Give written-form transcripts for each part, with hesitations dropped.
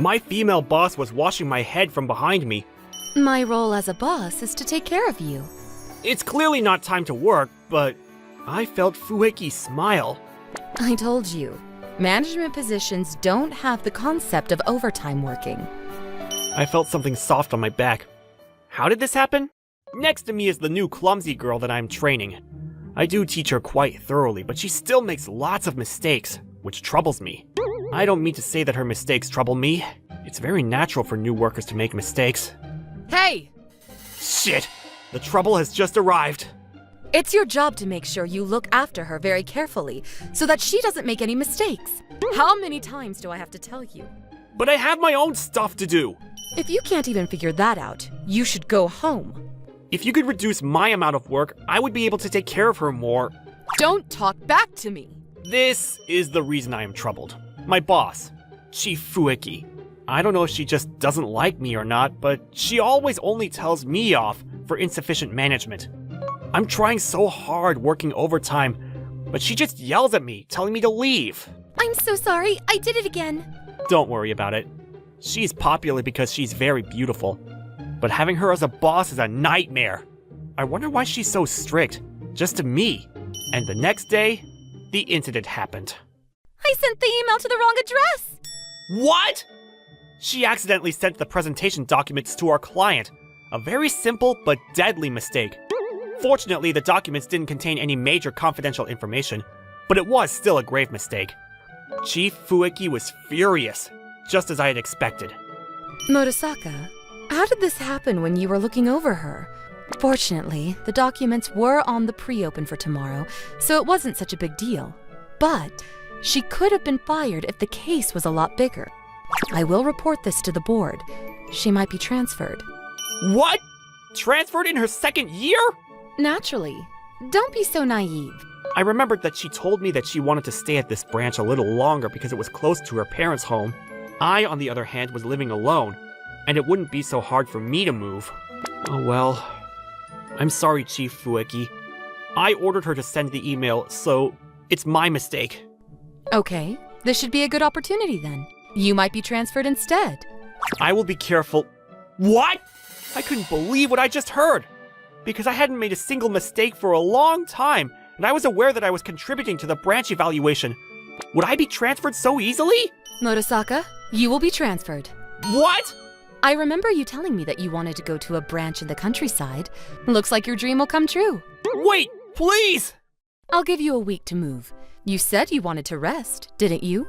My female boss was washing my head from behind me. My role as a boss is to take care of you. It's clearly not time to work, but I felt Fueki smile. I told you, management positions don't have the concept of overtime working. I felt something soft on my back. How did this happen? Next to me is the new clumsy girl that I'm training. I do teach her quite thoroughly, but she still makes lots of mistakes, which troubles me. I don't mean to say that her mistakes trouble me. It's very natural for new workers to make mistakes. Hey! Shit! The trouble has just arrived. It's your job to make sure you look after her very carefully, so that she doesn't make any mistakes. How many times do I have to tell you? But I have my own stuff to do. If you can't even figure that out, you should go home. If you could reduce my amount of work, I would be able to take care of her more. Don't talk back to me. This is the reason I am troubled. My boss, Chief Fueki. I don't know if she just doesn't like me or not, but she always only tells me off for insufficient management. I'm trying so hard working overtime, but she just yells at me, telling me to leave. I'm so sorry, I did it again. Don't worry about it. She's popular because she's very beautiful, but having her as a boss is a nightmare. I wonder why she's so strict, just to me. And the next day, the incident happened. I sent the email to the wrong address! What? She accidentally sent the presentation documents to our client. A very simple but deadly mistake. Fortunately, the documents didn't contain any major confidential information, but it was still a grave mistake. Chief Fueki was furious, just as I had expected. Murasaka, how did this happen when you were looking over her? Fortunately, the documents were on the pre-open for tomorrow, so it wasn't such a big deal. But she could have been fired if the case was a lot bigger. I will report this to the board. She might be transferred. What? Transferred in her second year? Naturally. Don't be so naive. I remembered that she told me that she wanted to stay at this branch a little longer because it was close to her parents' home. I, on the other hand, was living alone, and it wouldn't be so hard for me to move. Oh well. I'm sorry, Chief Fueki. I ordered her to send the email, so it's my mistake. Okay, this should be a good opportunity then. You might be transferred instead. I will be careful. What? I couldn't believe what I just heard. Because I hadn't made a single mistake for a long time, and I was aware that I was contributing to the branch evaluation. Would I be transferred so easily? Murasaka, you will be transferred. What? I remember you telling me that you wanted to go to a branch in the countryside. Looks like your dream will come true. Wait, please! I'll give you a week to move. You said you wanted to rest, didn't you?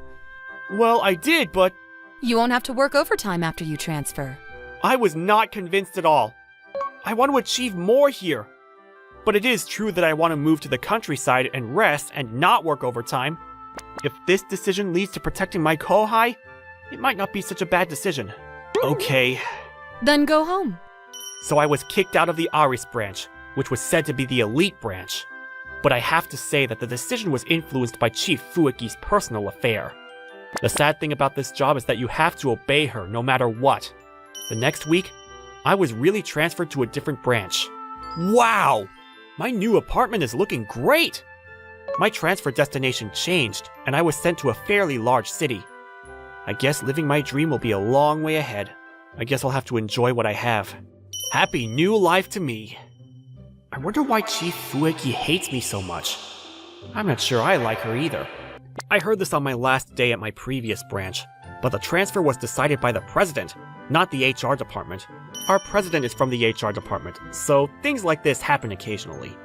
Well, I did, but You won't have to work overtime after you transfer. I was not convinced at all. I want to achieve more here. But it is true that I want to move to the countryside and rest and not work overtime. If this decision leads to protecting my kohai, it might not be such a bad decision. Okay. Then go home. So I was kicked out of the Aris branch, which was said to be the elite branch. But I have to say that the decision was influenced by Chief Fueki's personal affair. The sad thing about this job is that you have to obey her no matter what. The next week, I was really transferred to a different branch. Wow! My new apartment is looking great! My transfer destination changed, and I was sent to a fairly large city. I guess living my dream will be a long way ahead. I guess I'll have to enjoy what I have. Happy new life to me. I wonder why Chief Fueki hates me so much. I'm not sure I like her either. I heard this on my last day at my previous branch, but the transfer was decided by the president, not the HR department. Our president is from the HR department, so things like this happen occasionally.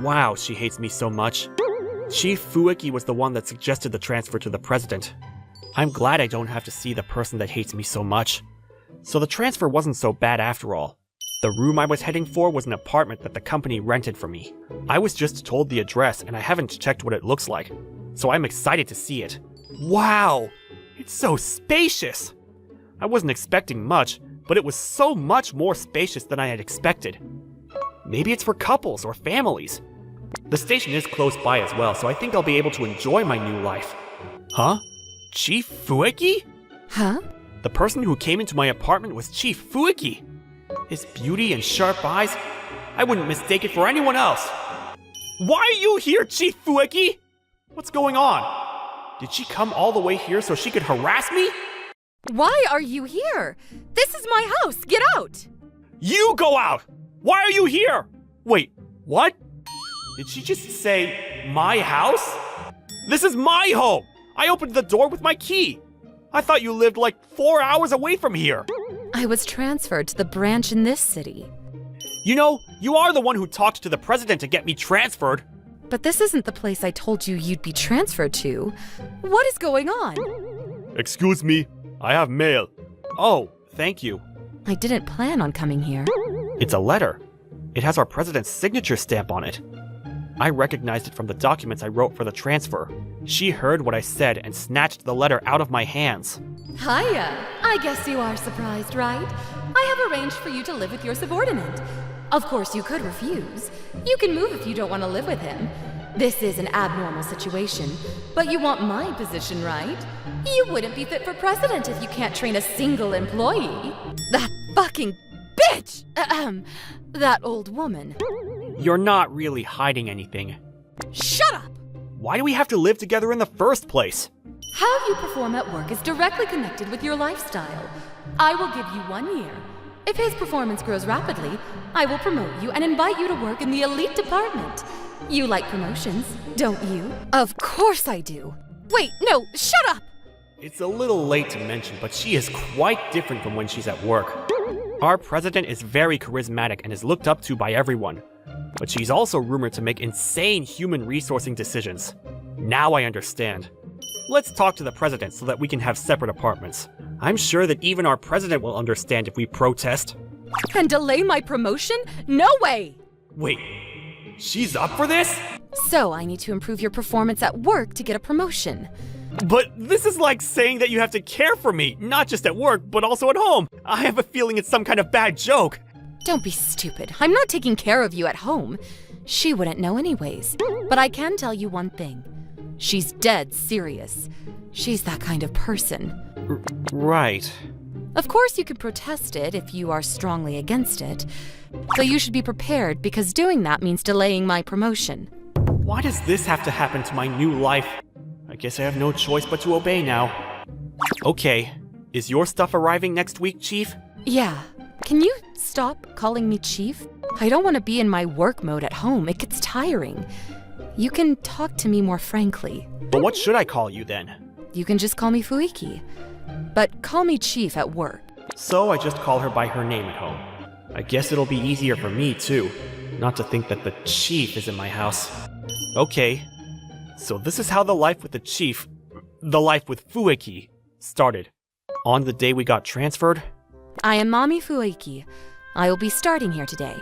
Wow, she hates me so much. Chief Fueki was the one that suggested the transfer to the president. I'm glad I don't have to see the person that hates me so much. So the transfer wasn't so bad after all. The room I was heading for was an apartment that the company rented for me. I was just told the address and I haven't checked what it looks like, so I'm excited to see it. Wow! It's so spacious! I wasn't expecting much, but it was so much more spacious than I had expected. Maybe it's for couples or families. The station is close by as well, so I think I'll be able to enjoy my new life. Huh? Chief Fueki? Huh? The person who came into my apartment was Chief Fueki. His beauty and sharp eyes, I wouldn't mistake it for anyone else. Why are you here, Chief Fueki? What's going on? Did she come all the way here so she could harass me? Why are you here? This is my house. Get out! You go out! Why are you here? Wait, what? Did she just say, my house? This is my home! I opened the door with my key. I thought you lived like 4 hours away from here. I was transferred to the branch in this city. You know, you are the one who talked to the president to get me transferred. But this isn't the place I told you you'd be transferred to. What is going on? Excuse me, I have mail. Oh, thank you. I didn't plan on coming here. It's a letter. It has our president's signature stamp on it. I recognized it from the documents I wrote for the transfer. She heard what I said and snatched the letter out of my hands. Hiya! I guess you are surprised, right? I have arranged for you to live with your subordinate. Of course, you could refuse. You can move if you don't want to live with him. This is an abnormal situation, but you want my position, right? You wouldn't be fit for president if you can't train a single employee. That fucking bitch! That old woman. You're not really hiding anything. Shut up! Why do we have to live together in the first place? How you perform at work is directly connected with your lifestyle. I will give you 1 year. If his performance grows rapidly, I will promote you and invite you to work in the elite department. You like promotions, don't you? Of course I do. Wait, no, shut up! It's a little late to mention, but she is quite different from when she's at work. Our president is very charismatic and is looked up to by everyone. But she's also rumored to make insane human resourcing decisions. Now I understand. Let's talk to the president so that we can have separate apartments. I'm sure that even our president will understand if we protest. And delay my promotion? No way! Wait, she's up for this? So I need to improve your performance at work to get a promotion. But this is like saying that you have to care for me, not just at work, but also at home. I have a feeling it's some kind of bad joke. Don't be stupid. I'm not taking care of you at home. She wouldn't know anyways. But I can tell you one thing. She's dead serious. She's that kind of person. Right. Of course you can protest it if you are strongly against it. But you should be prepared because doing that means delaying my promotion. Why does this have to happen to my new life? I guess I have no choice but to obey now. Okay, is your stuff arriving next week, Chief? Yeah. Can you stop calling me Chief? I don't want to be in my work mode at home. It gets tiring. You can talk to me more frankly. But what should I call you then? You can just call me Fuiki. But call me Chief at work. So I just call her by her name at home. I guess it'll be easier for me too, not to think that the Chief is in my house. Okay, so this is how the life with the life with Fuiki, started. On the day we got transferred, I am Mommy Fuiki. I will be starting here today.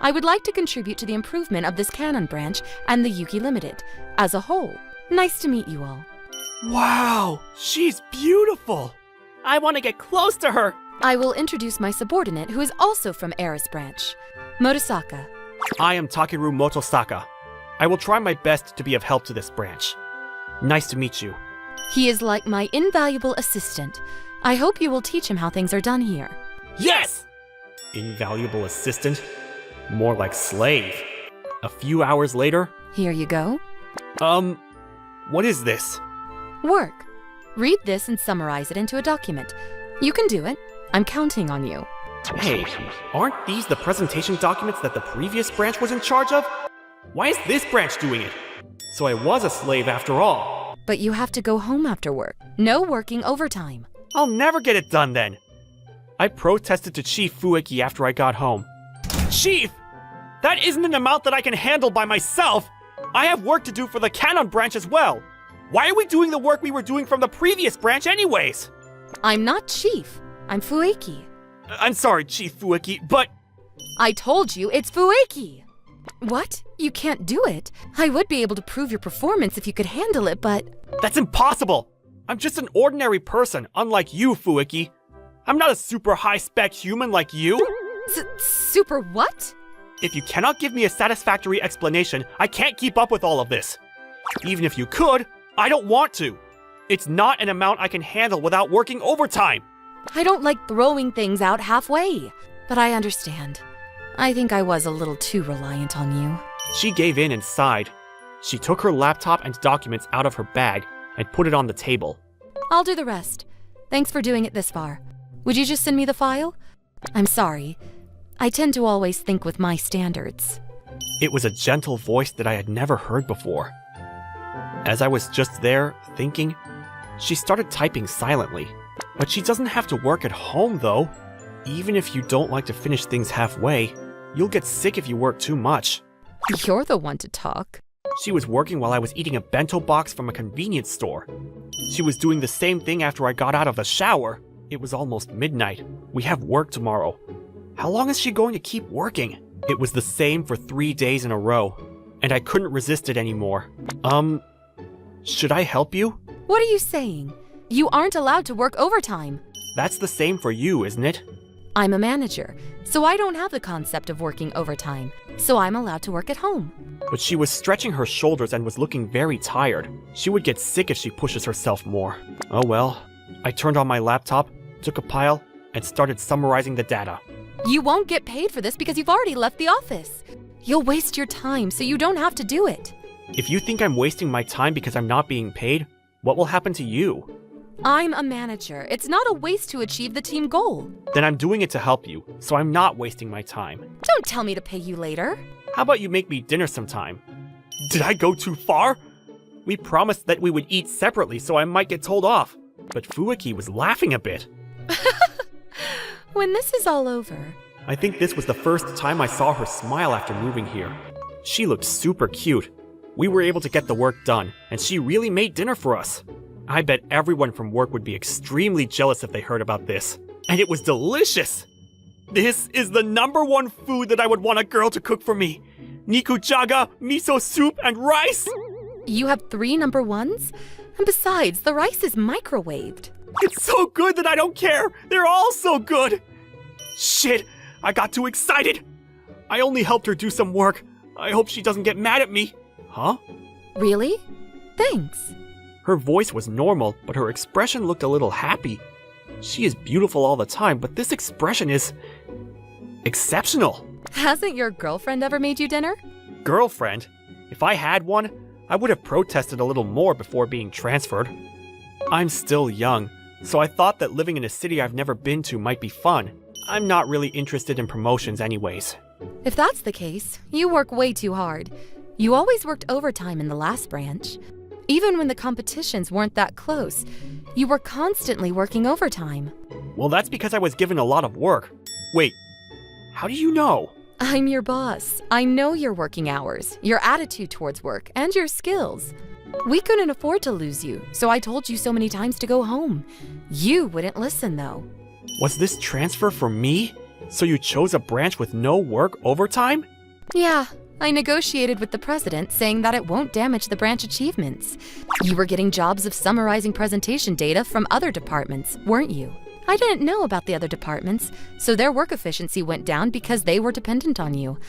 I would like to contribute to the improvement of this canon branch and the Yuki Limited as a whole. Nice to meet you all. Wow, she's beautiful. I want to get close to her. I will introduce my subordinate who is also from Eris branch, Motosaka. I am Takeru Motosaka. I will try my best to be of help to this branch. Nice to meet you. He is like my invaluable assistant. I hope you will teach him how things are done here. Yes! Invaluable assistant? More like slave. A few hours later? Here you go. What is this? Work. Read this and summarize it into a document. You can do it. I'm counting on you. Hey, aren't these the presentation documents that the previous branch was in charge of? Why is this branch doing it? So I was a slave after all. But you have to go home after work. No working overtime. I'll never get it done then. I protested to Chief Fuiki after I got home. Chief! That isn't an amount that I can handle by myself! I have work to do for the Canon branch as well! Why are we doing the work we were doing from the previous branch anyways? I'm not Chief. I'm Fuiki. I'm sorry, Chief Fuiki, but... I told you it's Fuiki! What? You can't do it? I would be able to prove your performance if you could handle it, but... That's impossible! I'm just an ordinary person, unlike you, Fuiki. I'm not a super high-spec human like you. Super what? If you cannot give me a satisfactory explanation, I can't keep up with all of this. Even if you could, I don't want to. It's not an amount I can handle without working overtime. I don't like throwing things out halfway, but I understand. I think I was a little too reliant on you. She gave in and sighed. She took her laptop and documents out of her bag and put it on the table. I'll do the rest. Thanks for doing it this far. Would you just send me the file? I'm sorry. I tend to always think with my standards. It was a gentle voice that I had never heard before. As I was just there, thinking, she started typing silently. But she doesn't have to work at home, though. Even if you don't like to finish things halfway, you'll get sick if you work too much. You're the one to talk. She was working while I was eating a bento box from a convenience store. She was doing the same thing after I got out of the shower. It was almost midnight. We have work tomorrow. How long is she going to keep working? It was the same for 3 days in a row, and I couldn't resist it anymore. Should I help you? What are you saying? You aren't allowed to work overtime. That's the same for you, isn't it? I'm a manager, so I don't have the concept of working overtime, so I'm allowed to work at home. But she was stretching her shoulders and was looking very tired. She would get sick if she pushes herself more. Oh well. I turned on my laptop, took a pile, and started summarizing the data. You won't get paid for this because you've already left the office. You'll waste your time so you don't have to do it. If you think I'm wasting my time because I'm not being paid, what will happen to you? I'm a manager. It's not a waste to achieve the team goal. Then I'm doing it to help you, so I'm not wasting my time. Don't tell me to pay you later. How about you make me dinner sometime? Did I go too far? We promised that we would eat separately, so I might get told off. But Fuuki was laughing a bit. When this is all over... I think this was the first time I saw her smile after moving here. She looked super cute. We were able to get the work done, and she really made dinner for us. I bet everyone from work would be extremely jealous if they heard about this. And it was delicious! This is the #1 food that I would want a girl to cook for me. Nikujaga, miso soup, and rice! You have 3 number ones? And besides, the rice is microwaved. It's so good that I don't care! They're all so good! Shit, I got too excited! I only helped her do some work. I hope she doesn't get mad at me. Huh? Really? Thanks. Her voice was normal, but her expression looked a little happy. She is beautiful all the time, but this expression is... exceptional. Hasn't your girlfriend ever made you dinner? Girlfriend? If I had one, I would have protested a little more before being transferred. I'm still young, so I thought that living in a city I've never been to might be fun. I'm not really interested in promotions anyways. If that's the case, you work way too hard. You always worked overtime in the last branch. Even when the competitions weren't that close, you were constantly working overtime. Well, that's because I was given a lot of work. Wait, how do you know? I'm your boss. I know your working hours, your attitude towards work, and your skills. We couldn't afford to lose you, so I told you so many times to go home. You wouldn't listen, though. Was this transfer for me? So you chose a branch with no work overtime? Yeah, I negotiated with the president saying that it won't damage the branch achievements. You were getting jobs of summarizing presentation data from other departments, weren't you? I didn't know about the other departments, so their work efficiency went down because they were dependent on you.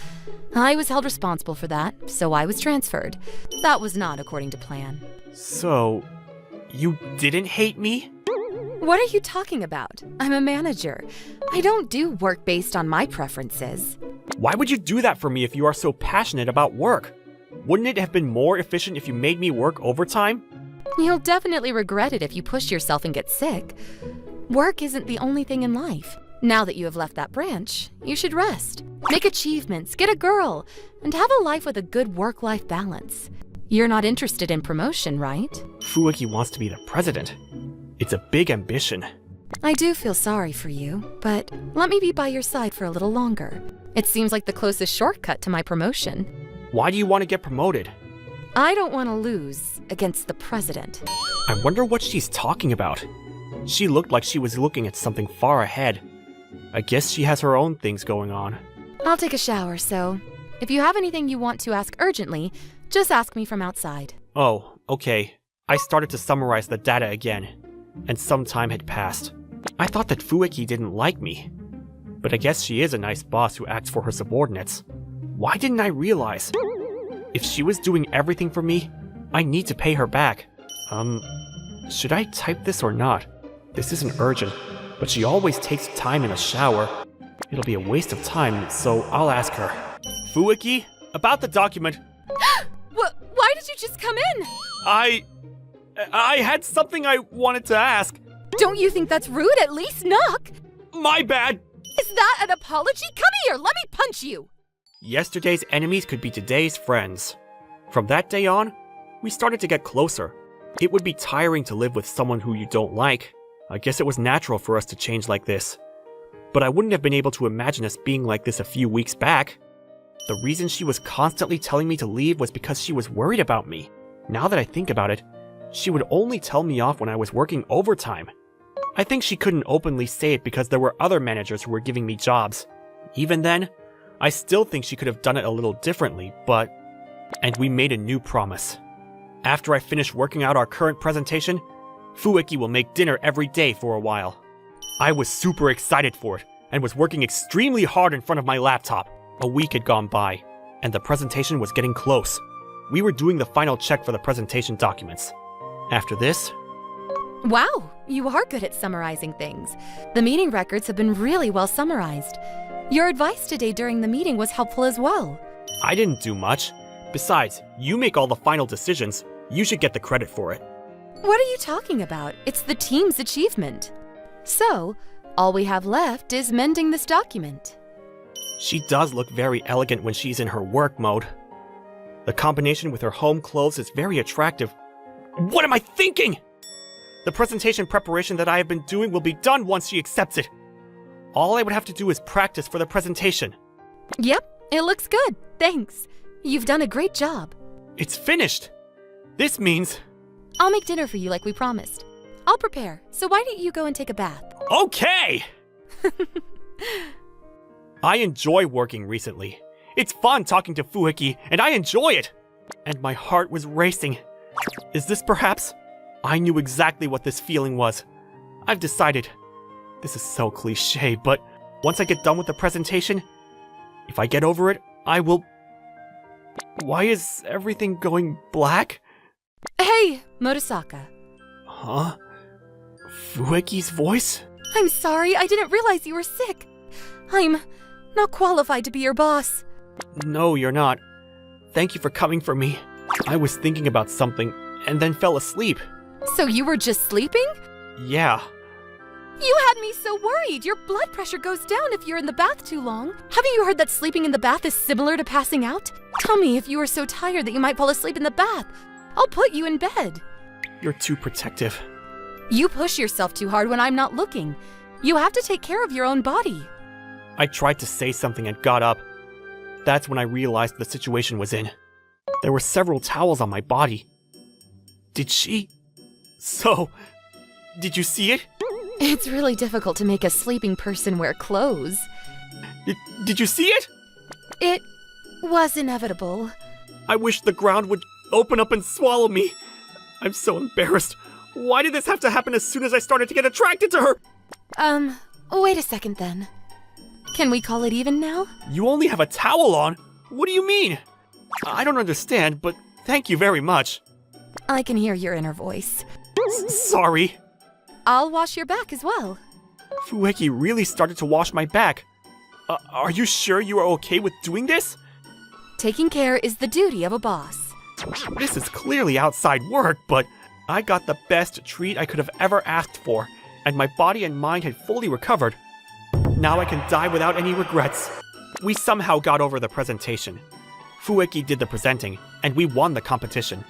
I was held responsible for that, so I was transferred. That was not according to plan. So, you didn't hate me? What are you talking about? I'm a manager. I don't do work based on my preferences. Why would you do that for me if you are so passionate about work? Wouldn't it have been more efficient if you made me work overtime? You'll definitely regret it if you push yourself and get sick. Work isn't the only thing in life. Now that you have left that branch, you should rest. Make achievements, get a girl, and have a life with a good work-life balance. You're not interested in promotion, right? Fuuki wants to be the president. It's a big ambition. I do feel sorry for you, but let me be by your side for a little longer. It seems like the closest shortcut to my promotion. Why do you want to get promoted? I don't want to lose against the president. I wonder what she's talking about. She looked like she was looking at something far ahead. I guess she has her own things going on. I'll take a shower, so if you have anything you want to ask urgently, just ask me from outside. Oh, okay. I started to summarize the data again, and some time had passed. I thought that Fuuki didn't like me, but I guess she is a nice boss who acts for her subordinates. Why didn't I realize? If she was doing everything for me, I need to pay her back. Should I type this or not? This isn't urgent, but she always takes time in a shower. It'll be a waste of time, so I'll ask her. Fuuki, about the document. Why did you just come in? I had something I wanted to ask. Don't you think that's rude? At least knock! My bad! Is that an apology? Come here, let me punch you! Yesterday's enemies could be today's friends. From that day on, we started to get closer. It would be tiring to live with someone who you don't like. I guess it was natural for us to change like this. But I wouldn't have been able to imagine us being like this a few weeks back. The reason she was constantly telling me to leave was because she was worried about me. Now that I think about it, she would only tell me off when I was working overtime. I think she couldn't openly say it because there were other managers who were giving me jobs. Even then, I still think she could have done it a little differently, but... And we made a new promise. After I finish working out our current presentation, Fueki will make dinner every day for a while. I was super excited for it, and was working extremely hard in front of my laptop. A week had gone by, and the presentation was getting close. We were doing the final check for the presentation documents. After this... Wow, you are good at summarizing things. The meeting records have been really well summarized. Your advice today during the meeting was helpful as well. I didn't do much. Besides, you make all the final decisions. You should get the credit for it. What are you talking about? It's the team's achievement. So, all we have left is mending this document. She does look very elegant when she's in her work mode. The combination with her home clothes is very attractive. What am I thinking? The presentation preparation that I have been doing will be done once she accepts it. All I would have to do is practice for the presentation. Yep, it looks good. Thanks. You've done a great job. It's finished. This means... I'll make dinner for you like we promised. I'll prepare, so why don't you go and take a bath? Okay! I enjoy working recently. It's fun talking to Fueki, and I enjoy it! And my heart was racing. Is this perhaps? I knew exactly what this feeling was. I've decided. This is so cliché, but once I get done with the presentation, if I get over it, I will... Why is everything going black? Hey, Murasaka. Huh? Fueki's voice? I'm sorry, I didn't realize you were sick. I'm not qualified to be your boss. No, you're not. Thank you for coming for me. I was thinking about something and then fell asleep. So you were just sleeping? Yeah. You had me so worried. Your blood pressure goes down if you're in the bath too long. Haven't you heard that sleeping in the bath is similar to passing out? Tell me if you are so tired that you might fall asleep in the bath. I'll put you in bed. You're too protective. You push yourself too hard when I'm not looking. You have to take care of your own body. I tried to say something and got up. That's when I realized the situation was in. There were several towels on my body. Did she... So... Did you see it? It's really difficult to make a sleeping person wear clothes. Did you see it? It was inevitable. I wish the ground would open up and swallow me. I'm so embarrassed. Why did this have to happen as soon as I started to get attracted to her? Wait a second then. Can we call it even now? You only have a towel on? What do you mean? I don't understand, but thank you very much. I can hear your inner voice. Sorry. I'll wash your back as well. Fueki really started to wash my back. Are you sure you are okay with doing this? Taking care is the duty of a boss. This is clearly outside work, but I got the best treat I could have ever asked for, and my body and mind had fully recovered. Now I can die without any regrets. We somehow got over the presentation. Fueki did the presenting, and we won the competition.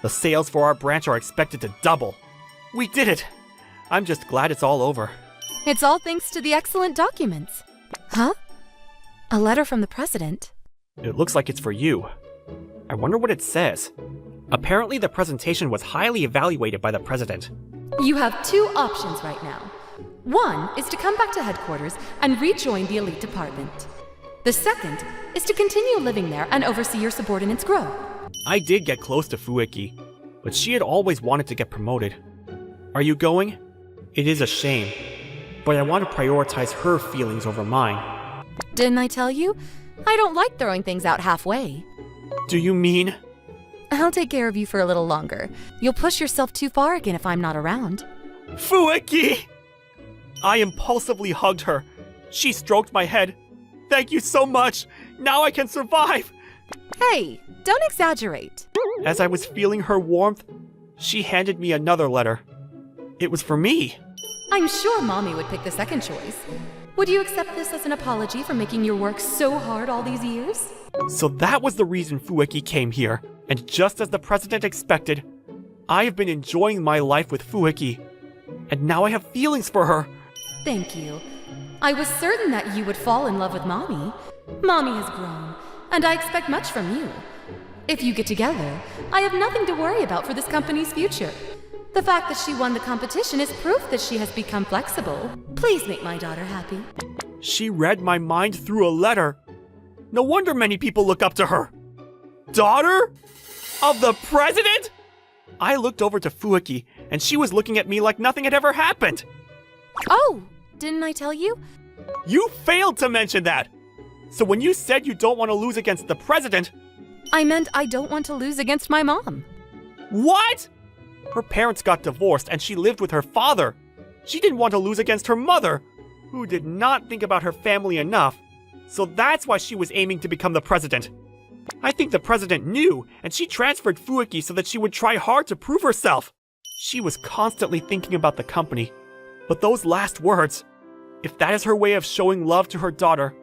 The sales for our branch are expected to double. We did it! I'm just glad it's all over. It's all thanks to the excellent documents. Huh? A letter from the president? It looks like it's for you. I wonder what it says. Apparently the presentation was highly evaluated by the president. You have two options right now. One is to come back to headquarters and rejoin the elite department. The second is to continue living there and oversee your subordinates' growth. I did get close to Fueki, but she had always wanted to get promoted. Are you going? It is a shame, but I want to prioritize her feelings over mine. Didn't I tell you? I don't like throwing things out halfway. Do you mean? I'll take care of you for a little longer. You'll push yourself too far again if I'm not around. Fueki! I impulsively hugged her. She stroked my head. Thank you so much! Now I can survive! Hey, don't exaggerate. As I was feeling her warmth, she handed me another letter. It was for me. I'm sure Mommy would pick the second choice. Would you accept this as an apology for making your work so hard all these years? So that was the reason Fuuki came here, and just as the president expected, I have been enjoying my life with Fuuki, and now I have feelings for her. Thank you. I was certain that you would fall in love with Mommy. Mommy has grown, and I expect much from you. If you get together, I have nothing to worry about for this company's future. The fact that she won the competition is proof that she has become flexible. Please make my daughter happy. She read my mind through a letter. No wonder many people look up to her. Daughter? Of the president? I looked over to Fuuki, and she was looking at me like nothing had ever happened. Oh, didn't I tell you? You failed to mention that! So when you said you don't want to lose against the president... I meant I don't want to lose against my mom. What? Her parents got divorced and she lived with her father. She didn't want to lose against her mother, who did not think about her family enough. So that's why she was aiming to become the president. I think the president knew, and she transferred Fuuki so that she would try hard to prove herself. She was constantly thinking about the company. But those last words, if that is her way of showing love to her daughter...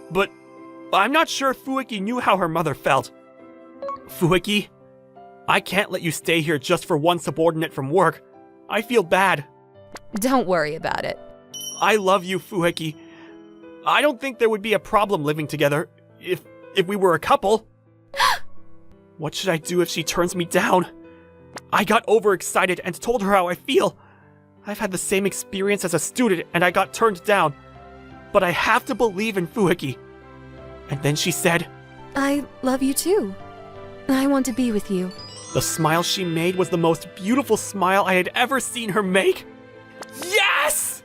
But I'm not sure Fuuki knew how her mother felt. Fuuki, I can't let you stay here just for one subordinate from work. I feel bad. Don't worry about it. I love you, Fuuki. I don't think there would be a problem living together if we were a couple. What should I do if she turns me down? I got overexcited and told her how I feel. I've had the same experience as a student and I got turned down. But I have to believe in Fuuki. And then she said, I love you too. I want to be with you. The smile she made was the most beautiful smile I had ever seen her make. Yes!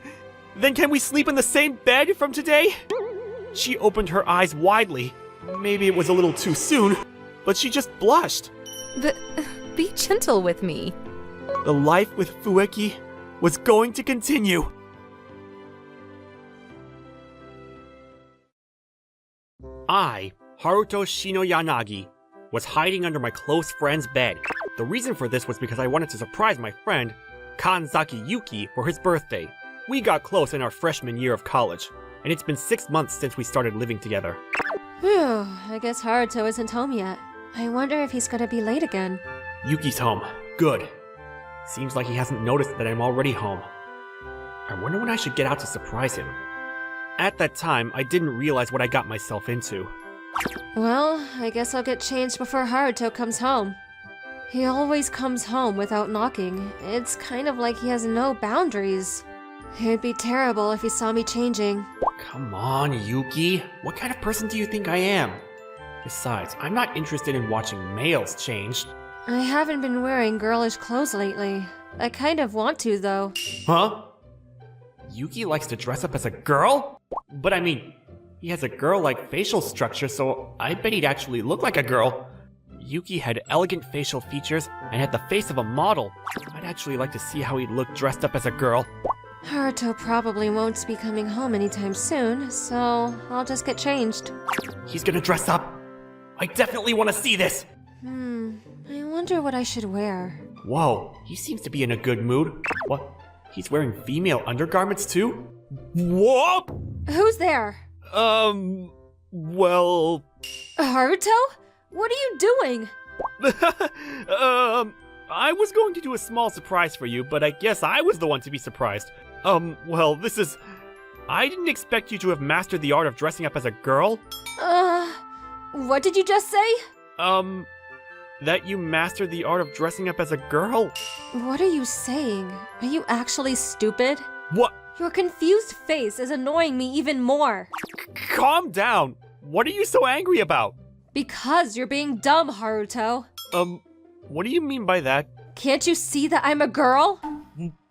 Then can we sleep in the same bed from today? She opened her eyes widely. Maybe it was a little too soon, but she just blushed. Be gentle with me. The life with Fuuki was going to continue. I, Haruto Shinoyanagi, was hiding under my close friend's bed. The reason for this was because I wanted to surprise my friend, Kanzaki Yuki, for his birthday. We got close in our freshman year of college, and it's been 6 months since we started living together. Phew, I guess Haruto isn't home yet. I wonder if he's gonna be late again. Yuki's home. Good. Seems like he hasn't noticed that I'm already home. I wonder when I should get out to surprise him. At that time, I didn't realize what I got myself into. Well, I guess I'll get changed before Haruto comes home. He always comes home without knocking. It's kind of like he has no boundaries. It'd be terrible if he saw me changing. Come on, Yuki. What kind of person do you think I am? Besides, I'm not interested in watching males change. I haven't been wearing girlish clothes lately. I kind of want to, though. Huh? Yuki likes to dress up as a girl? But I mean, he has a girl-like facial structure, so I bet he'd actually look like a girl. Yuki had elegant facial features and had the face of a model. I'd actually like to see how he'd look dressed up as a girl. Haruto probably won't be coming home anytime soon, so I'll just get changed. He's gonna dress up. I definitely want to see this. I wonder what I should wear. Whoa, he seems to be in a good mood. What? He's wearing female undergarments too? What? Who's there? Well... Haruto? What are you doing? I was going to do a small surprise for you, but I guess I was the one to be surprised. Well, this is... I didn't expect you to have mastered the art of dressing up as a girl. What did you just say? That you mastered the art of dressing up as a girl? What are you saying? Are you actually stupid? What? Your confused face is annoying me even more. Calm down. What are you so angry about? Because you're being dumb, Haruto. What do you mean by that? Can't you see that I'm a girl?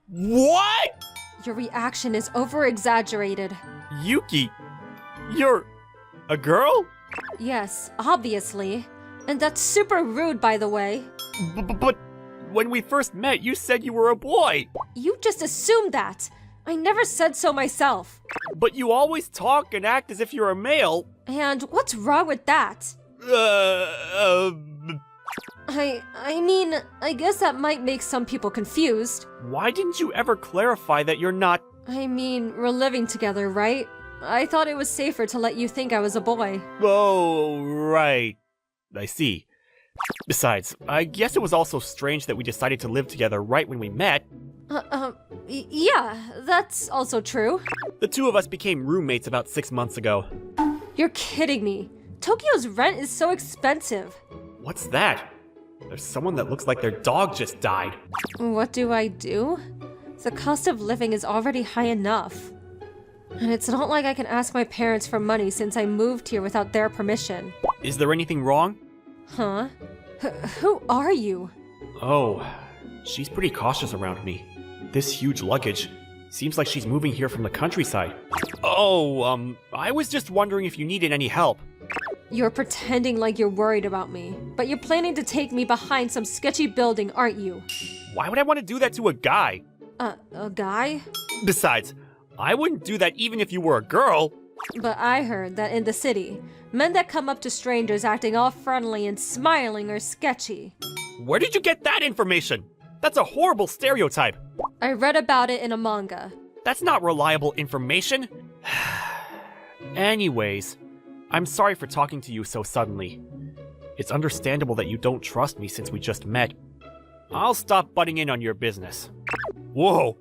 What? Your reaction is over-exaggerated. Yuki, you're a girl? Yes, obviously. And that's super rude, by the way. But when we first met, you said you were a boy. You just assumed that. I never said so myself. But you always talk and act as if you're a male. And what's wrong with that? I mean, I guess that might make some people confused. Why didn't you ever clarify that you're not... I mean, we're living together, right? I thought it was safer to let you think I was a boy. Oh, right. I see. Besides, I guess it was also strange that we decided to live together right when we met. Yeah, that's also true. The two of us became roommates about 6 months ago. You're kidding me. Tokyo's rent is so expensive. What's that? There's someone that looks like their dog just died. What do I do? The cost of living is already high enough. And it's not like I can ask my parents for money since I moved here without their permission. Is there anything wrong? Huh? Who are you? Oh, she's pretty cautious around me. This huge luggage. Seems like she's moving here from the countryside. Oh, I was just wondering if you needed any help. You're pretending like you're worried about me, but you're planning to take me behind some sketchy building, aren't you? Why would I want to do that to a guy? A guy? Besides, I wouldn't do that even if you were a girl. But I heard that in the city, men that come up to strangers acting all friendly and smiling are sketchy. Where did you get that information? That's a horrible stereotype. I read about it in a manga. That's not reliable information. Anyways, I'm sorry for talking to you so suddenly. It's understandable that you don't trust me since we just met. I'll stop butting in on your business. Whoa,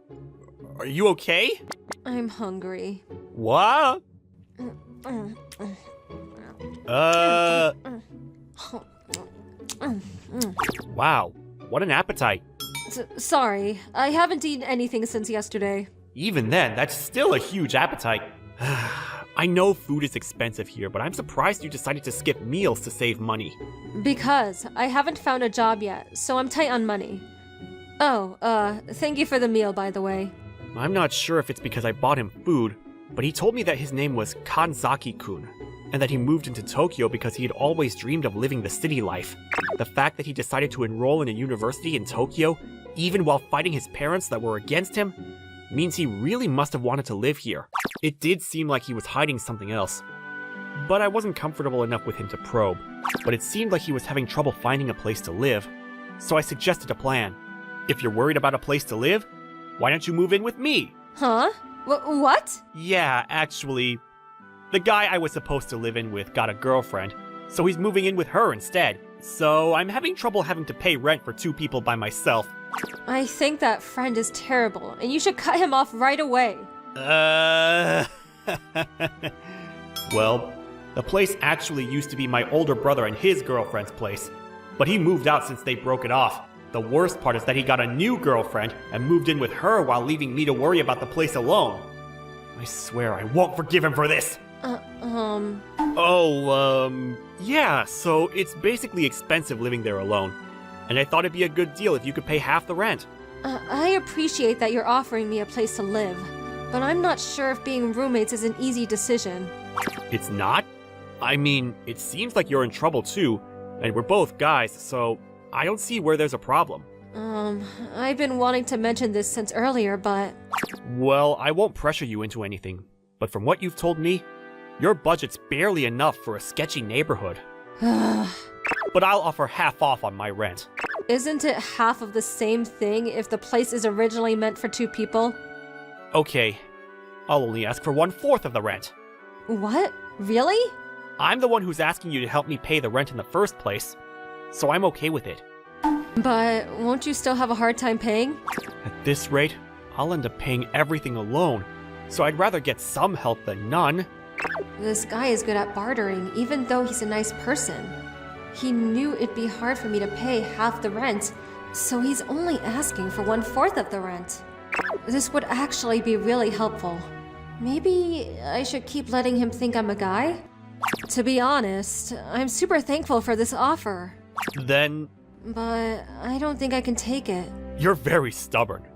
are you okay? I'm hungry. What? Wow, what an appetite. Sorry, I haven't eaten anything since yesterday. Even then, that's still a huge appetite. I know food is expensive here, but I'm surprised you decided to skip meals to save money. Because I haven't found a job yet, so I'm tight on money. Oh, thank you for the meal, by the way. I'm not sure if it's because I bought him food, but he told me that his name was Kanzaki-kun, and that he moved into Tokyo because he had always dreamed of living the city life. The fact that he decided to enroll in a university in Tokyo, even while fighting his parents that were against him, means he really must have wanted to live here. It did seem like he was hiding something else, but I wasn't comfortable enough with him to probe. But it seemed like he was having trouble finding a place to live, so I suggested a plan. If you're worried about a place to live, why don't you move in with me? Huh? What? Yeah, actually, the guy I was supposed to live in with got a girlfriend, so he's moving in with her instead. So I'm having trouble having to pay rent for 2 people by myself. I think that friend is terrible, and you should cut him off right away. Well, the place actually used to be my older brother and his girlfriend's place, but he moved out since they broke it off. The worst part is that he got a new girlfriend and moved in with her while leaving me to worry about the place alone. I swear I won't forgive him for this. Yeah, so it's basically expensive living there alone. And I thought it'd be a good deal if you could pay half the rent. I appreciate that you're offering me a place to live, but I'm not sure if being roommates is an easy decision. It's not? I mean, it seems like you're in trouble too, and we're both guys, so I don't see where there's a problem. I've been wanting to mention this since earlier, but... Well, I won't pressure you into anything, but from what you've told me, your budget's barely enough for a sketchy neighborhood. But I'll offer half off on my rent. Isn't it half of the same thing if the place is originally meant for 2 people? Okay, I'll only ask for 1/4 of the rent. What? Really? I'm the one who's asking you to help me pay the rent in the first place, so I'm okay with it. But won't you still have a hard time paying? At this rate, I'll end up paying everything alone, so I'd rather get some help than none. This guy is good at bartering, even though he's a nice person. He knew it'd be hard for me to pay half the rent, so he's only asking for 1/4 of the rent. This would actually be really helpful. Maybe I should keep letting him think I'm a guy? To be honest, I'm super thankful for this offer. Then... But I don't think I can take it. You're very stubborn.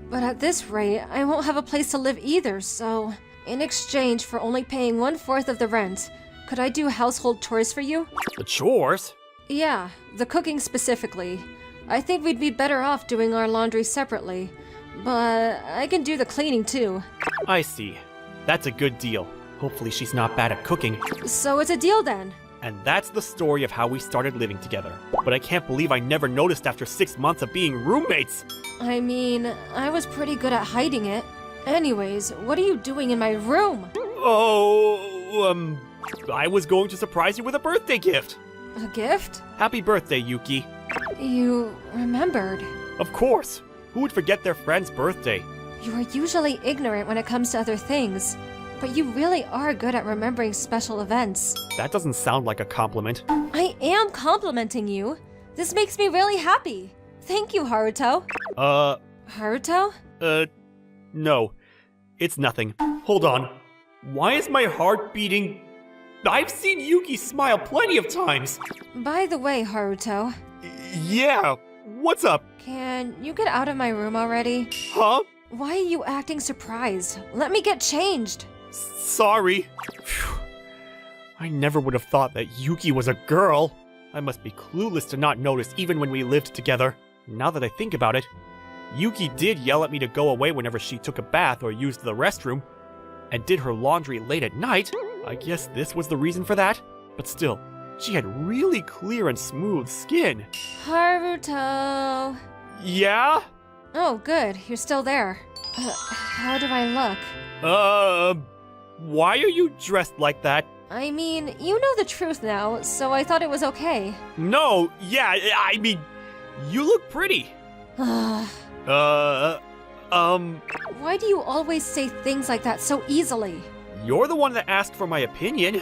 But at this rate, I won't have a place to live either, so... In exchange for only paying 1/4 of the rent, could I do household chores for you? The chores? Yeah, the cooking specifically. I think we'd be better off doing our laundry separately, but I can do the cleaning too. I see. That's a good deal. Hopefully she's not bad at cooking. So it's a deal then. And that's the story of how we started living together. But I can't believe I never noticed after 6 months of being roommates. I mean, I was pretty good at hiding it. Anyways, what are you doing in my room? Oh, I was going to surprise you with a birthday gift. A gift? Happy birthday, Yuki. You remembered. Of course. Who would forget their friend's birthday? You are usually ignorant when it comes to other things, but you really are good at remembering special events. That doesn't sound like a compliment. I am complimenting you. This makes me really happy. Thank you, Haruto. Haruto? No. It's nothing. Hold on. Why is my heart beating? I've seen Yuki smile plenty of times. By the way, Haruto, Yeah, what's up? can you get out of my room already? Huh? Why are you acting surprised? Let me get changed. Sorry. Phew. I never would have thought that Yuki was a girl. I must be clueless to not notice even when we lived together. Now that I think about it, Yuki did yell at me to go away whenever she took a bath or used the restroom, and did her laundry late at night. I guess this was the reason for that. But still, she had really clear and smooth skin. Haruto. Yeah? Oh, good. You're still there. How do I look? Why are you dressed like that? I mean, you know the truth now, so I thought it was okay. No, yeah, I mean, you look pretty. Why do you always say things like that so easily? You're the one that asked for my opinion.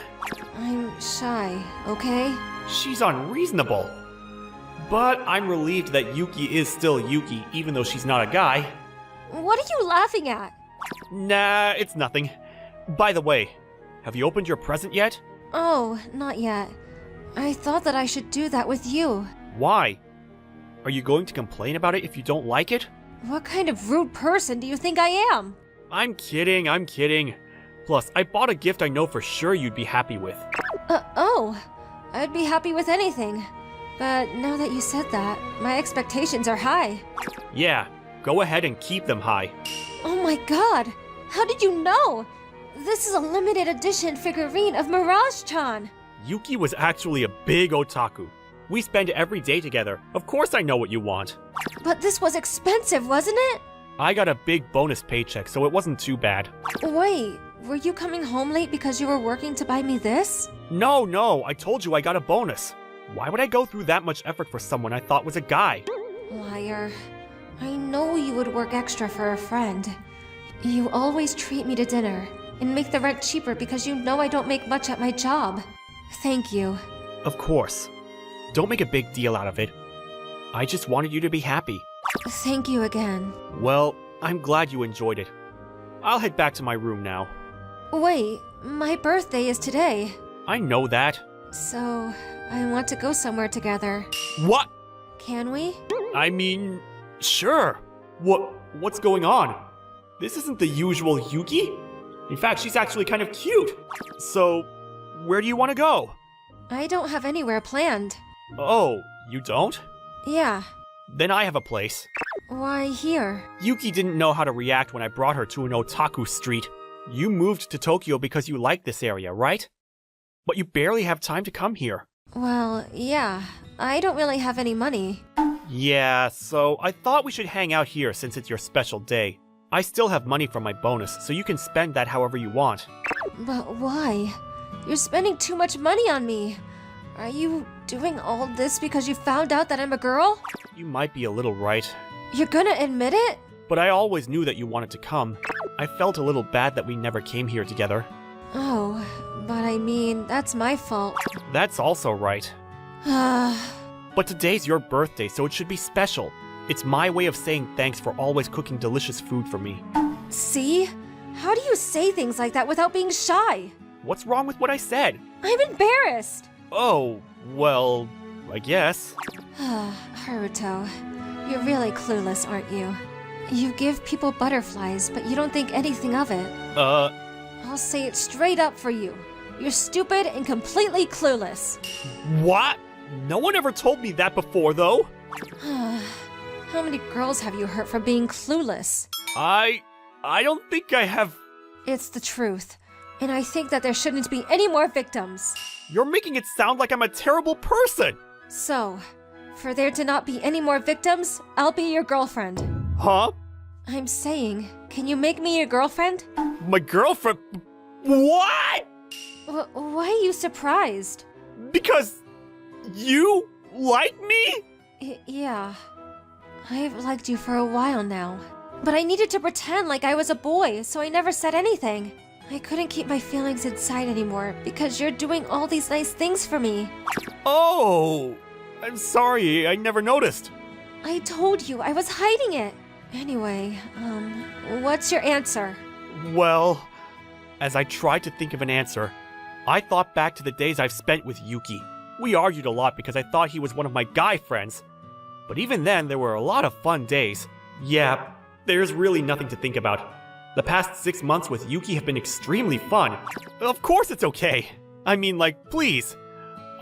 I'm shy, okay? She's unreasonable. But I'm relieved that Yuki is still Yuki, even though she's not a guy. What are you laughing at? Nah, it's nothing. By the way, have you opened your present yet? Oh, not yet. I thought that I should do that with you. Why? Are you going to complain about it if you don't like it? What kind of rude person do you think I am? I'm kidding, I'm kidding. Plus, I bought a gift I know for sure you'd be happy with. Oh. I'd be happy with anything. But now that you said that, my expectations are high. Yeah, go ahead and keep them high. Oh my god! How did you know? This is a limited edition figurine of Mirage-chan. Yuki was actually a big otaku. We spend every day together. Of course I know what you want. But this was expensive, wasn't it? I got a big bonus paycheck, so it wasn't too bad. Wait, were you coming home late because you were working to buy me this? No, I told you I got a bonus. Why would I go through that much effort for someone I thought was a guy? Liar. I know you would work extra for a friend. You always treat me to dinner and make the rent cheaper because you know I don't make much at my job. Thank you. Of course. Don't make a big deal out of it. I just wanted you to be happy. Thank you again. Well, I'm glad you enjoyed it. I'll head back to my room now. Wait, my birthday is today. I know that. So, I want to go somewhere together. What? Can we? I mean, sure. What's going on? This isn't the usual Yuki. In fact, she's actually kind of cute. So, where do you want to go? I don't have anywhere planned. Oh, you don't? Yeah. Then I have a place. Why here? Yuki didn't know how to react when I brought her to an otaku street. You moved to Tokyo because you like this area, right? But you barely have time to come here. Well, yeah. I don't really have any money. Yeah, so I thought we should hang out here since it's your special day. I still have money from my bonus, so you can spend that however you want. But why? You're spending too much money on me. Are you doing all this because you found out that I'm a girl? You might be a little right. You're gonna admit it? But I always knew that you wanted to come. I felt a little bad that we never came here together. Oh, but I mean, that's my fault. That's also right. But today's your birthday, so it should be special. It's my way of saying thanks for always cooking delicious food for me. See? How do you say things like that without being shy? What's wrong with what I said? I'm embarrassed. Oh, well, I guess. Haruto, you're really clueless, aren't you? You give people butterflies, but you don't think anything of it. I'll say it straight up for you. You're stupid and completely clueless. What? No one ever told me that before, though. How many girls have you hurt for being clueless? I don't think I have... It's the truth. And I think that there shouldn't be any more victims. You're making it sound like I'm a terrible person! So, for there to not be any more victims, I'll be your girlfriend. Huh? I'm saying, can you make me your girlfriend? My girlfriend? What? Why are you surprised? Because you like me? Yeah. I've liked you for a while now. But I needed to pretend like I was a boy, so I never said anything. I couldn't keep my feelings inside anymore because you're doing all these nice things for me. Oh, I'm sorry, I never noticed. I told you, I was hiding it. Anyway, what's your answer? Well, as I tried to think of an answer, I thought back to the days I've spent with Yuki. We argued a lot because I thought he was one of my guy friends. But even then, there were a lot of fun days. Yeah, there's really nothing to think about. The past 6 months with Yuki have been extremely fun. Of course it's okay. I mean, like, please.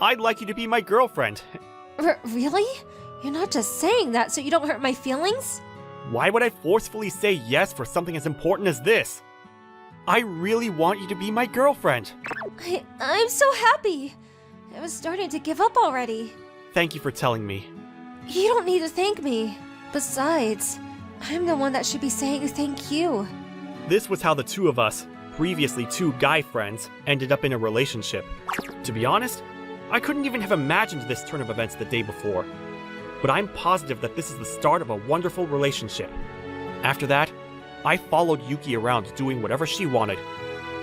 I'd like you to be my girlfriend. Really? You're not just saying that so you don't hurt my feelings? Why would I forcefully say yes for something as important as this? I really want you to be my girlfriend. I'm so happy. I was starting to give up already. Thank you for telling me. You don't need to thank me. Besides, I'm the one that should be saying thank you. This was how the two of us, previously 2 guy friends, ended up in a relationship. To be honest, I couldn't even have imagined this turn of events the day before. But I'm positive that this is the start of a wonderful relationship. After that, I followed Yuki around doing whatever she wanted.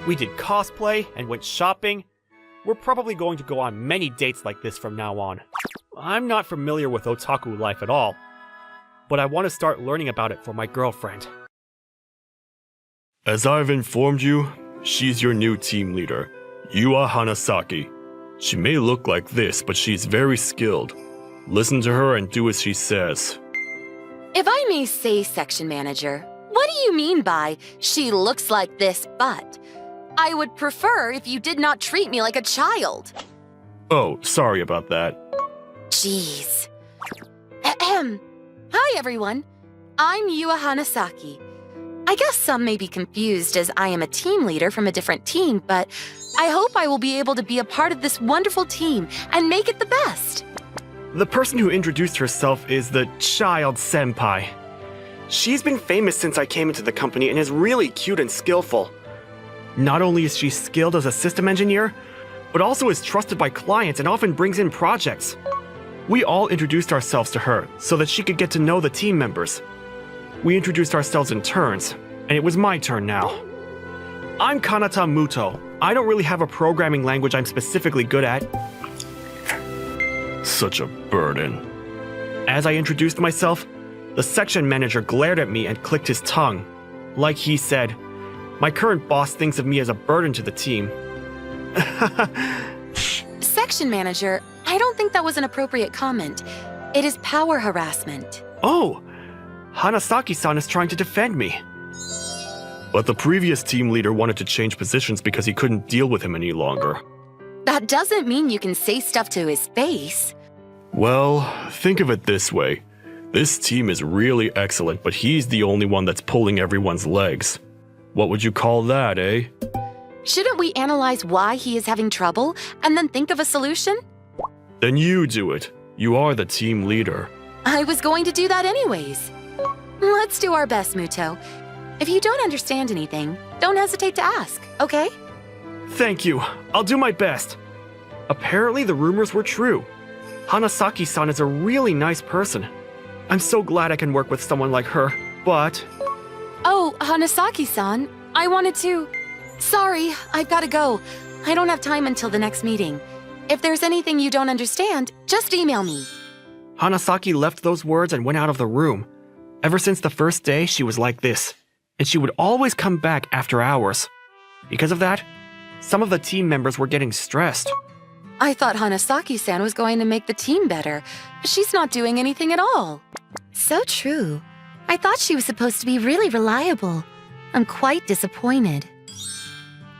We did cosplay and went shopping. We're probably going to go on many dates like this from now on. I'm not familiar with otaku life at all, but I want to start learning about it for my girlfriend. As I've informed you, she's your new team leader, Yua Hanasaki. She may look like this, but she's very skilled. Listen to her and do as she says. If I may say, Section Manager, what do you mean by, she looks like this, but? I would prefer if you did not treat me like a child. Oh, sorry about that. Jeez. Ahem. Hi, everyone. I'm Yua Hanasaki. I guess some may be confused as I am a team leader from a different team, but I hope I will be able to be a part of this wonderful team and make it the best. The person who introduced herself is the Child Senpai. She's been famous since I came into the company and is really cute and skillful. Not only is she skilled as a system engineer, but also is trusted by clients and often brings in projects. We all introduced ourselves to her so that she could get to know the team members. We introduced ourselves in turns, and it was my turn now. I'm Kanata Muto. I don't really have a programming language I'm specifically good at. Such a burden. As I introduced myself, the section manager glared at me and clicked his tongue. Like he said, my current boss thinks of me as a burden to the team. Section Manager, I don't think that was an appropriate comment. It is power harassment. Oh, Hanasaki-san is trying to defend me. But the previous team leader wanted to change positions because he couldn't deal with him any longer. That doesn't mean you can say stuff to his face. Well, think of it this way. This team is really excellent, but he's the only one that's pulling everyone's legs. What would you call that, eh? Shouldn't we analyze why he is having trouble and then think of a solution? Then you do it. You are the team leader. I was going to do that anyways. Let's do our best, Muto. If you don't understand anything, don't hesitate to ask, okay? Thank you. I'll do my best. Apparently the rumors were true. Hanasaki-san is a really nice person. I'm so glad I can work with someone like her, but... Oh, Hanasaki-san, I wanted to... Sorry, I've got to go. I don't have time until the next meeting. If there's anything you don't understand, just email me. Hanasaki left those words and went out of the room. Ever since the first day, she was like this, and she would always come back after hours. Because of that, some of the team members were getting stressed. I thought Hanasaki-san was going to make the team better, but she's not doing anything at all. So true. I thought she was supposed to be really reliable. I'm quite disappointed.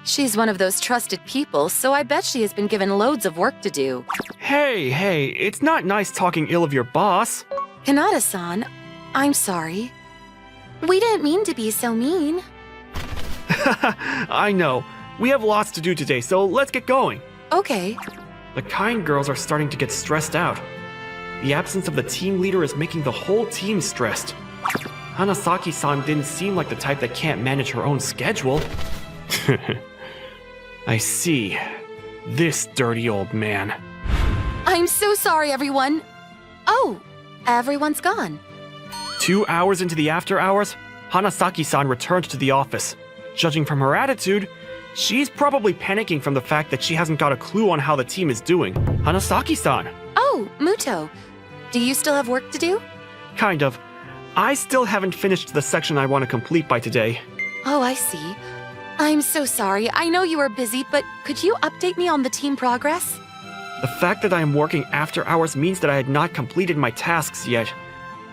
She's one of those trusted people, so I bet she has been given loads of work to do. Hey, it's not nice talking ill of your boss. Kanata-san, I'm sorry. We didn't mean to be so mean. I know. We have lots to do today, so let's get going. Okay. The kind girls are starting to get stressed out. The absence of the team leader is making the whole team stressed. Hanasaki-san didn't seem like the type that can't manage her own schedule. I see. This dirty old man. I'm so sorry, everyone. Oh, everyone's gone. 2 hours into the after hours, Hanasaki-san returned to the office. Judging from her attitude, she's probably panicking from the fact that she hasn't got a clue on how the team is doing. Hanasaki-san. Oh, Muto. Do you still have work to do? Kind of. I still haven't finished the section I want to complete by today. Oh, I see. I'm so sorry. I know you are busy, but could you update me on the team progress? The fact that I am working after hours means that I had not completed my tasks yet.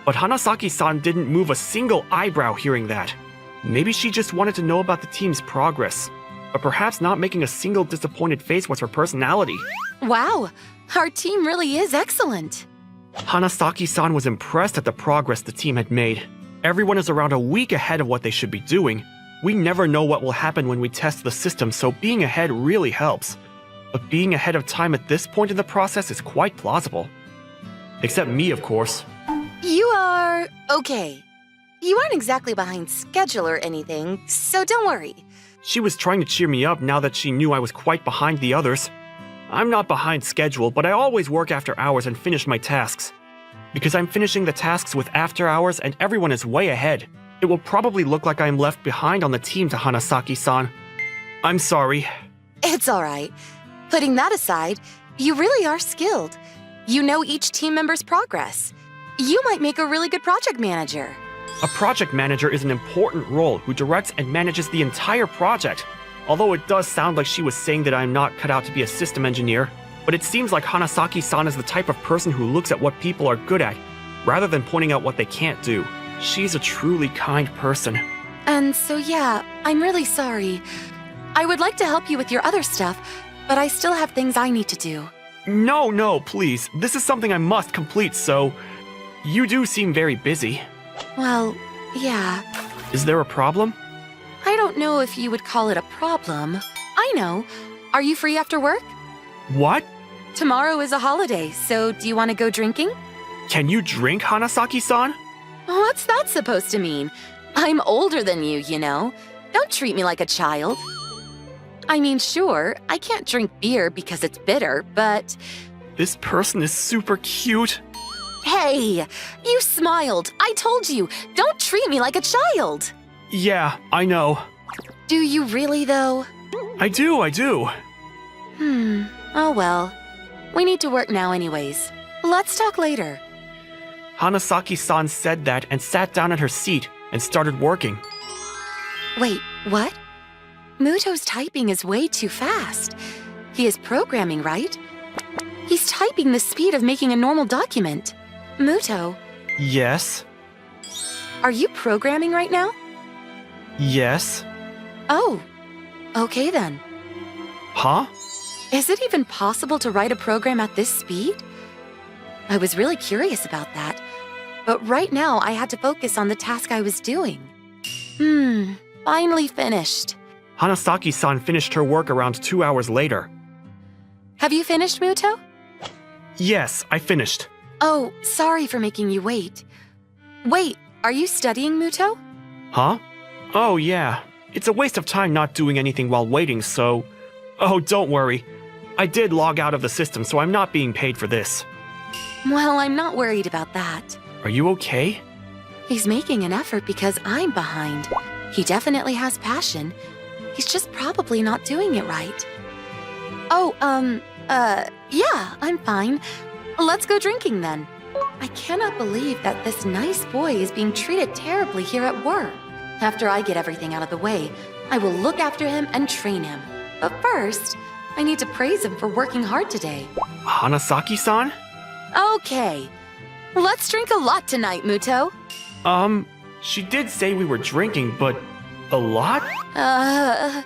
But Hanasaki-san didn't move a single eyebrow hearing that. Maybe she just wanted to know about the team's progress. But perhaps not making a single disappointed face was her personality. Wow, our team really is excellent. Hanasaki-san was impressed at the progress the team had made. Everyone is around a week ahead of what they should be doing. We never know what will happen when we test the system, so being ahead really helps. But being ahead of time at this point in the process is quite plausible. Except me, of course. You are okay. You aren't exactly behind schedule or anything, so don't worry. She was trying to cheer me up now that she knew I was quite behind the others. I'm not behind schedule, but I always work after hours and finish my tasks. Because I'm finishing the tasks with after hours and everyone is way ahead, it will probably look like I'm left behind on the team to Hanasaki-san. I'm sorry. It's all right. Putting that aside, you really are skilled. You know each team member's progress. You might make a really good project manager. A project manager is an important role who directs and manages the entire project. Although it does sound like she was saying that I'm not cut out to be a system engineer, but it seems like Hanasaki-san is the type of person who looks at what people are good at, rather than pointing out what they can't do. She's a truly kind person. And so yeah, I'm really sorry. I would like to help you with your other stuff, but I still have things I need to do. No, please. This is something I must complete, so... You do seem very busy. Well, yeah. Is there a problem? I don't know if you would call it a problem. I know. Are you free after work? What? Tomorrow is a holiday, so do you want to go drinking? Can you drink, Hanasaki-san? What's that supposed to mean? I'm older than you, you know. Don't treat me like a child. I mean, sure, I can't drink beer because it's bitter, but... This person is super cute. Hey, you smiled. I told you, don't treat me like a child. Yeah, I know. Do you really, though? I do. Oh well. We need to work now anyways. Let's talk later. Hanasaki-san said that and sat down in her seat and started working. Wait, what? Muto's typing is way too fast. He is programming, right? He's typing the speed of making a normal document. Muto, Yes. are you programming right now? Yes. Oh, okay then. Huh? Is it even possible to write a program at this speed? I was really curious about that, but right now I had to focus on the task I was doing. Finally finished. Hanasaki-san finished her work around 2 hours later. Have you finished, Muto? Yes, I finished. Oh, sorry for making you wait. Wait, are you studying, Muto? Huh? Oh, yeah. It's a waste of time not doing anything while waiting, so... Oh, don't worry. I did log out of the system, so I'm not being paid for this. Well, I'm not worried about that. Are you okay? He's making an effort because I'm behind. He definitely has passion. He's just probably not doing it right. Oh, yeah, I'm fine. Let's go drinking then. I cannot believe that this nice boy is being treated terribly here at work. After I get everything out of the way, I will look after him and train him. But first, I need to praise him for working hard today. Hanasaki-san? Okay. Let's drink a lot tonight, Muto. She did say we were drinking, but a lot? I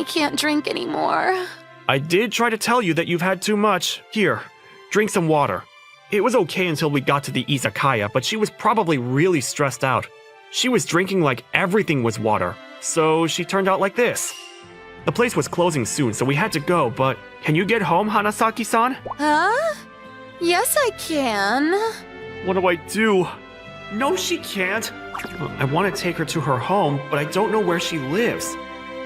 can't drink anymore. I did try to tell you that you've had too much. Here, drink some water. It was okay until we got to the izakaya, but she was probably really stressed out. She was drinking like everything was water, so she turned out like this. The place was closing soon, so we had to go, but can you get home, Hanasaki-san? Huh? Yes, I can. What do I do? No, she can't. I want to take her to her home, but I don't know where she lives.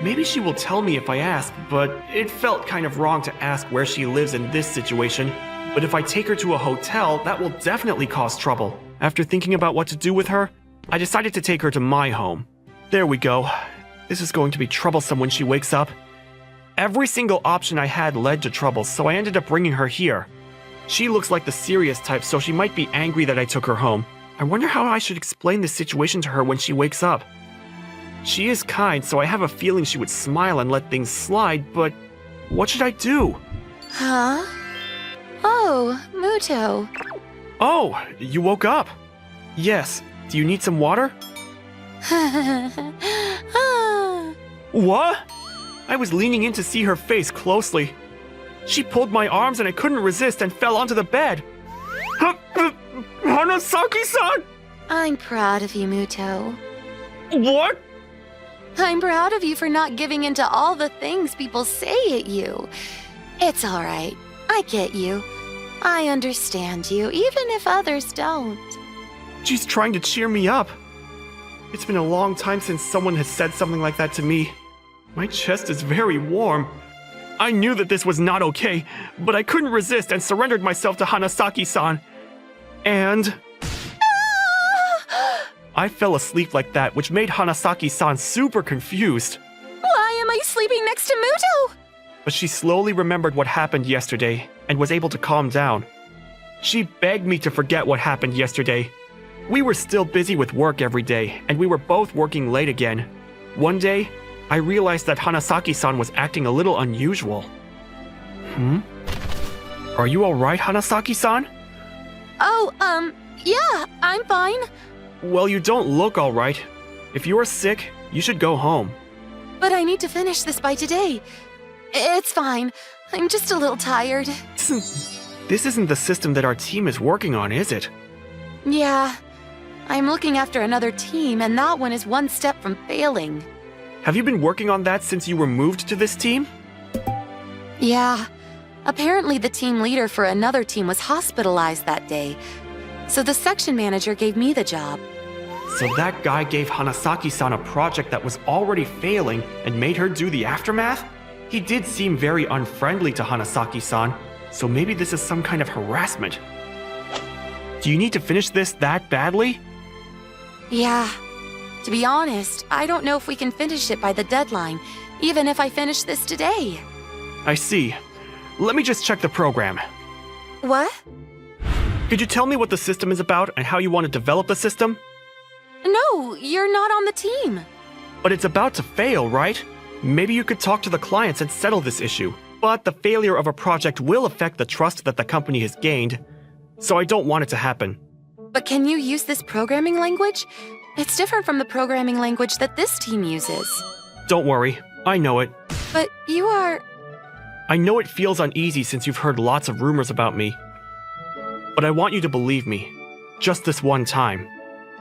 Maybe she will tell me if I ask, but it felt kind of wrong to ask where she lives in this situation. But if I take her to a hotel, that will definitely cause trouble. After thinking about what to do with her, I decided to take her to my home. There we go. This is going to be troublesome when she wakes up. Every single option I had led to trouble, so I ended up bringing her here. She looks like the serious type, so she might be angry that I took her home. I wonder how I should explain this situation to her when she wakes up. She is kind, so I have a feeling she would smile and let things slide, but what should I do? Huh? Oh, Muto. Oh, you woke up. Yes. Do you need some water? What? I was leaning in to see her face closely. She pulled my arms and I couldn't resist and fell onto the bed. Hanasaki-san! I'm proud of you, Muto. What? I'm proud of you for not giving in to all the things people say at you. It's all right. I get you. I understand you, even if others don't. She's trying to cheer me up. It's been a long time since someone has said something like that to me. My chest is very warm. I knew that this was not okay, but I couldn't resist and surrendered myself to Hanasaki-san. And I fell asleep like that, which made Hanasaki-san super confused. Why am I sleeping next to Muto? But she slowly remembered what happened yesterday and was able to calm down. She begged me to forget what happened yesterday. We were still busy with work every day, and we were both working late again. One day, I realized that Hanasaki-san was acting a little unusual. Are you alright, Hanasaki-san? Oh, yeah, I'm fine. Well, you don't look alright. If you are sick, you should go home. But I need to finish this by today. It's fine. I'm just a little tired. This isn't the system that our team is working on, is it? Yeah. I'm looking after another team, and that one is one step from failing. Have you been working on that since you were moved to this team? Yeah. Apparently the team leader for another team was hospitalized that day, so the section manager gave me the job. So that guy gave Hanasaki-san a project that was already failing and made her do the aftermath? He did seem very unfriendly to Hanasaki-san, so maybe this is some kind of harassment. Do you need to finish this that badly? Yeah. To be honest, I don't know if we can finish it by the deadline, even if I finish this today. I see. Let me just check the program. What? Could you tell me what the system is about and how you want to develop the system? No, you're not on the team. But it's about to fail, right? Maybe you could talk to the clients and settle this issue. But the failure of a project will affect the trust that the company has gained, so I don't want it to happen. But can you use this programming language? It's different from the programming language that this team uses. Don't worry, I know it. But you are... I know it feels uneasy since you've heard lots of rumors about me. But I want you to believe me. Just this one time.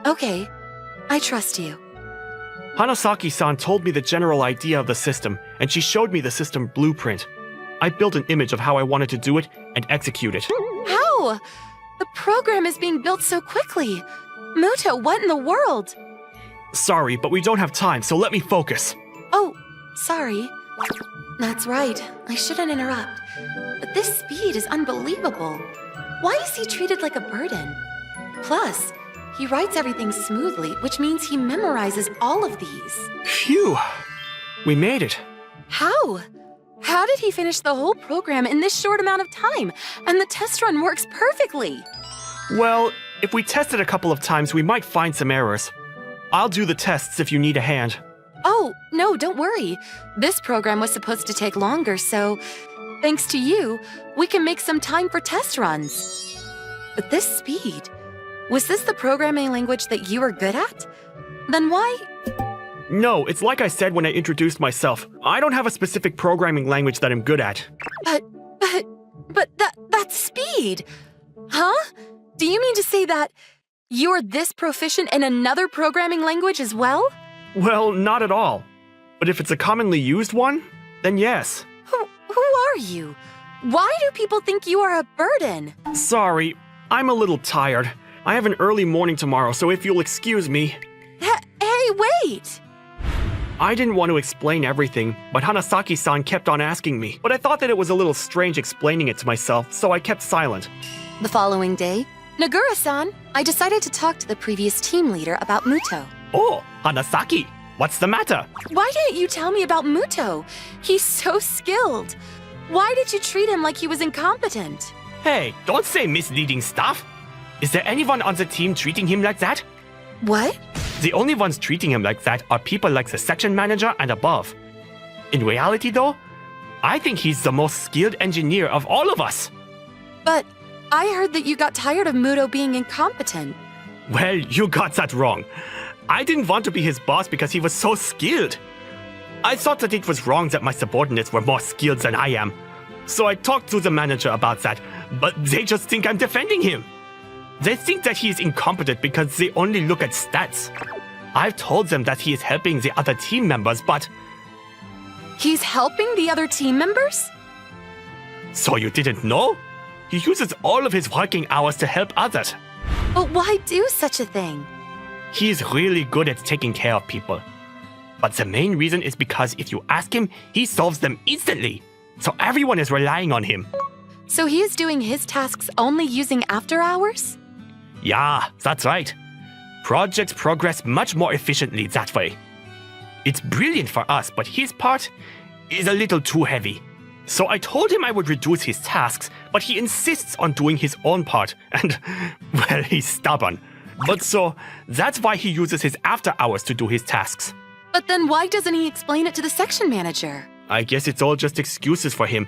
Okay, I trust you. Hanasaki-san told me the general idea of the system, and she showed me the system blueprint. I built an image of how I wanted to do it and execute it. How? The program is being built so quickly. Muto, what in the world? Sorry, but we don't have time, so let me focus. Oh, sorry. That's right. I shouldn't interrupt. But this speed is unbelievable. Why is he treated like a burden? Plus, he writes everything smoothly, which means he memorizes all of these. Phew! We made it. How? How did he finish the whole program in this short amount of time? And the test run works perfectly. Well, if we test it a couple of times, we might find some errors. I'll do the tests if you need a hand. Oh, no, don't worry. This program was supposed to take longer, so thanks to you, we can make some time for test runs. But this speed, was this the programming language that you were good at? Then why? No, it's like I said when I introduced myself. I don't have a specific programming language that I'm good at. But that's speed. Huh? Do you mean to say that you're this proficient in another programming language as well? Well, not at all. But if it's a commonly used one, then yes. Who are you? Why do people think you are a burden? Sorry, I'm a little tired. I have an early morning tomorrow, so if you'll excuse me. Hey, wait! I didn't want to explain everything, but Hanasaki-san kept on asking me. But I thought that it was a little strange explaining it to myself, so I kept silent. The following day, Nagura-san, I decided to talk to the previous team leader about Muto. Oh, Hanasaki, what's the matter? Why didn't you tell me about Muto? He's so skilled. Why did you treat him like he was incompetent? Hey, don't say misleading stuff. Is there anyone on the team treating him like that? What? The only ones treating him like that are people like the section manager and above. In reality, though, I think he's the most skilled engineer of all of us. But I heard that you got tired of Muto being incompetent. Well, you got that wrong. I didn't want to be his boss because he was so skilled. I thought that it was wrong that my subordinates were more skilled than I am. So I talked to the manager about that, but they just think I'm defending him. They think that he is incompetent because they only look at stats. I've told them that he is helping the other team members, but... He's helping the other team members? So you didn't know? He uses all of his working hours to help others. But why do such a thing? He's really good at taking care of people. But the main reason is because if you ask him, he solves them instantly. So everyone is relying on him. So he is doing his tasks only using after hours? Yeah, that's right. Projects progress much more efficiently that way. It's brilliant for us, but his part is a little too heavy. So I told him I would reduce his tasks, but he insists on doing his own part, and, well, he's stubborn. But so, that's why he uses his after hours to do his tasks. But then why doesn't he explain it to the section manager? I guess it's all just excuses for him.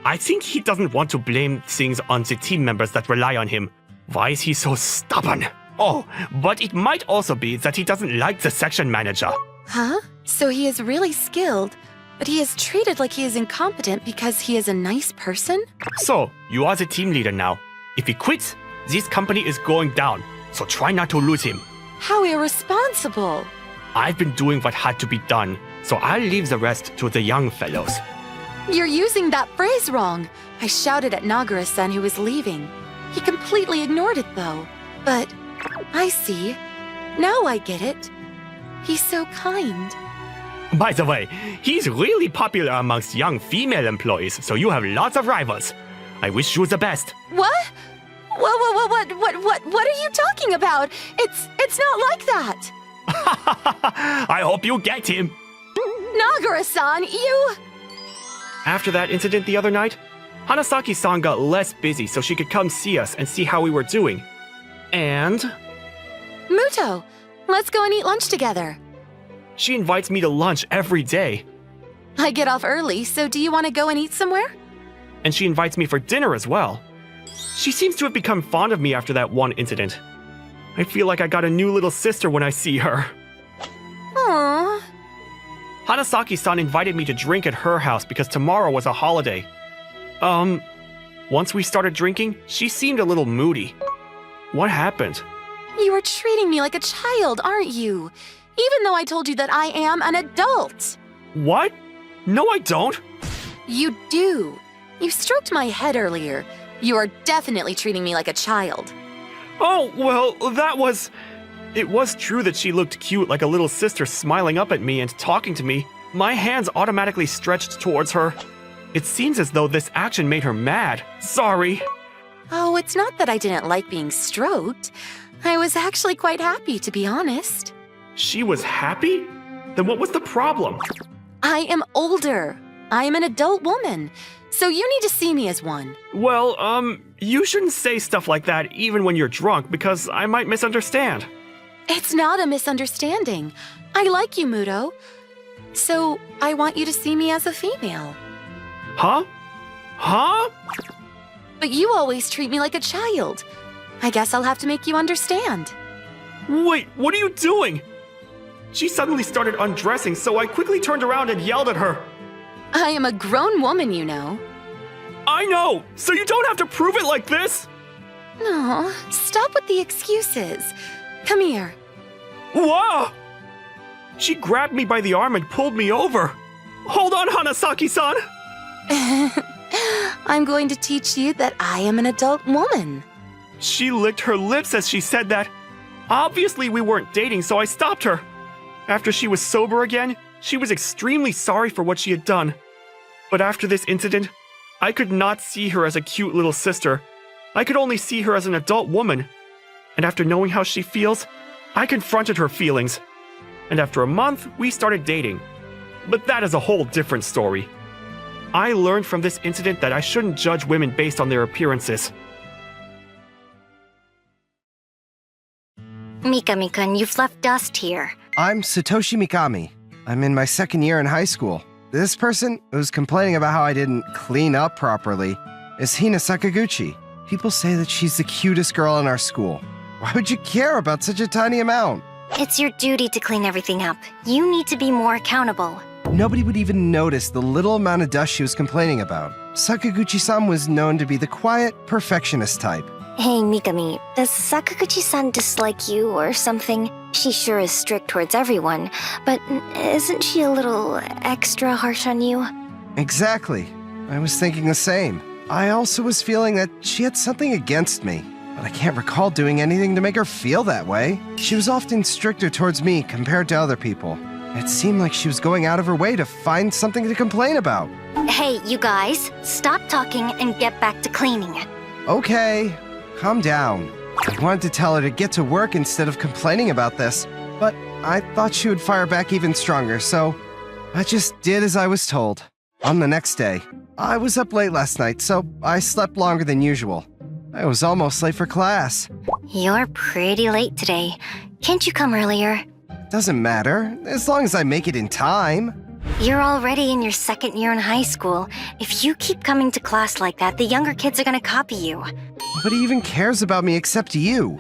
I think he doesn't want to blame things on the team members that rely on him. Why is he so stubborn? Oh, but it might also be that he doesn't like the section manager. Huh? So he is really skilled, but he is treated like he is incompetent because he is a nice person? So, you are the team leader now. If he quits, this company is going down, so try not to lose him. How irresponsible! I've been doing what had to be done, so I'll leave the rest to the young fellows. You're using that phrase wrong. I shouted at Nagura-san who was leaving. He completely ignored it though. But I see. Now I get it. He's so kind. By the way, he's really popular amongst young female employees, so you have lots of rivals. I wish you the best. What? What are you talking about? It's not like that. I hope you get him. Nagura-san, you... After that incident the other night, Hanasaki-san got less busy so she could come see us and see how we were doing. And... Muto, let's go and eat lunch together. she invites me to lunch every day. I get off early, so do you want to go and eat somewhere? And she invites me for dinner as well. She seems to have become fond of me after that one incident. I feel like I got a new little sister when I see her. Aww. Hanasaki-san invited me to drink at her house because tomorrow was a holiday. Once we started drinking, she seemed a little moody. What happened? You are treating me like a child, aren't you? Even though I told you that I am an adult. What? No, I don't. You do. You stroked my head earlier. You are definitely treating me like a child. Oh, well, It was true that she looked cute like a little sister smiling up at me and talking to me. My hands automatically stretched towards her. It seems as though this action made her mad. Sorry. Oh, it's not that I didn't like being stroked. I was actually quite happy, to be honest. She was happy? Then what was the problem? I am older. I am an adult woman. So you need to see me as one. Well, you shouldn't say stuff like that even when you're drunk because I might misunderstand. It's not a misunderstanding. I like you, Muto. So I want you to see me as a female. Huh? Huh? But you always treat me like a child. I guess I'll have to make you understand. Wait, what are you doing? She suddenly started undressing, so I quickly turned around and yelled at her. I am a grown woman, you know. I know, so you don't have to prove it like this. No, stop with the excuses. Come here. Whoa! She grabbed me by the arm and pulled me over. Hold on, Hanasaki-san! I'm going to teach you that I am an adult woman. She licked her lips as she said that. Obviously, we weren't dating, so I stopped her. After she was sober again, she was extremely sorry for what she had done. But after this incident, I could not see her as a cute little sister. I could only see her as an adult woman. And after knowing how she feels, I confronted her feelings. And after a month, we started dating. But that is a whole different story. I learned from this incident that I shouldn't judge women based on their appearances. Mikami-kun, you've left dust here. I'm Satoshi Mikami. I'm in my second year in high school. This person who's complaining about how I didn't clean up properly is Hina Sakaguchi. People say that she's the cutest girl in our school. Why would you care about such a tiny amount? It's your duty to clean everything up. You need to be more accountable. Nobody would even notice the little amount of dust she was complaining about. Sakaguchi-san was known to be the quiet, perfectionist type. Hey, Mikami, does Sakaguchi-san dislike you or something? She sure is strict towards everyone, but isn't she a little extra harsh on you? Exactly. I was thinking the same. I also was feeling that she had something against me, but I can't recall doing anything to make her feel that way. She was often stricter towards me compared to other people. It seemed like she was going out of her way to find something to complain about. Hey, you guys, stop talking and get back to cleaning. Okay, calm down. I wanted to tell her to get to work instead of complaining about this, but I thought she would fire back even stronger, so I just did as I was told. On the next day, I was up late last night, so I slept longer than usual. I was almost late for class. You're pretty late today. Can't you come earlier? Doesn't matter, as long as I make it in time. You're already in your second year in high school. If you keep coming to class like that, the younger kids are gonna copy you. Nobody even cares about me except you.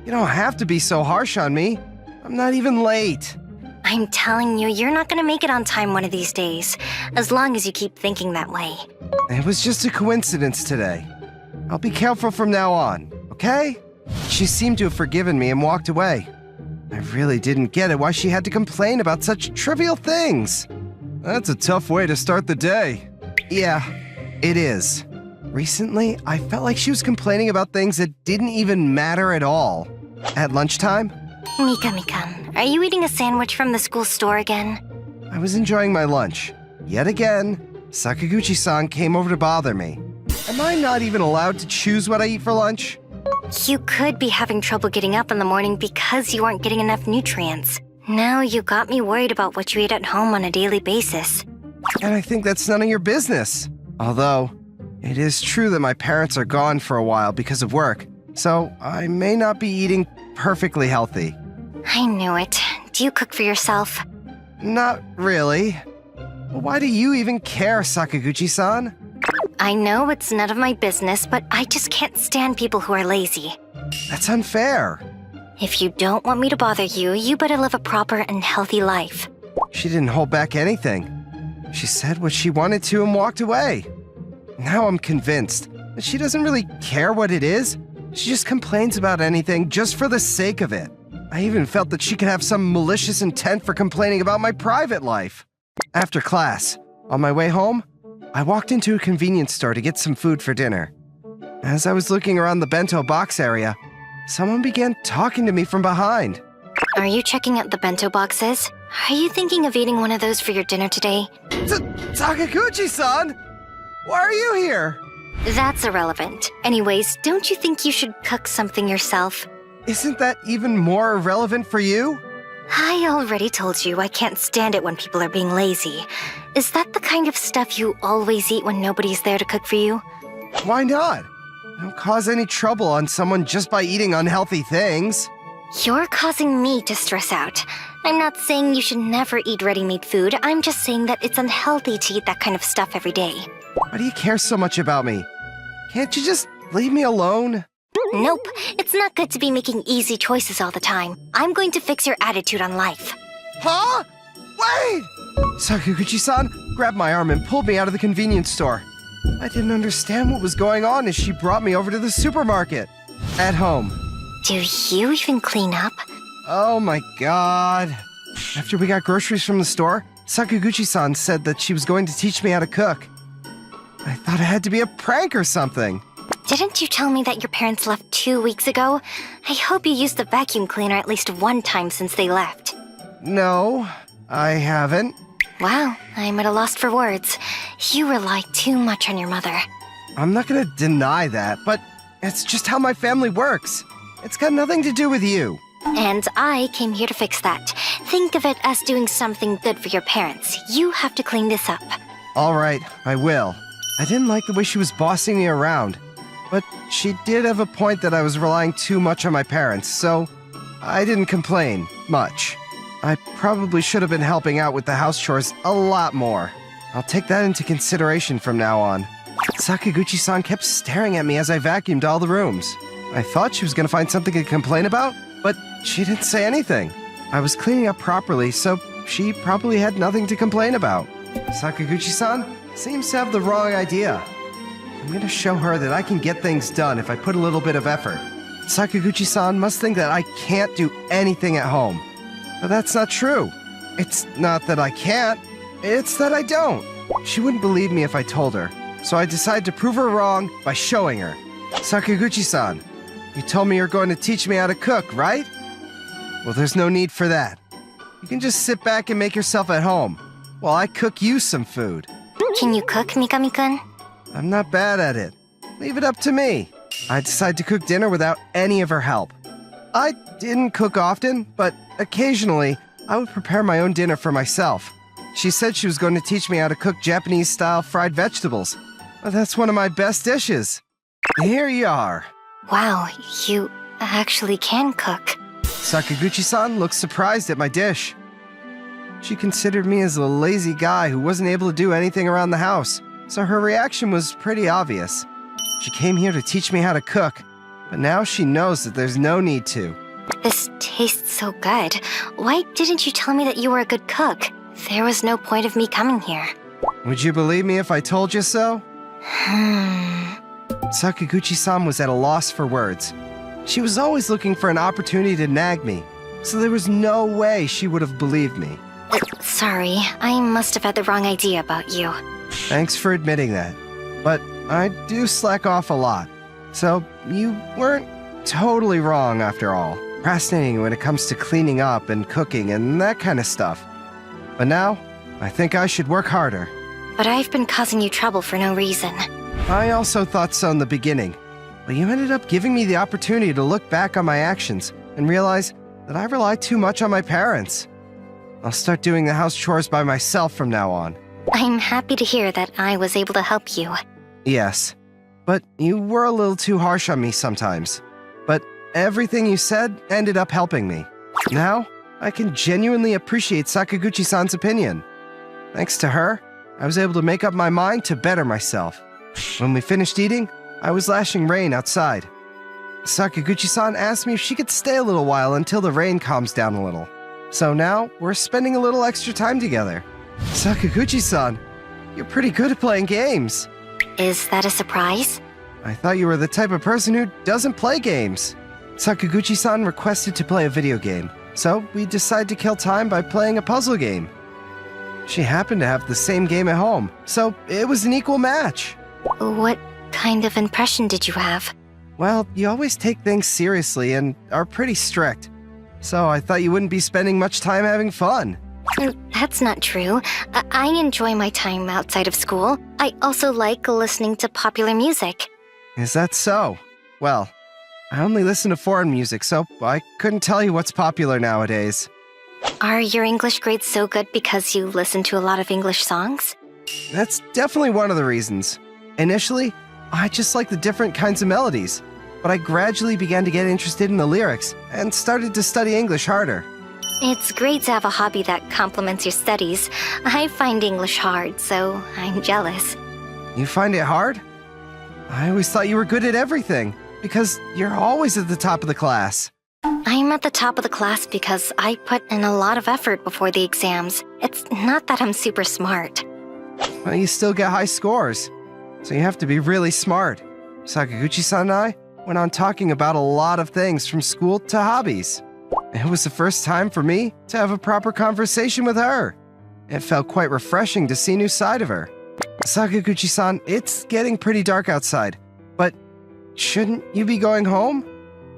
You don't have to be so harsh on me. I'm not even late. I'm telling you, you're not gonna make it on time one of these days, as long as you keep thinking that way. It was just a coincidence today. I'll be careful from now on, okay? She seemed to have forgiven me and walked away. I really didn't get it why she had to complain about such trivial things. That's a tough way to start the day. Yeah, it is. Recently, I felt like she was complaining about things that didn't even matter at all. At lunchtime, Mikami-kun, are you eating a sandwich from the school store again? I was enjoying my lunch. Yet again, Sakaguchi-san came over to bother me. Am I not even allowed to choose what I eat for lunch? You could be having trouble getting up in the morning because you aren't getting enough nutrients. Now you got me worried about what you eat at home on a daily basis. And I think that's none of your business. Although, it is true that my parents are gone for a while because of work, so I may not be eating perfectly healthy. I knew it. Do you cook for yourself? Not really. Why do you even care, Sakaguchi-san? I know it's none of my business, but I just can't stand people who are lazy. That's unfair. If you don't want me to bother you, you better live a proper and healthy life. She didn't hold back anything. She said what she wanted to and walked away. Now I'm convinced that she doesn't really care what it is. She just complains about anything just for the sake of it. I even felt that she could have some malicious intent for complaining about my private life. After class, on my way home, I walked into a convenience store to get some food for dinner. As I was looking around the bento box area, someone began talking to me from behind. Are you checking out the bento boxes? Are you thinking of eating one of those for your dinner today? Sakaguchi-san! Why are you here? That's irrelevant. Anyways, don't you think you should cook something yourself? Isn't that even more irrelevant for you? I already told you I can't stand it when people are being lazy. Is that the kind of stuff you always eat when nobody's there to cook for you? Why not? I don't cause any trouble on someone just by eating unhealthy things. You're causing me to stress out. I'm not saying you should never eat ready-made food. I'm just saying that it's unhealthy to eat that kind of stuff every day. Why do you care so much about me? Can't you just leave me alone? Nope, it's not good to be making easy choices all the time. I'm going to fix your attitude on life. Huh? Wait! Sakaguchi-san grabbed my arm and pulled me out of the convenience store. I didn't understand what was going on as she brought me over to the supermarket. At home. Do you even clean up? Oh my god. After we got groceries from the store, Sakaguchi-san said that she was going to teach me how to cook. I thought it had to be a prank or something. Didn't you tell me that your parents left 2 weeks ago? I hope you used the vacuum cleaner at least one time since they left. No, I haven't. Wow, I'm at a loss for words. You rely too much on your mother. I'm not gonna deny that, but it's just how my family works. It's got nothing to do with you. And I came here to fix that. Think of it as doing something good for your parents. You have to clean this up. All right, I will. I didn't like the way she was bossing me around, but she did have a point that I was relying too much on my parents, so I didn't complain much. I probably should have been helping out with the house chores a lot more. I'll take that into consideration from now on. Sakaguchi-san kept staring at me as I vacuumed all the rooms. I thought she was going to find something to complain about, but she didn't say anything. I was cleaning up properly, so she probably had nothing to complain about. Sakaguchi-san seems to have the wrong idea. I'm going to show her that I can get things done if I put a little bit of effort. Sakaguchi-san must think that I can't do anything at home. But that's not true. It's not that I can't, it's that I don't. She wouldn't believe me if I told her, so I decided to prove her wrong by showing her. Sakaguchi-san, you told me you're going to teach me how to cook, right? Well, there's no need for that. You can just sit back and make yourself at home while I cook you some food. Can you cook, Mikami-kun? I'm not bad at it. Leave it up to me. I decided to cook dinner without any of her help. I didn't cook often, but occasionally I would prepare my own dinner for myself. She said she was going to teach me how to cook Japanese-style fried vegetables. Well, that's one of my best dishes. Here you are. Wow, you actually can cook. Sakaguchi-san looked surprised at my dish. She considered me as a lazy guy who wasn't able to do anything around the house, so her reaction was pretty obvious. She came here to teach me how to cook, but now she knows that there's no need to. This tastes so good. Why didn't you tell me that you were a good cook? There was no point of me coming here. Would you believe me if I told you so? Sakaguchi-san was at a loss for words. She was always looking for an opportunity to nag me, so there was no way she would have believed me. Sorry, I must have had the wrong idea about you. Thanks for admitting that. But I do slack off a lot, so you weren't totally wrong after all. Procrastinating when it comes to cleaning up and cooking and that kind of stuff. But now, I think I should work harder. But I've been causing you trouble for no reason. I also thought so in the beginning, but you ended up giving me the opportunity to look back on my actions and realize that I relied too much on my parents. I'll start doing the house chores by myself from now on. I'm happy to hear that I was able to help you. Yes, but you were a little too harsh on me sometimes. But everything you said ended up helping me. Now, I can genuinely appreciate Sakaguchi-san's opinion. Thanks to her, I was able to make up my mind to better myself. When we finished eating, I was lashing rain outside. Sakaguchi-san asked me if she could stay a little while until the rain calms down a little. So now, we're spending a little extra time together. Sakaguchi-san, you're pretty good at playing games. Is that a surprise? I thought you were the type of person who doesn't play games. Sakaguchi-san requested to play a video game, so we decided to kill time by playing a puzzle game. She happened to have the same game at home, so it was an equal match. What kind of impression did you have? Well, you always take things seriously and are pretty strict. So I thought you wouldn't be spending much time having fun. That's not true. I enjoy my time outside of school. I also like listening to popular music. Is that so? Well, I only listen to foreign music, so I couldn't tell you what's popular nowadays. Are your English grades so good because you listen to a lot of English songs? That's definitely one of the reasons. Initially, I just liked the different kinds of melodies, but I gradually began to get interested in the lyrics and started to study English harder. It's great to have a hobby that complements your studies. I find English hard, so I'm jealous. You find it hard? I always thought you were good at everything, because you're always at the top of the class. I'm at the top of the class because I put in a lot of effort before the exams. It's not that I'm super smart. Well, you still get high scores, so you have to be really smart. Sakaguchi-san and I went on talking about a lot of things from school to hobbies. It was the first time for me to have a proper conversation with her. It felt quite refreshing to see a new side of her. Sakaguchi-san, it's getting pretty dark outside, but shouldn't you be going home?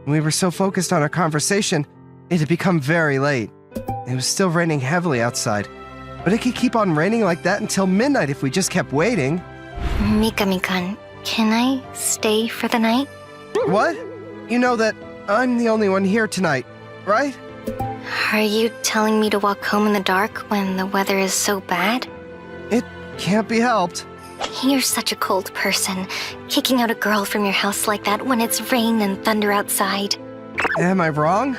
We were so focused on our conversation, it had become very late. It was still raining heavily outside, but it could keep on raining like that until midnight if we just kept waiting. Mikami-kun, can I stay for the night? What? You know that I'm the only one here tonight, right? Are you telling me to walk home in the dark when the weather is so bad? It can't be helped. You're such a cold person, kicking out a girl from your house like that when it's rain and thunder outside. Am I wrong?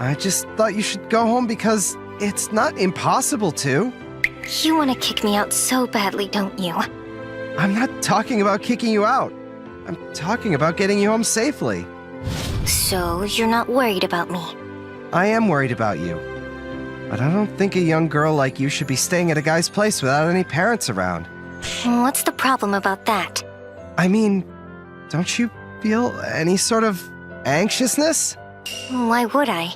I just thought you should go home because it's not impossible to. You want to kick me out so badly, don't you? I'm not talking about kicking you out. I'm talking about getting you home safely. So you're not worried about me? I am worried about you. But I don't think a young girl like you should be staying at a guy's place without any parents around. What's the problem about that? I mean, don't you feel any sort of anxiousness? Why would I?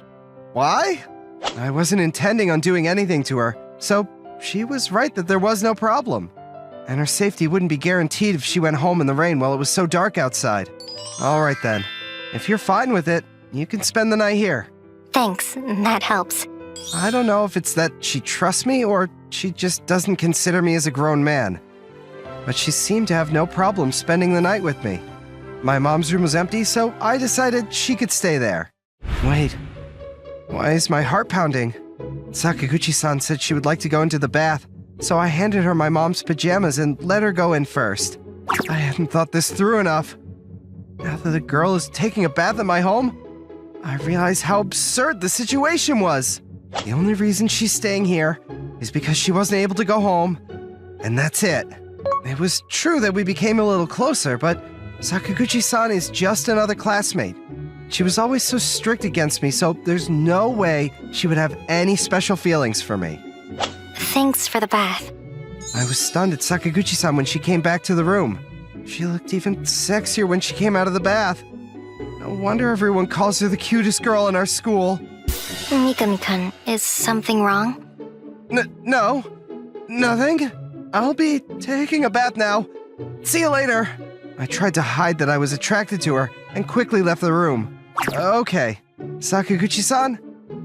Why? I wasn't intending on doing anything to her, so she was right that there was no problem. And her safety wouldn't be guaranteed if she went home in the rain while it was so dark outside. All right then. If you're fine with it, you can spend the night here. Thanks, that helps. I don't know if it's that she trusts me or she just doesn't consider me as a grown man. But she seemed to have no problem spending the night with me. My mom's room was empty, so I decided she could stay there. Wait, why is my heart pounding? Sakaguchi-san said she would like to go into the bath, so I handed her my mom's pajamas and let her go in first. I hadn't thought this through enough. Now that a girl is taking a bath at my home, I realize how absurd the situation was. The only reason she's staying here is because she wasn't able to go home, and that's it. It was true that we became a little closer, but Sakaguchi-san is just another classmate. She was always so strict against me, so there's no way she would have any special feelings for me. Thanks for the bath. I was stunned at Sakaguchi-san when she came back to the room. She looked even sexier when she came out of the bath. No wonder everyone calls her the cutest girl in our school. Mikami-kun, is something wrong? No, nothing. I'll be taking a bath now. See you later. I tried to hide that I was attracted to her and quickly left the room. Okay, Sakaguchi-san,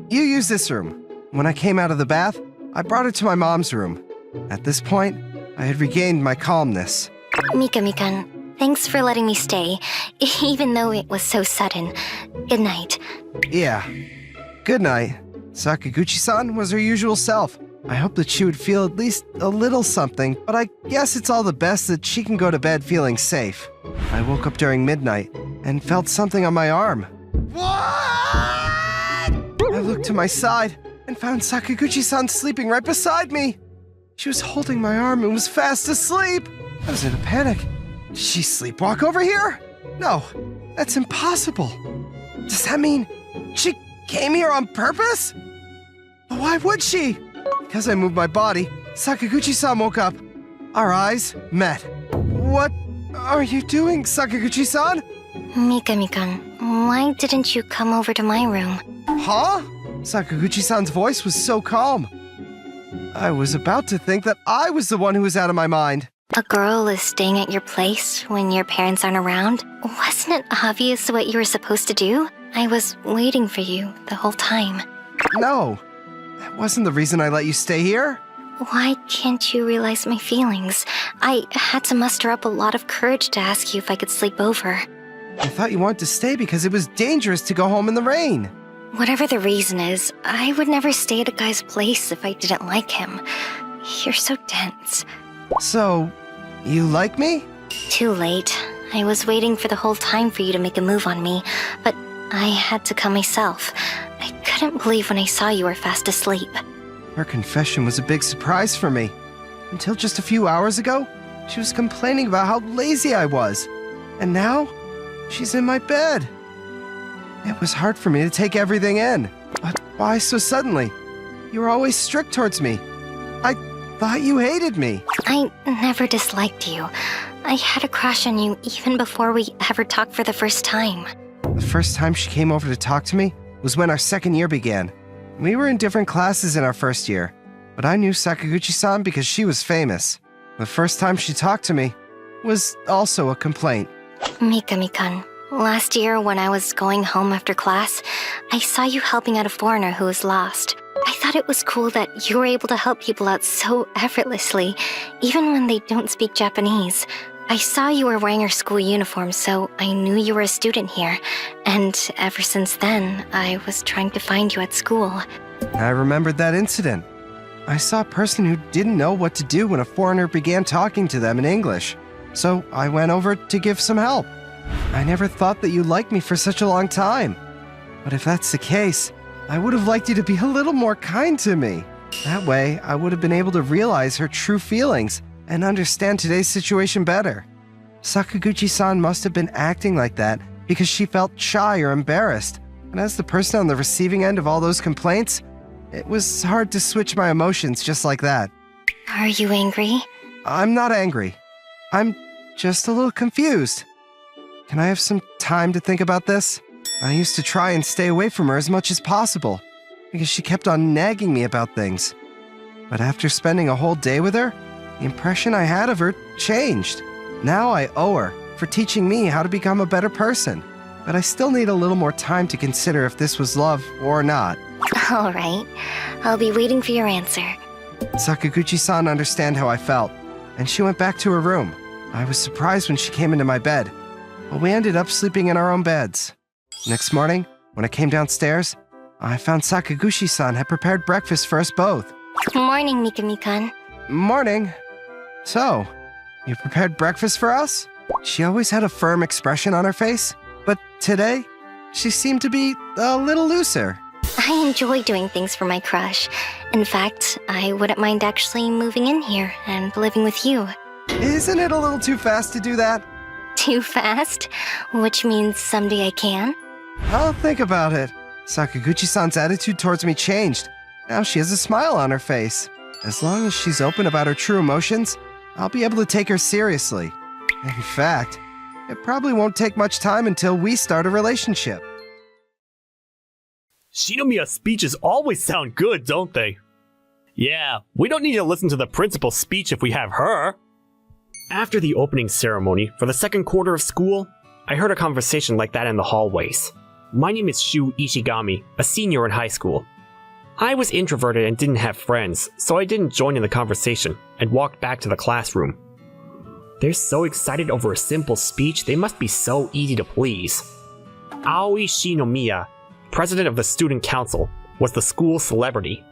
you use this room. When I came out of the bath, I brought her to my mom's room. At this point, I had regained my calmness. Mikami-kun, thanks for letting me stay, even though it was so sudden. Good night. Yeah, good night. Sakaguchi-san was her usual self. I hoped that she would feel at least a little something, but I guess it's all the best that she can go to bed feeling safe. I woke up during midnight and felt something on my arm. What? I looked to my side and found Sakaguchi-san sleeping right beside me. She was holding my arm and was fast asleep. I was in a panic. Did she sleepwalk over here? No, that's impossible. Does that mean she came here on purpose? But why would she? Because I moved my body, Sakaguchi-san woke up. Our eyes met. What are you doing, Sakaguchi-san? Mikami-kun, why didn't you come over to my room? Huh? Sakaguchi-san's voice was so calm. I was about to think that I was the one who was out of my mind. A girl is staying at your place when your parents aren't around? Wasn't it obvious what you were supposed to do? I was waiting for you the whole time. No, that wasn't the reason I let you stay here. Why can't you realize my feelings? I had to muster up a lot of courage to ask you if I could sleep over. I thought you wanted to stay because it was dangerous to go home in the rain. Whatever the reason is, I would never stay at a guy's place if I didn't like him. You're so dense. So, you like me? Too late. I was waiting for the whole time for you to make a move on me, but I had to come myself. I couldn't believe when I saw you were fast asleep. Her confession was a big surprise for me. Until just a few hours ago, she was complaining about how lazy I was. And now, she's in my bed. It was hard for me to take everything in. But why so suddenly? You were always strict towards me. I thought you hated me. I never disliked you. I had a crush on you even before we ever talked for the first time. The first time she came over to talk to me was when our second year began. We were in different classes in our first year. but I knew Sakaguchi-san because she was famous. The first time she talked to me was also a complaint. Mikami-kun, last year when I was going home after class, I saw you helping out a foreigner who was lost. I thought it was cool that you were able to help people out so effortlessly, even when they don't speak Japanese. I saw you were wearing your school uniform, so I knew you were a student here. And ever since then, I was trying to find you at school. I remembered that incident. I saw a person who didn't know what to do when a foreigner began talking to them in English. So I went over to give some help. I never thought that you liked me for such a long time. But if that's the case, I would have liked you to be a little more kind to me. That way, I would have been able to realize her true feelings and understand today's situation better. Sakaguchi-san must have been acting like that because she felt shy or embarrassed. And as the person on the receiving end of all those complaints, it was hard to switch my emotions just like that. Are you angry? I'm not angry. I'm just a little confused. Can I have some time to think about this? I used to try and stay away from her as much as possible because she kept on nagging me about things. But after spending a whole day with her, the impression I had of her changed. Now I owe her for teaching me how to become a better person. But I still need a little more time to consider if this was love or not. All right. I'll be waiting for your answer. Sakaguchi-san understood how I felt, and she went back to her room. I was surprised when she came into my bed, but we ended up sleeping in our own beds. Next morning, when I came downstairs, I found Sakaguchi-san had prepared breakfast for us both. Morning, Mikami-kun. Morning. So, you prepared breakfast for us? She always had a firm expression on her face, but today, she seemed to be a little looser. I enjoy doing things for my crush. In fact, I wouldn't mind actually moving in here and living with you. Isn't it a little too fast to do that? Too fast? Which means someday I can? I'll think about it. Sakaguchi-san's attitude towards me changed. Now she has a smile on her face. As long as she's open about her true emotions, I'll be able to take her seriously. In fact, it probably won't take much time until we start a relationship. Shinomiya's speeches always sound good, don't they? Yeah, we don't need to listen to the principal's speech if we have her. After the opening ceremony for the second quarter of school, I heard a conversation like that in the hallways. My name is Shu Ishigami, a senior in high school. I was introverted and didn't have friends, so I didn't join in the conversation and walked back to the classroom. They're so excited over a simple speech, they must be so easy to please. Aoi Shinomiya, president of the student council, was the school celebrity.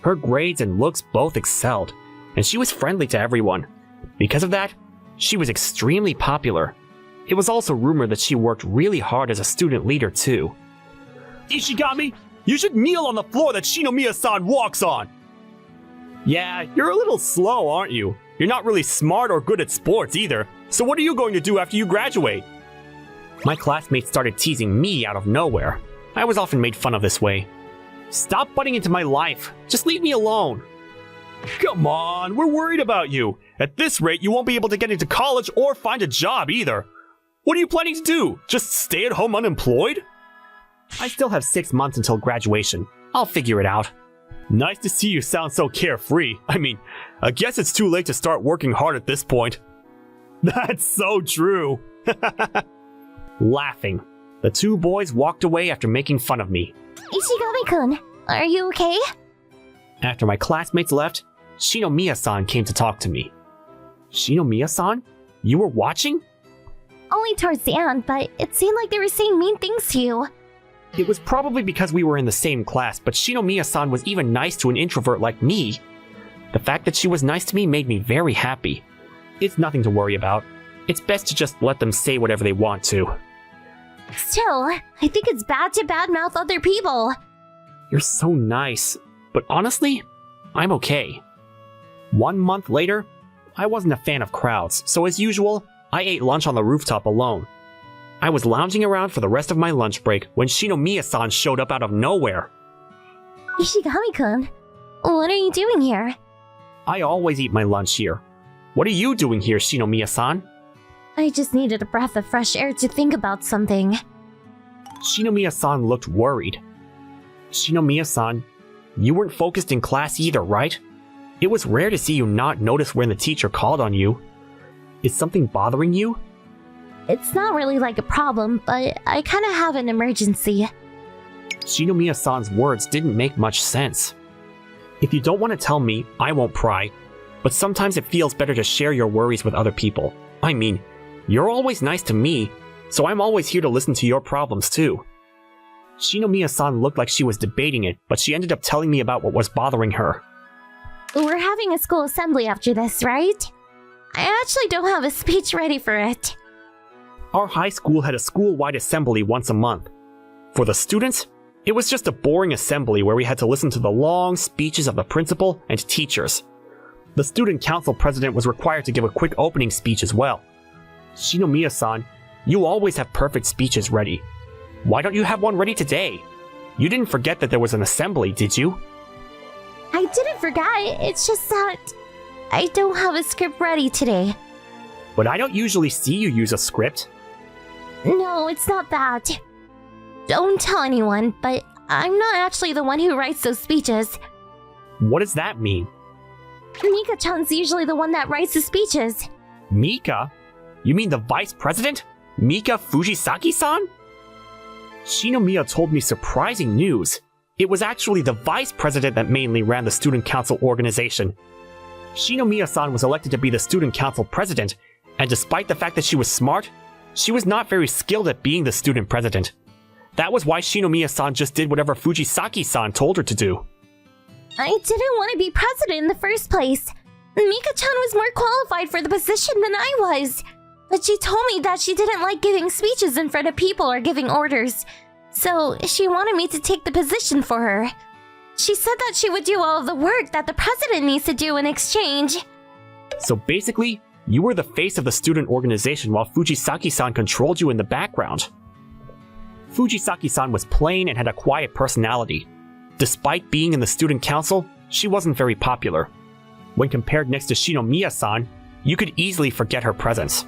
Her grades and looks both excelled, and she was friendly to everyone. Because of that, she was extremely popular. It was also rumored that she worked really hard as a student leader too. Ishigami, you should kneel on the floor that Shinomiya-san walks on! Yeah, you're a little slow, aren't you? You're not really smart or good at sports either, so what are you going to do after you graduate? My classmates started teasing me out of nowhere. I was often made fun of this way. Stop butting into my life. Just leave me alone. Come on, we're worried about you. At this rate, you won't be able to get into college or find a job either. What are you planning to do? Just stay at home unemployed? I still have 6 months until graduation. I'll figure it out. Nice to see you sound so carefree. I mean, I guess it's too late to start working hard at this point. That's so true. Laughing, the two boys walked away after making fun of me. Ishigami-kun, are you okay? After my classmates left, Shinomiya-san came to talk to me. Shinomiya-san? You were watching? Only towards the end, but it seemed like they were saying mean things to you. It was probably because we were in the same class, but Shinomiya-san was even nice to an introvert like me. The fact that she was nice to me made me very happy. It's nothing to worry about. It's best to just let them say whatever they want to. Still, I think it's bad to badmouth other people. You're so nice, but honestly, I'm okay. 1 month later, I wasn't a fan of crowds, so as usual, I ate lunch on the rooftop alone. I was lounging around for the rest of my lunch break when Shinomiya-san showed up out of nowhere. Ishigami-kun, what are you doing here? I always eat my lunch here. What are you doing here, Shinomiya-san? I just needed a breath of fresh air to think about something. Shinomiya-san looked worried. Shinomiya-san, you weren't focused in class either, right? It was rare to see you not notice when the teacher called on you. Is something bothering you? It's not really like a problem, but I kinda have an emergency. Shinomiya-san's words didn't make much sense. If you don't want to tell me, I won't pry, but sometimes it feels better to share your worries with other people. I mean, you're always nice to me, so I'm always here to listen to your problems too. Shinomiya-san looked like she was debating it, but she ended up telling me about what was bothering her. We're having a school assembly after this, right? I actually don't have a speech ready for it. Our high school had a school-wide assembly once a month. For the students, it was just a boring assembly where we had to listen to the long speeches of the principal and teachers. The student council president was required to give a quick opening speech as well. Shinomiya-san, you always have perfect speeches ready. Why don't you have one ready today? You didn't forget that there was an assembly, did you? I didn't forget, it's just that I don't have a script ready today. But I don't usually see you use a script. No, it's not that. Don't tell anyone, but I'm not actually the one who writes those speeches. What does that mean? Mika-chan's usually the one that writes the speeches. Mika? You mean the vice president? Mika Fujisaki-san? Shinomiya told me surprising news. It was actually the vice president that mainly ran the student council organization. Shinomiya-san was elected to be the student council president, and despite the fact that she was smart, she was not very skilled at being the student president. That was why Shinomiya-san just did whatever Fujisaki-san told her to do. I didn't want to be president in the first place. Mika-chan was more qualified for the position than I was. But she told me that she didn't like giving speeches in front of people or giving orders. So she wanted me to take the position for her. She said that she would do all of the work that the president needs to do in exchange. So basically, you were the face of the student organization while Fujisaki-san controlled you in the background. Fujisaki-san was plain and had a quiet personality. Despite being in the student council, she wasn't very popular. When compared next to Shinomiya-san, you could easily forget her presence.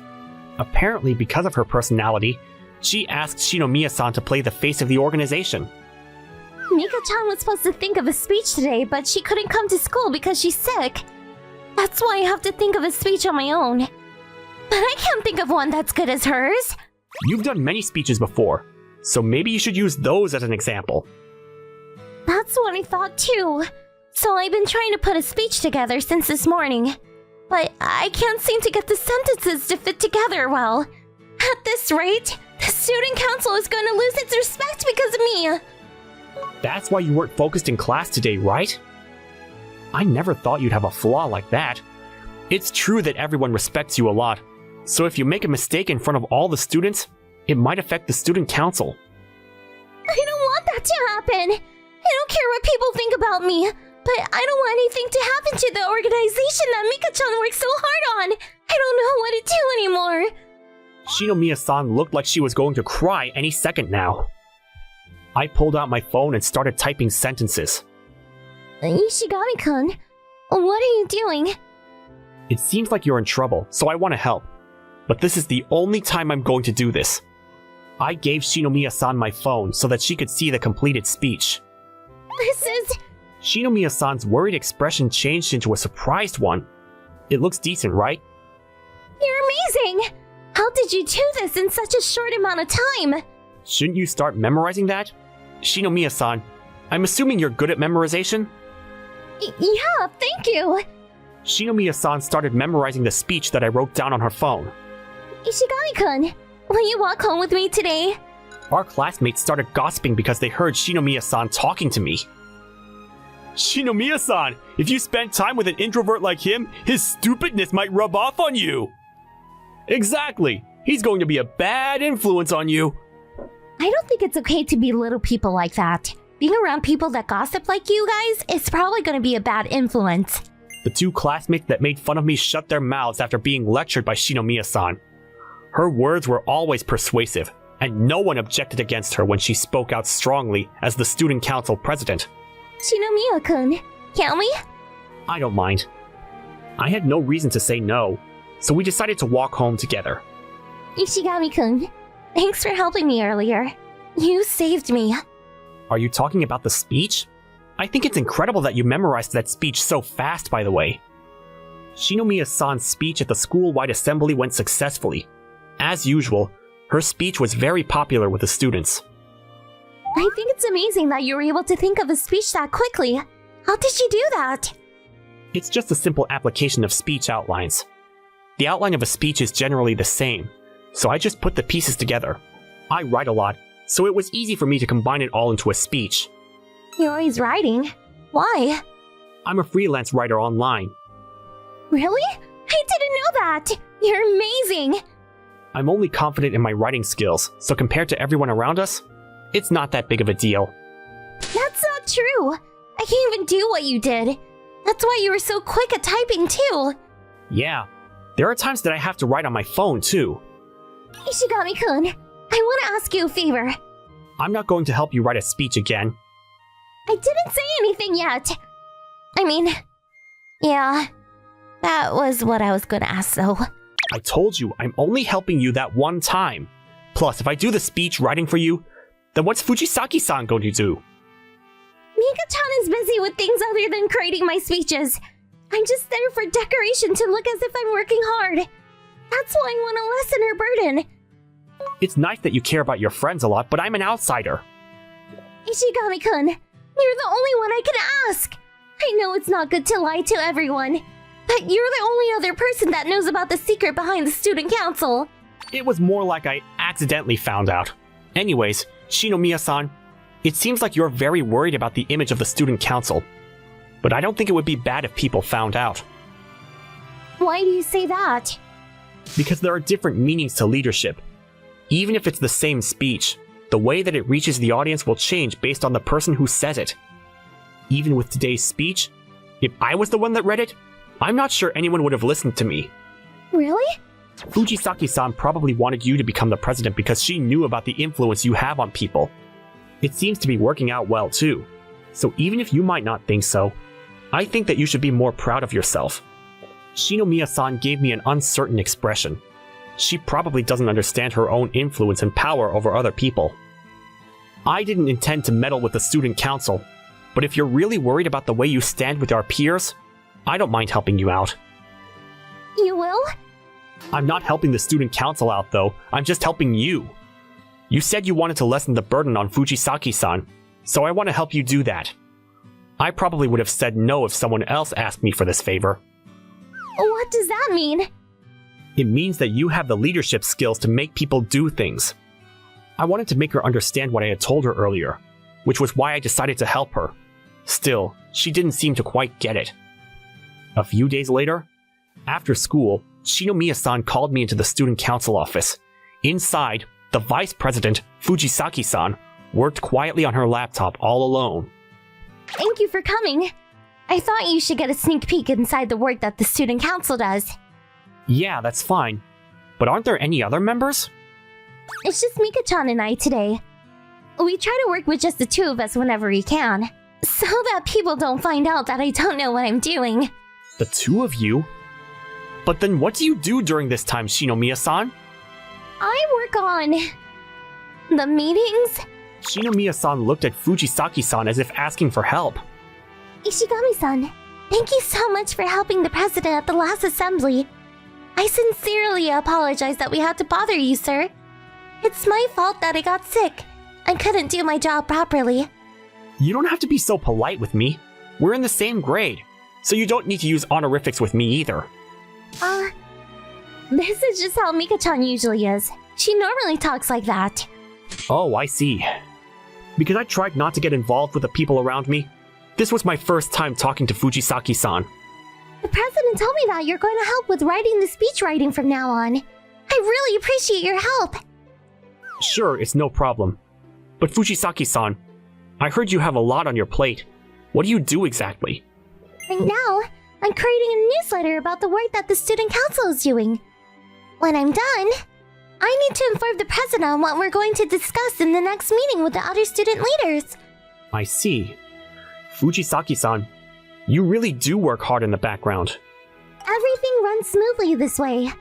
Apparently, because of her personality, she asked Shinomiya-san to play the face of the organization. Mika-chan was supposed to think of a speech today, but she couldn't come to school because she's sick. That's why I have to think of a speech on my own. But I can't think of one that's good as hers. You've done many speeches before, so maybe you should use those as an example. That's what I thought too. So I've been trying to put a speech together since this morning. But I can't seem to get the sentences to fit together well. At this rate, the student council is going to lose its respect because of me. That's why you weren't focused in class today, right? I never thought you'd have a flaw like that. It's true that everyone respects you a lot, so if you make a mistake in front of all the students, it might affect the student council. I don't want that to happen. I don't care what people think about me, but I don't want anything to happen to the organization that Mika-chan worked so hard on. I don't know what to do anymore. Shinomiya-san looked like she was going to cry any second now. I pulled out my phone and started typing sentences. Ishigami-kun, what are you doing? It seems like you're in trouble, so I want to help. But this is the only time I'm going to do this. I gave Shinomiya-san my phone so that she could see the completed speech. This is... Shinomiya-san's worried expression changed into a surprised one. It looks decent, right? You're amazing! How did you do this in such a short amount of time? Shouldn't you start memorizing that? Shinomiya-san, I'm assuming you're good at memorization? Yeah, thank you! Shinomiya-san started memorizing the speech that I wrote down on her phone. Ishigami-kun, will you walk home with me today? Our classmates started gossiping because they heard Shinomiya-san talking to me. Shinomiya-san, if you spend time with an introvert like him, his stupidness might rub off on you. Exactly. He's going to be a bad influence on you. I don't think it's okay to belittle people like that. Being around people that gossip like you guys is probably going to be a bad influence. The two classmates that made fun of me shut their mouths after being lectured by Shinomiya-san. Her words were always persuasive, and no one objected against her when she spoke out strongly as the student council president. Shinomiya-kun, can we? I don't mind. I had no reason to say no, so we decided to walk home together. Ishigami-kun, thanks for helping me earlier. You saved me. Are you talking about the speech? I think it's incredible that you memorized that speech so fast, by the way. Shinomiya-san's speech at the school-wide assembly went successfully. As usual, her speech was very popular with the students. I think it's amazing that you were able to think of a speech that quickly. How did you do that? It's just a simple application of speech outlines. The outline of a speech is generally the same, so I just put the pieces together. I write a lot, so it was easy for me to combine it all into a speech. You're always writing. Why? I'm a freelance writer online. Really? I didn't know that! You're amazing! I'm only confident in my writing skills, so compared to everyone around us, it's not that big of a deal. That's not true! I can't even do what you did. That's why you were so quick at typing, too. Yeah, there are times that I have to write on my phone, too. Ishigami-kun, I want to ask you a favor. I'm not going to help you write a speech again. I didn't say anything yet. I mean, yeah, that was what I was going to ask, though. I told you, I'm only helping you that one time. Plus, if I do the speech writing for you, then what's Fujisaki-san going to do? Mika-chan is busy with things other than creating my speeches. I'm just there for decoration to look as if I'm working hard. That's why I want to lessen her burden. It's nice that you care about your friends a lot, but I'm an outsider. Ishigami-kun, you're the only one I can ask. I know it's not good to lie to everyone, but you're the only other person that knows about the secret behind the student council. It was more like I accidentally found out. Anyways, Shinomiya-san, it seems like you're very worried about the image of the student council. But I don't think it would be bad if people found out. Why do you say that? Because there are different meanings to leadership. Even if it's the same speech, the way that it reaches the audience will change based on the person who says it. Even with today's speech, if I was the one that read it, I'm not sure anyone would have listened to me. Really? Fujisaki-san probably wanted you to become the president because she knew about the influence you have on people. It seems to be working out well too. So even if you might not think so, I think that you should be more proud of yourself. Shinomiya-san gave me an uncertain expression. She probably doesn't understand her own influence and power over other people. I didn't intend to meddle with the student council, but if you're really worried about the way you stand with our peers, I don't mind helping you out. You will? I'm not helping the student council out though, I'm just helping you. You said you wanted to lessen the burden on Fujisaki-san, so I want to help you do that. I probably would have said no if someone else asked me for this favor. What does that mean? It means that you have the leadership skills to make people do things. I wanted to make her understand what I had told her earlier, which was why I decided to help her. Still, she didn't seem to quite get it. A few days later, after school, Shinomiya-san called me into the student council office. Inside, the vice president, Fujisaki-san, worked quietly on her laptop all alone. Thank you for coming. I thought you should get a sneak peek inside the work that the student council does. Yeah, that's fine. But aren't there any other members? It's just Mika-chan and I today. We try to work with just the two of us whenever we can, so that people don't find out that I don't know what I'm doing. The two of you? But then what do you do during this time, Shinomiya-san? I work on the meetings. Shinomiya-san looked at Fujisaki-san as if asking for help. Ishigami-san, thank you so much for helping the president at the last assembly. I sincerely apologize that we had to bother you, sir. It's my fault that I got sick. I couldn't do my job properly. You don't have to be so polite with me. We're in the same grade, so you don't need to use honorifics with me either. This is just how Mika-chan usually is. She normally talks like that. Oh, I see. Because I tried not to get involved with the people around me, this was my first time talking to Fujisaki-san. The president told me that you're going to help with writing the speech writing from now on. I really appreciate your help. Sure, it's no problem. But Fujisaki-san, I heard you have a lot on your plate. What do you do exactly? Right now, I'm creating a newsletter about the work that the student council is doing. When I'm done, I need to inform the president on what we're going to discuss in the next meeting with the other student leaders. I see. Fujisaki-san, you really do work hard in the background. Everything runs smoothly this way.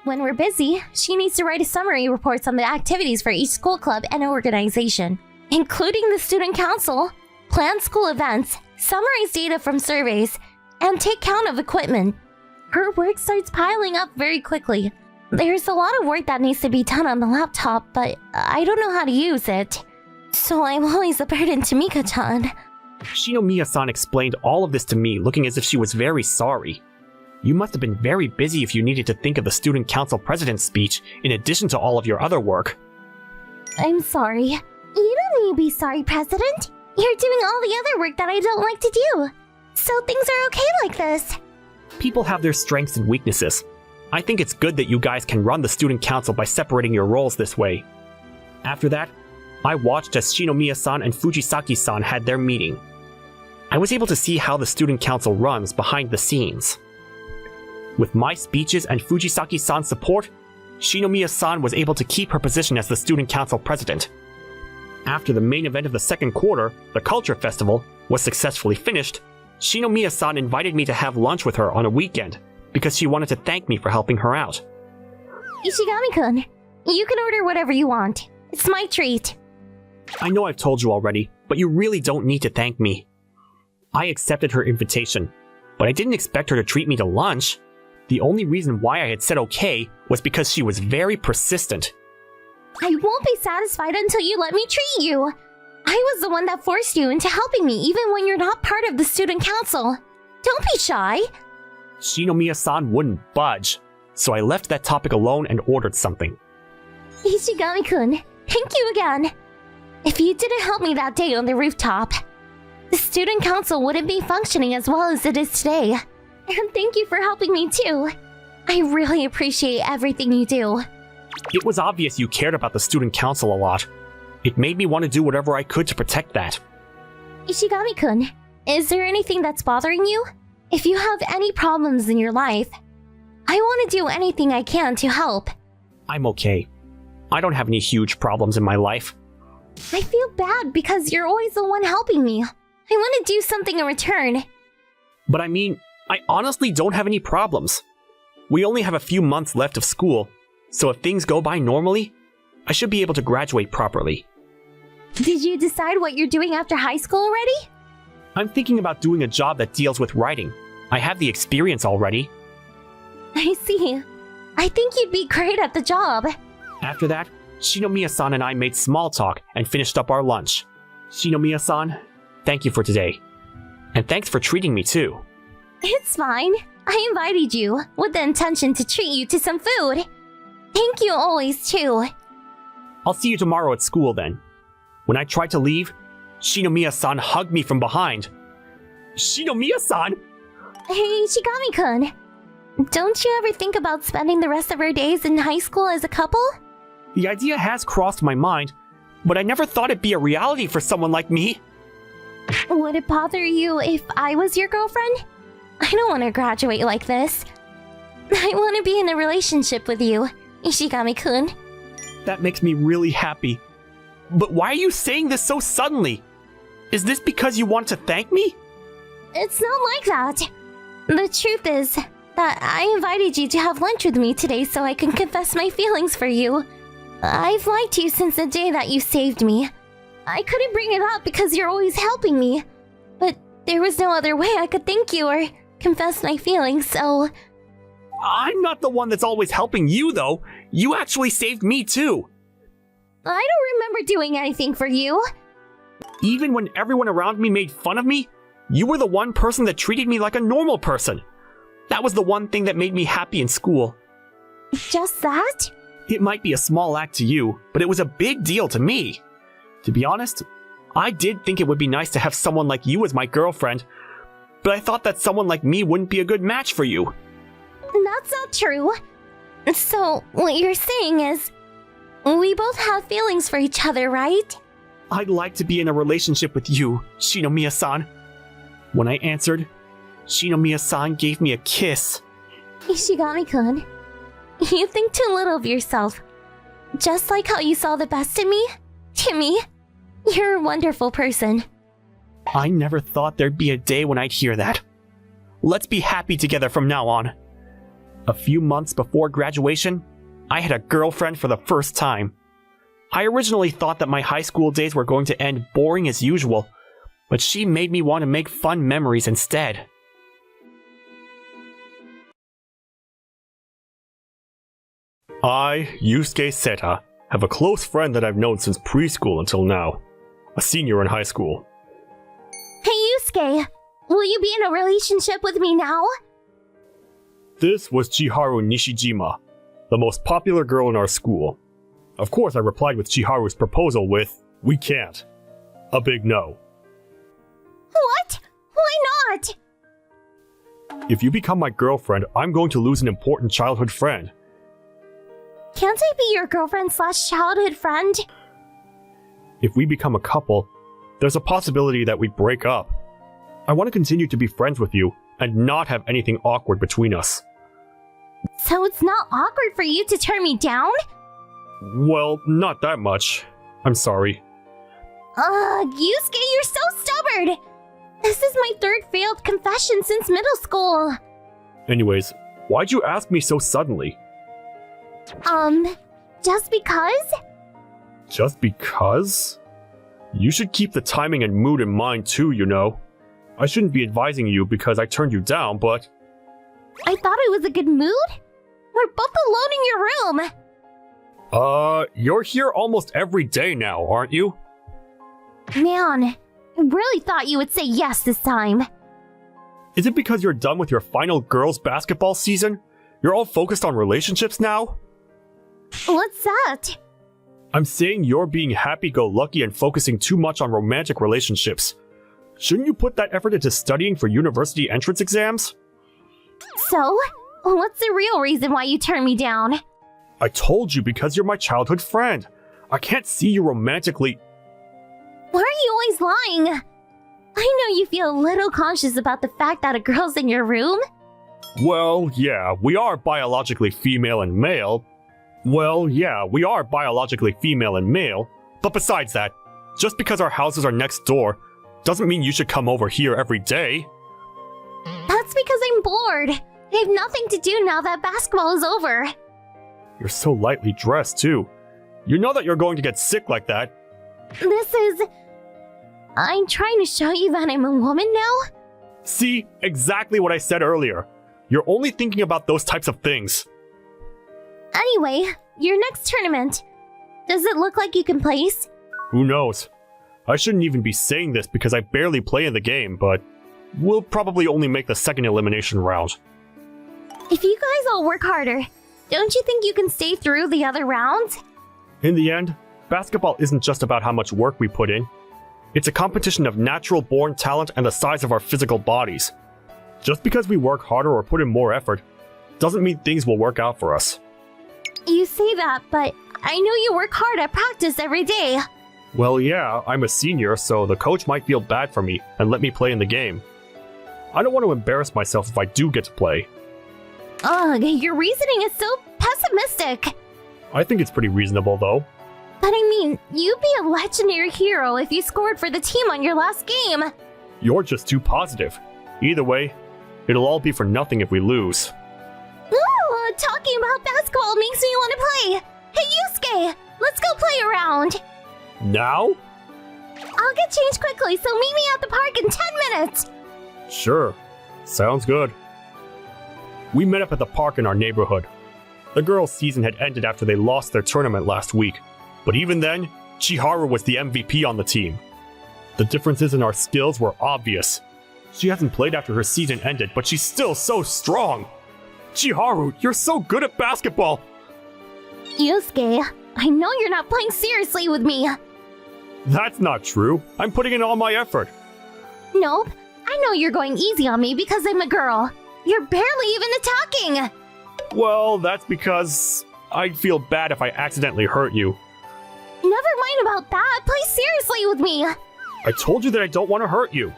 When we're busy, she needs to write a summary reports on the activities for each school club and organization, including the student council, plan school events, summarize data from surveys, and take count of equipment. Her work starts piling up very quickly. There's a lot of work that needs to be done on the laptop, but I don't know how to use it. So I'm always a burden to Mika-chan. Shinomiya-san explained all of this to me, looking as if she was very sorry. You must have been very busy if you needed to think of the student council president's speech in addition to all of your other work. I'm sorry. You don't need to be sorry, President. You're doing all the other work that I don't like to do. So things are okay like this. People have their strengths and weaknesses. I think it's good that you guys can run the student council by separating your roles this way. After that, I watched as Shinomiya-san and Fujisaki-san had their meeting. I was able to see how the student council runs behind the scenes. With my speeches and Fujisaki-san's support, Shinomiya-san was able to keep her position as the student council president. After the main event of the second quarter, the Culture Festival, was successfully finished, Shinomiya-san invited me to have lunch with her on a weekend because she wanted to thank me for helping her out. Ishigami-kun, you can order whatever you want. It's my treat. I know I've told you already, but you really don't need to thank me. I accepted her invitation, but I didn't expect her to treat me to lunch. The only reason why I had said okay was because she was very persistent. I won't be satisfied until you let me treat you. I was the one that forced you into helping me even when you're not part of the student council. Don't be shy. Shinomiya-san wouldn't budge, so I left that topic alone and ordered something. Ishigami-kun, thank you again. If you didn't help me that day on the rooftop, the student council wouldn't be functioning as well as it is today. And thank you for helping me too. I really appreciate everything you do. It was obvious you cared about the student council a lot. It made me want to do whatever I could to protect that. Ishigami-kun, is there anything that's bothering you? If you have any problems in your life, I want to do anything I can to help. I'm okay. I don't have any huge problems in my life. I feel bad because you're always the one helping me. I want to do something in return. But I mean, I honestly don't have any problems. We only have a few months left of school, so if things go by normally, I should be able to graduate properly. Did you decide what you're doing after high school already? I'm thinking about doing a job that deals with writing. I have the experience already. I see. I think you'd be great at the job. After that, Shinomiya-san and I made small talk and finished up our lunch. Shinomiya-san, thank you for today. And thanks for treating me too. It's fine. I invited you with the intention to treat you to some food. Thank you always too. I'll see you tomorrow at school then. When I tried to leave, Shinomiya-san hugged me from behind. Shinomiya-san! Hey, Shigami-kun. Don't you ever think about spending the rest of our days in high school as a couple? The idea has crossed my mind, but I never thought it'd be a reality for someone like me. Would it bother you if I was your girlfriend? I don't want to graduate like this. I want to be in a relationship with you, Ishigami-kun. That makes me really happy. But why are you saying this so suddenly? Is this because you want to thank me? It's not like that. The truth is that I invited you to have lunch with me today so I can confess my feelings for you. I've liked you since the day that you saved me. I couldn't bring it up because you're always helping me. But there was no other way I could thank you or confess my feelings, so... I'm not the one that's always helping you, though. You actually saved me, too. I don't remember doing anything for you. Even when everyone around me made fun of me, you were the one person that treated me like a normal person. That was the one thing that made me happy in school. Just that? It might be a small act to you, but it was a big deal to me. To be honest, I did think it would be nice to have someone like you as my girlfriend, but I thought that someone like me wouldn't be a good match for you. That's not true. So, what you're saying is, we both have feelings for each other, right? I'd like to be in a relationship with you, Shinomiya-san. When I answered, Shinomiya-san gave me a kiss. Ishigami-kun, you think too little of yourself. Just like how you saw the best in me, Timmy, you're a wonderful person. I never thought there'd be a day when I'd hear that. Let's be happy together from now on. A few months before graduation, I had a girlfriend for the first time. I originally thought that my high school days were going to end boring as usual, but she made me want to make fun memories instead. I, Yusuke Seta, have a close friend that I've known since preschool until now. A senior in high school. Hey Yusuke, will you be in a relationship with me now? This was Chiharu Nishijima, the most popular girl in our school. Of course, I replied with Chiharu's proposal with, "We can't." A big no. What? Why not? If you become my girlfriend, I'm going to lose an important childhood friend. Can't I be your girlfriend/childhood friend? If we become a couple, there's a possibility that we break up. I want to continue to be friends with you and not have anything awkward between us. So it's not awkward for you to turn me down? Well, not that much. I'm sorry. Yusuke, you're so stubborn! This is my third failed confession since middle school. Anyways, why'd you ask me so suddenly? Just because? Just because? You should keep the timing and mood in mind too, you know. I shouldn't be advising you because I turned you down, but... I thought it was a good mood? We're both alone in your room. You're here almost every day now, aren't you? Man, I really thought you would say yes this time. Is it because you're done with your final girls' basketball season? You're all focused on relationships now? What's that? I'm saying you're being happy-go-lucky and focusing too much on romantic relationships. Shouldn't you put that effort into studying for university entrance exams? So, what's the real reason why you turned me down? I told you because you're my childhood friend. I can't see you romantically. Why are you always lying? I know you feel a little conscious about the fact that a girl's in your room. Well, yeah, we are biologically female and male. But besides that, just because our houses are next door doesn't mean you should come over here every day. That's because I'm bored. I have nothing to do now that basketball is over. You're so lightly dressed, too. You know that you're going to get sick like that. I'm trying to show you that I'm a woman now. See, exactly what I said earlier. You're only thinking about those types of things. Anyway, your next tournament. Does it look like you can place? Who knows? I shouldn't even be saying this because I barely play in the game, but we'll probably only make the second elimination round. If you guys all work harder, don't you think you can stay through the other rounds? In the end, basketball isn't just about how much work we put in. It's a competition of natural-born talent and the size of our physical bodies. Just because we work harder or put in more effort, doesn't mean things will work out for us. You say that, but I know you work hard at practice every day. Well, yeah, I'm a senior, so the coach might feel bad for me and let me play in the game. I don't want to embarrass myself if I do get to play. Ugh, your reasoning is so pessimistic. I think it's pretty reasonable, though. But I mean, you'd be a legendary hero if you scored for the team on your last game. You're just too positive. Either way, it'll all be for nothing if we lose. Ooh, talking about basketball makes me want to play. Hey, Yusuke, let's go play around. Now? I'll get changed quickly, so meet me at the park in 10 minutes. Sure. Sounds good. We met up at the park in our neighborhood. The girls' season had ended after they lost their tournament last week, but even then, Chiharu was the MVP on the team. The differences in our skills were obvious. She hasn't played after her season ended, but she's still so strong. Chiharu, you're so good at basketball. Yusuke, I know you're not playing seriously with me. That's not true. I'm putting in all my effort. Nope, I know you're going easy on me because I'm a girl. You're barely even attacking. Well, that's because I'd feel bad if I accidentally hurt you. Never mind about that. Play seriously with me. I told you that I don't want to hurt you.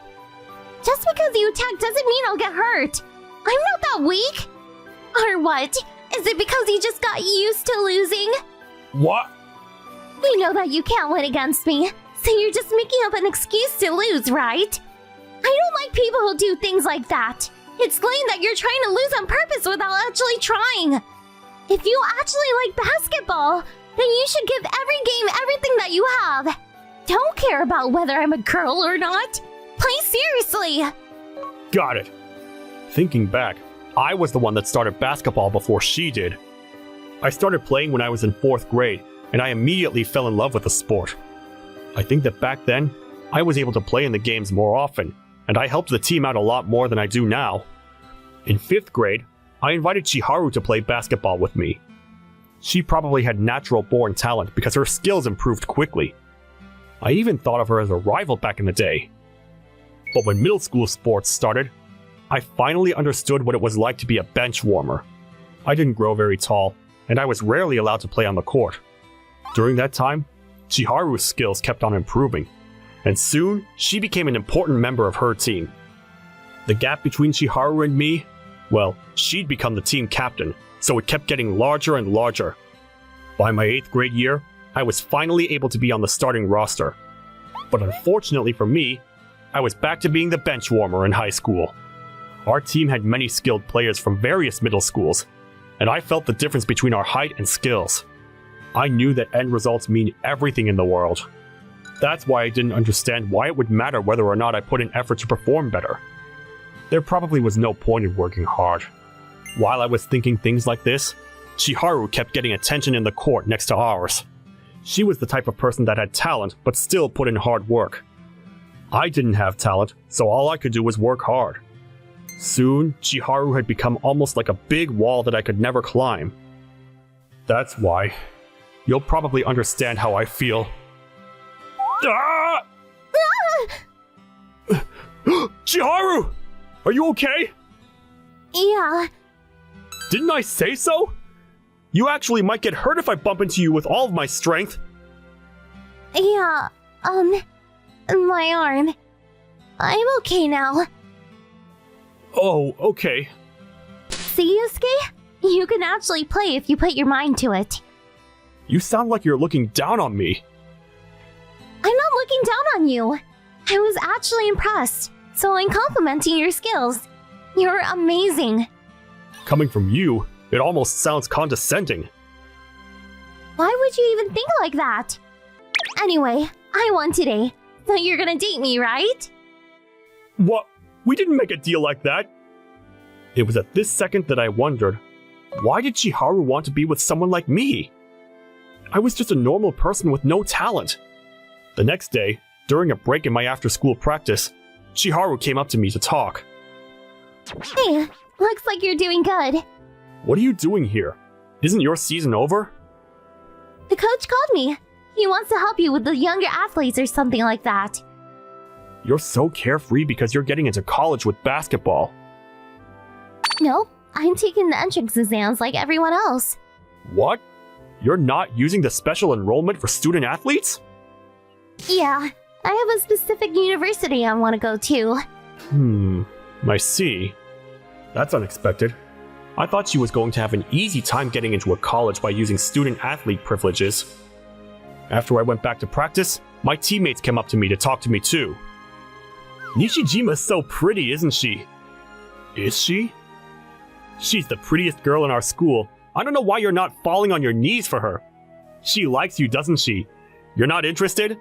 Just because you attack doesn't mean I'll get hurt. I'm not that weak. Or what? Is it because you just got used to losing? What? We know that you can't win against me, so you're just making up an excuse to lose, right? I don't like people who do things like that. It's lame that you're trying to lose on purpose without actually trying. If you actually like basketball, then you should give every game everything that you have. Don't care about whether I'm a girl or not. Play seriously! Got it. Thinking back, I was the one that started basketball before she did. I started playing when I was in 4th grade, and I immediately fell in love with the sport. I think that back then, I was able to play in the games more often, and I helped the team out a lot more than I do now. In 5th grade, I invited Chiharu to play basketball with me. She probably had natural-born talent because her skills improved quickly. I even thought of her as a rival back in the day. But when middle school sports started, I finally understood what it was like to be a bench warmer. I didn't grow very tall, and I was rarely allowed to play on the court. During that time, Chiharu's skills kept on improving, and soon she became an important member of her team. The gap between Chiharu and me, well, she'd become the team captain, so it kept getting larger and larger. By my 8th grade year, I was finally able to be on the starting roster. But unfortunately for me, I was back to being the bench warmer in high school. Our team had many skilled players from various middle schools, and I felt the difference between our height and skills. I knew that end results mean everything in the world. That's why I didn't understand why it would matter whether or not I put in effort to perform better. There probably was no point in working hard. While I was thinking things like this, Chiharu kept getting attention in the court next to ours. She was the type of person that had talent but still put in hard work. I didn't have talent, so all I could do was work hard. Soon, Chiharu had become almost like a big wall that I could never climb. That's why. You'll probably understand how I feel. Ah! Chiharu! Are you okay? Yeah. Didn't I say so? You actually might get hurt if I bump into you with all of my strength. Yeah, my arm. I'm okay now. Oh, okay. See, Yusuke? You can actually play if you put your mind to it. You sound like you're looking down on me. I'm not looking down on you. I was actually impressed, so I'm complimenting your skills. You're amazing. Coming from you, it almost sounds condescending. Why would you even think like that? Anyway, I won today, so you're gonna date me, right? What? We didn't make a deal like that. It was at this second that I wondered, why did Chiharu want to be with someone like me? I was just a normal person with no talent. The next day, during a break in my after-school practice, Chiharu came up to me to talk. Hey, looks like you're doing good. What are you doing here? Isn't your season over? The coach called me. He wants to help you with the younger athletes or something like that. You're so carefree because you're getting into college with basketball. Nope, I'm taking the entrance exams like everyone else. What? You're not using the special enrollment for student athletes? Yeah, I have a specific university I want to go to. I see. That's unexpected. I thought she was going to have an easy time getting into a college by using student-athlete privileges. After I went back to practice, my teammates came up to me to talk to me too. Nishijima's so pretty, isn't she? Is she? She's the prettiest girl in our school. I don't know why you're not falling on your knees for her. She likes you, doesn't she? You're not interested?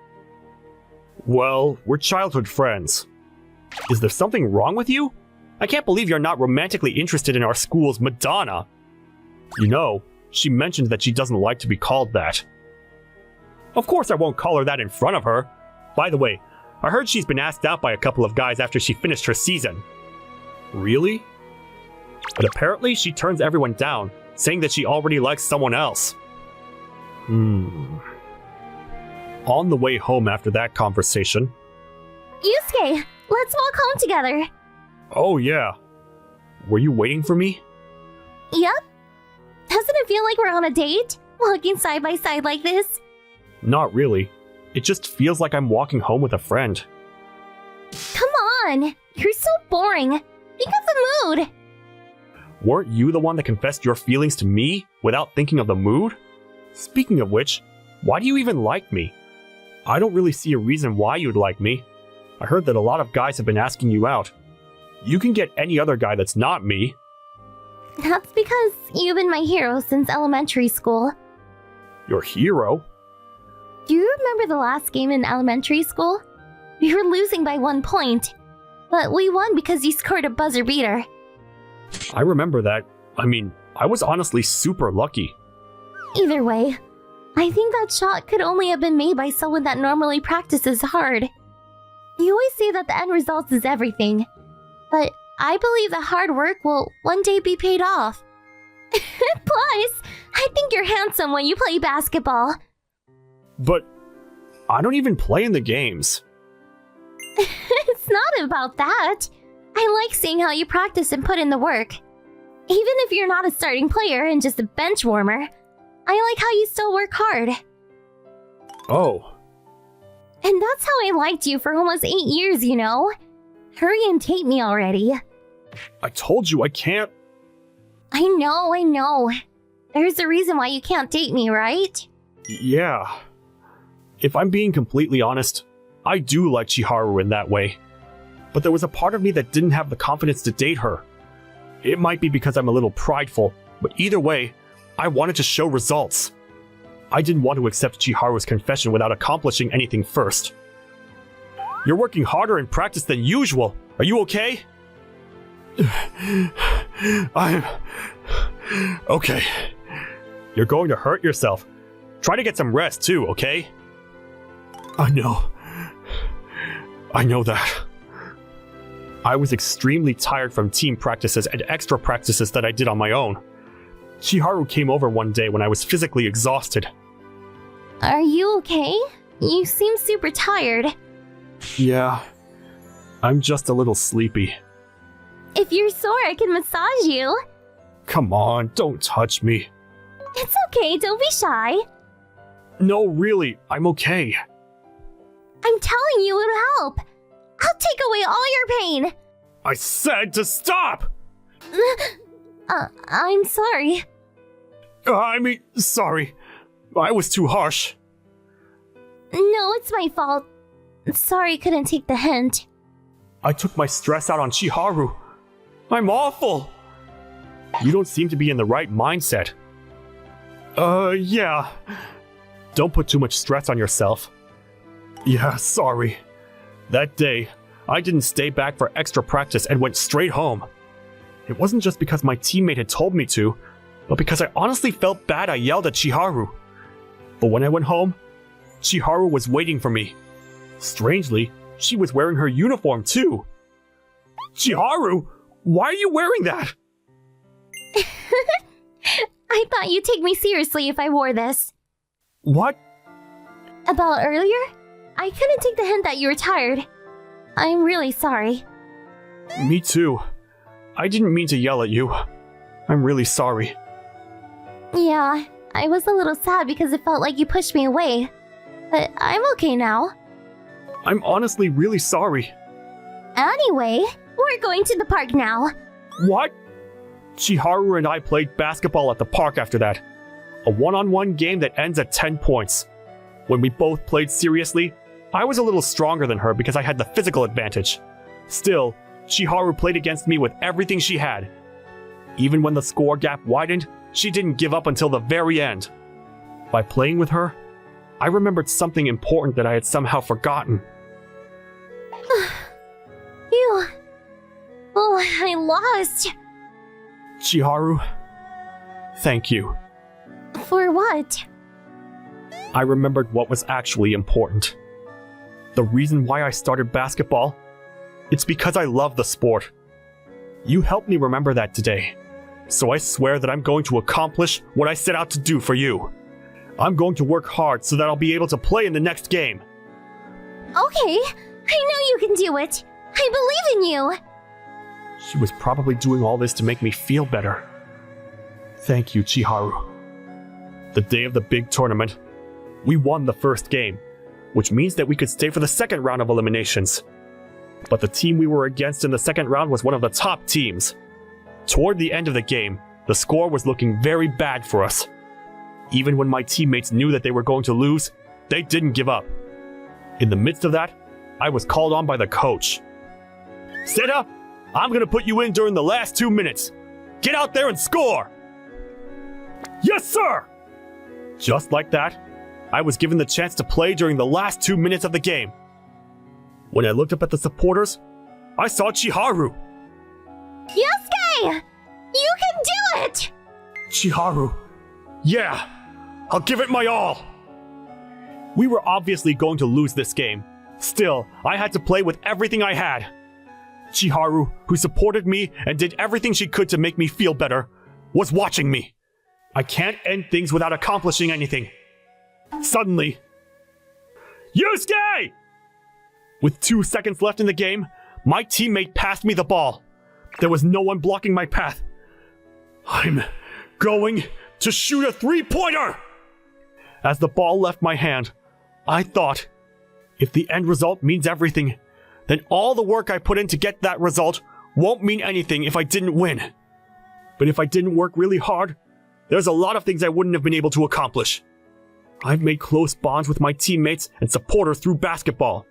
Well, we're childhood friends. Is there something wrong with you? I can't believe you're not romantically interested in our school's Madonna. You know, she mentioned that she doesn't like to be called that. Of course I won't call her that in front of her. By the way, I heard she's been asked out by a couple of guys after she finished her season. Really? But apparently she turns everyone down, saying that she already likes someone else. On the way home after that conversation... Yusuke, let's walk home together. Oh yeah. Were you waiting for me? Yep. Doesn't it feel like we're on a date? Walking side by side like this? Not really. It just feels like I'm walking home with a friend. Come on! You're so boring. Think of the mood. Weren't you the one that confessed your feelings to me without thinking of the mood? Speaking of which, why do you even like me? I don't really see a reason why you'd like me. I heard that a lot of guys have been asking you out. You can get any other guy that's not me. That's because you've been my hero since elementary school. Your hero? Do you remember the last game in elementary school? We were losing by 1 point, but we won because you scored a buzzer beater. I remember that. I mean, I was honestly super lucky. Either way, I think that shot could only have been made by someone that normally practices hard. You always say that the end result is everything, but I believe that hard work will one day be paid off. Plus, I think you're handsome when you play basketball. But I don't even play in the games. It's not about that. I like seeing how you practice and put in the work. Even if you're not a starting player and just a bench warmer, I like how you still work hard. Oh. And that's how I liked you for almost 8 years, you know? Hurry and date me already. I told you I can't. I know. There's a reason why you can't date me, right? Yeah. If I'm being completely honest, I do like Chiharu in that way. But there was a part of me that didn't have the confidence to date her. It might be because I'm a little prideful, but either way, I wanted to show results. I didn't want to accept Chiharu's confession without accomplishing anything first. You're working harder in practice than usual. Are you okay? I'm... okay. You're going to hurt yourself. Try to get some rest too, okay? I know that. I was extremely tired from team practices and extra practices that I did on my own. Chiharu came over one day when I was physically exhausted. Are you okay? You seem super tired. Yeah, I'm just a little sleepy. If you're sore, I can massage you. Come on, don't touch me. It's okay, don't be shy. No, really, I'm okay. I'm telling you it'll help. I'll take away all your pain. I said to stop! I'm sorry. Sorry. I was too harsh. No, it's my fault. Sorry, couldn't take the hint. I took my stress out on Chiharu. I'm awful. You don't seem to be in the right mindset. Yeah. Don't put too much stress on yourself. Yeah, sorry. That day, I didn't stay back for extra practice and went straight home. It wasn't just because my teammate had told me to, but because I honestly felt bad I yelled at Chiharu. But when I went home, Chiharu was waiting for me. Strangely, she was wearing her uniform too. Chiharu, why are you wearing that? I thought you'd take me seriously if I wore this. What? About earlier? I couldn't take the hint that you were tired. I'm really sorry. Me too. I didn't mean to yell at you. I'm really sorry. Yeah, I was a little sad because it felt like you pushed me away. But I'm okay now. I'm honestly really sorry. Anyway, we're going to the park now. What? Chiharu and I played basketball at the park after that. A one-on-one game that ends at 10 points. When we both played seriously, I was a little stronger than her because I had the physical advantage. Still, Chiharu played against me with everything she had. Even when the score gap widened, she didn't give up until the very end. By playing with her, I remembered something important that I had somehow forgotten. Phew. Oh, I lost. Chiharu, thank you. For what? I remembered what was actually important. The reason why I started basketball, it's because I love the sport. You helped me remember that today. So I swear that I'm going to accomplish what I set out to do for you. I'm going to work hard so that I'll be able to play in the next game. Okay, I know you can do it. I believe in you. She was probably doing all this to make me feel better. Thank you, Chiharu. The day of the big tournament, we won the first game, which means that we could stay for the second round of eliminations. But the team we were against in the second round was one of the top teams. Toward the end of the game, the score was looking very bad for us. Even when my teammates knew that they were going to lose, they didn't give up. In the midst of that, I was called on by the coach. Seta, I'm going to put you in during the last 2 minutes. Get out there and score! Yes, sir! Just like that, I was given the chance to play during the last 2 minutes of the game. When I looked up at the supporters, I saw Chiharu. Yusuke! You can do it! Chiharu. Yeah, I'll give it my all. We were obviously going to lose this game. Still, I had to play with everything I had. Chiharu, who supported me and did everything she could to make me feel better, was watching me. I can't end things without accomplishing anything. Suddenly, Yusuke! With 2 seconds left in the game, my teammate passed me the ball. There was no one blocking my path. I'm going to shoot a three-pointer! As the ball left my hand, I thought, if the end result means everything, then all the work I put in to get that result won't mean anything if I didn't win. But if I didn't work really hard, there's a lot of things I wouldn't have been able to accomplish. I've made close bonds with my teammates and supporters through basketball.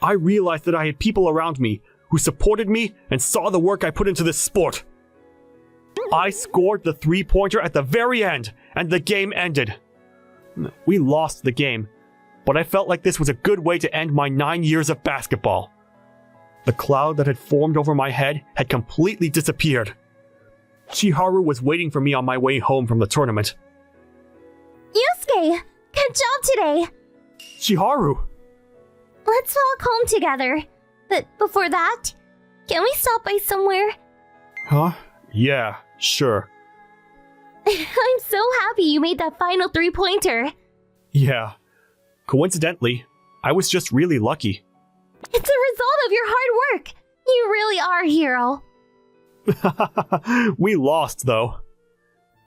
I realized that I had people around me who supported me and saw the work I put into this sport. I scored the three-pointer at the very end, and the game ended. We lost the game, but I felt like this was a good way to end my 9 years of basketball. The cloud that had formed over my head had completely disappeared. Chiharu was waiting for me on my way home from the tournament. Yusuke! Good job today! Chiharu! Let's walk home together. But before that, can we stop by somewhere? Huh? Yeah, sure. I'm so happy you made that final three-pointer. Yeah. Coincidentally, I was just really lucky. It's a result of your hard work. You really are a hero. We lost, though.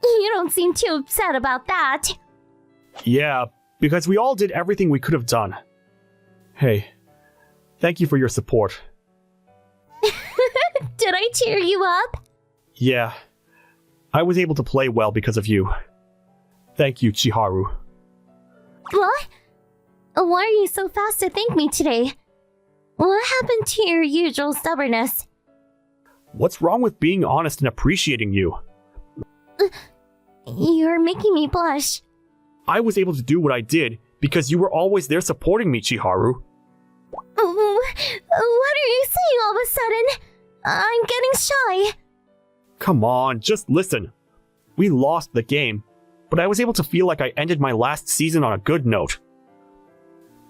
You don't seem too upset about that. Yeah, because we all did everything we could have done. Hey, thank you for your support. Did I cheer you up? Yeah, I was able to play well because of you. Thank you, Chiharu. What? Why are you so fast to thank me today? What happened to your usual stubbornness? What's wrong with being honest and appreciating you? You're making me blush. I was able to do what I did because you were always there supporting me, Chiharu. What are you saying all of a sudden? I'm getting shy. Come on, just listen. We lost the game, but I was able to feel like I ended my last season on a good note.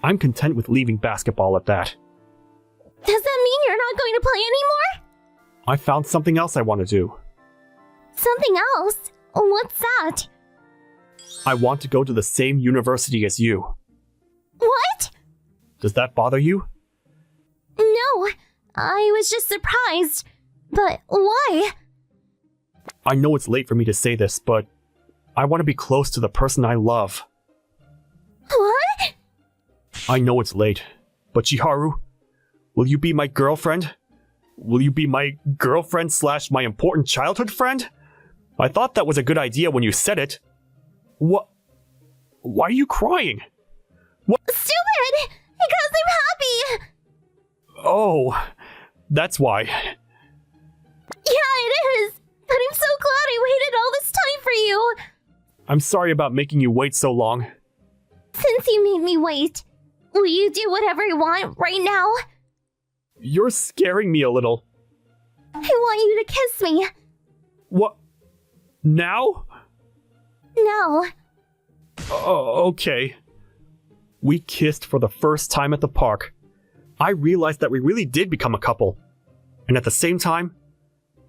I'm content with leaving basketball at that. Does that mean you're not going to play anymore? I found something else I want to do. Something else? What's that? I want to go to the same university as you. What? Does that bother you? No, I was just surprised. But why? I know it's late for me to say this, but I want to be close to the person I love. What? I know it's late, but Chiharu, will you be my girlfriend? Will you be my girlfriend / my important childhood friend? I thought that was a good idea when you said it. What? Why are you crying? What? Stupid! Because I'm happy! Oh, that's why. Yeah, it is! But I'm so glad I waited all this time for you! I'm sorry about making you wait so long. Since you made me wait, will you do whatever I want right now? You're scaring me a little. I want you to kiss me. What? Now? No. Oh, okay. We kissed for the first time at the park. I realized that we really did become a couple. And at the same time,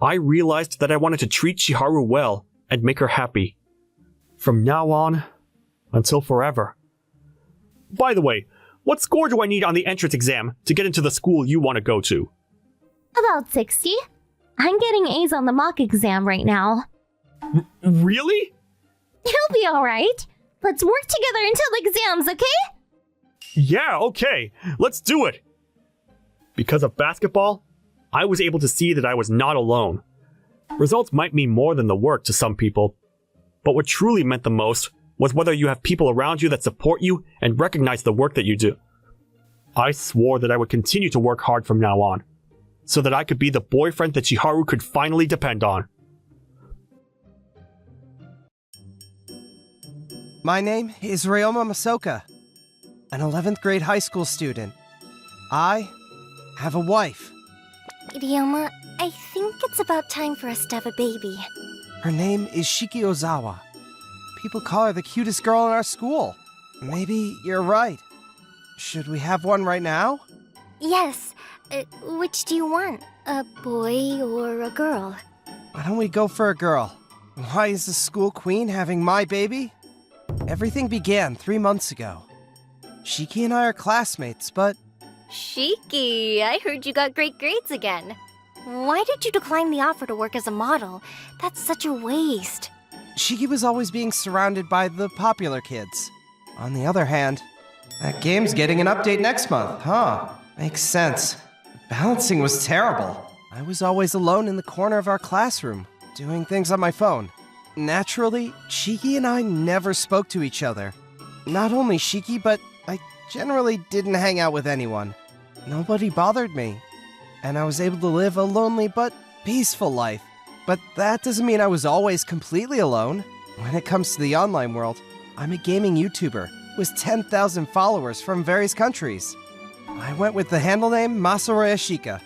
I realized that I wanted to treat Chiharu well and make her happy. From now on, until forever. By the way, what score do I need on the entrance exam to get into the school you want to go to? About 60. I'm getting A's on the mock exam right now. Really? You'll be alright. Let's work together until the exams, okay? Yeah, okay. Let's do it. Because of basketball, I was able to see that I was not alone. Results might mean more than the work to some people, but what truly meant the most was whether you have people around you that support you and recognize the work that you do. I swore that I would continue to work hard from now on, so that I could be the boyfriend that Chiharu could finally depend on. My name is Ryoma Masoka, an 11th grade high school student. I have a wife. Ryoma, I think it's about time for us to have a baby. Her name is Shiki Ozawa. People call her the cutest girl in our school. Maybe you're right. Should we have one right now? Yes. Which do you want? A boy or a girl? Why don't we go for a girl? Why is the school queen having my baby? Everything began 3 months ago. Shiki and I are classmates, but Shiki, I heard you got great grades again. Why did you decline the offer to work as a model? That's such a waste. Shiki was always being surrounded by the popular kids. On the other hand, that game's getting an update next month, huh? Makes sense. Balancing was terrible. I was always alone in the corner of our classroom, doing things on my phone. Naturally, Shiki and I never spoke to each other. Not only Shiki, but I generally didn't hang out with anyone. Nobody bothered me. And I was able to live a lonely but peaceful life. But that doesn't mean I was always completely alone. When it comes to the online world, I'm a gaming YouTuber with 10,000 followers from various countries. I went with the handle name Masaru Ashika,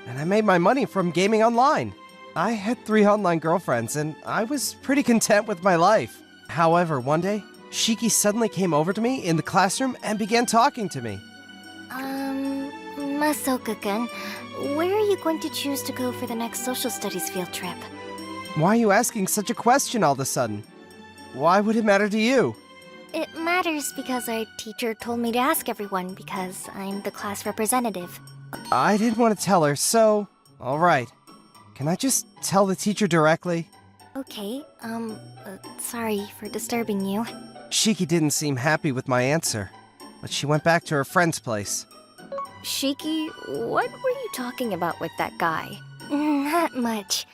and I made my money from gaming online. I had 3 online girlfriends, and I was pretty content with my life. However, one day, Shiki suddenly came over to me in the classroom and began talking to me. Masaoka-kun, where are you going to choose to go for the next social studies field trip? Why are you asking such a question all of a sudden? Why would it matter to you? It matters because our teacher told me to ask everyone because I'm the class representative. I didn't want to tell her, so... Alright. Can I just tell the teacher directly? Okay, sorry for disturbing you. Shiki didn't seem happy with my answer, but she went back to her friend's place. Shiki, what were you talking about with that guy? Not much.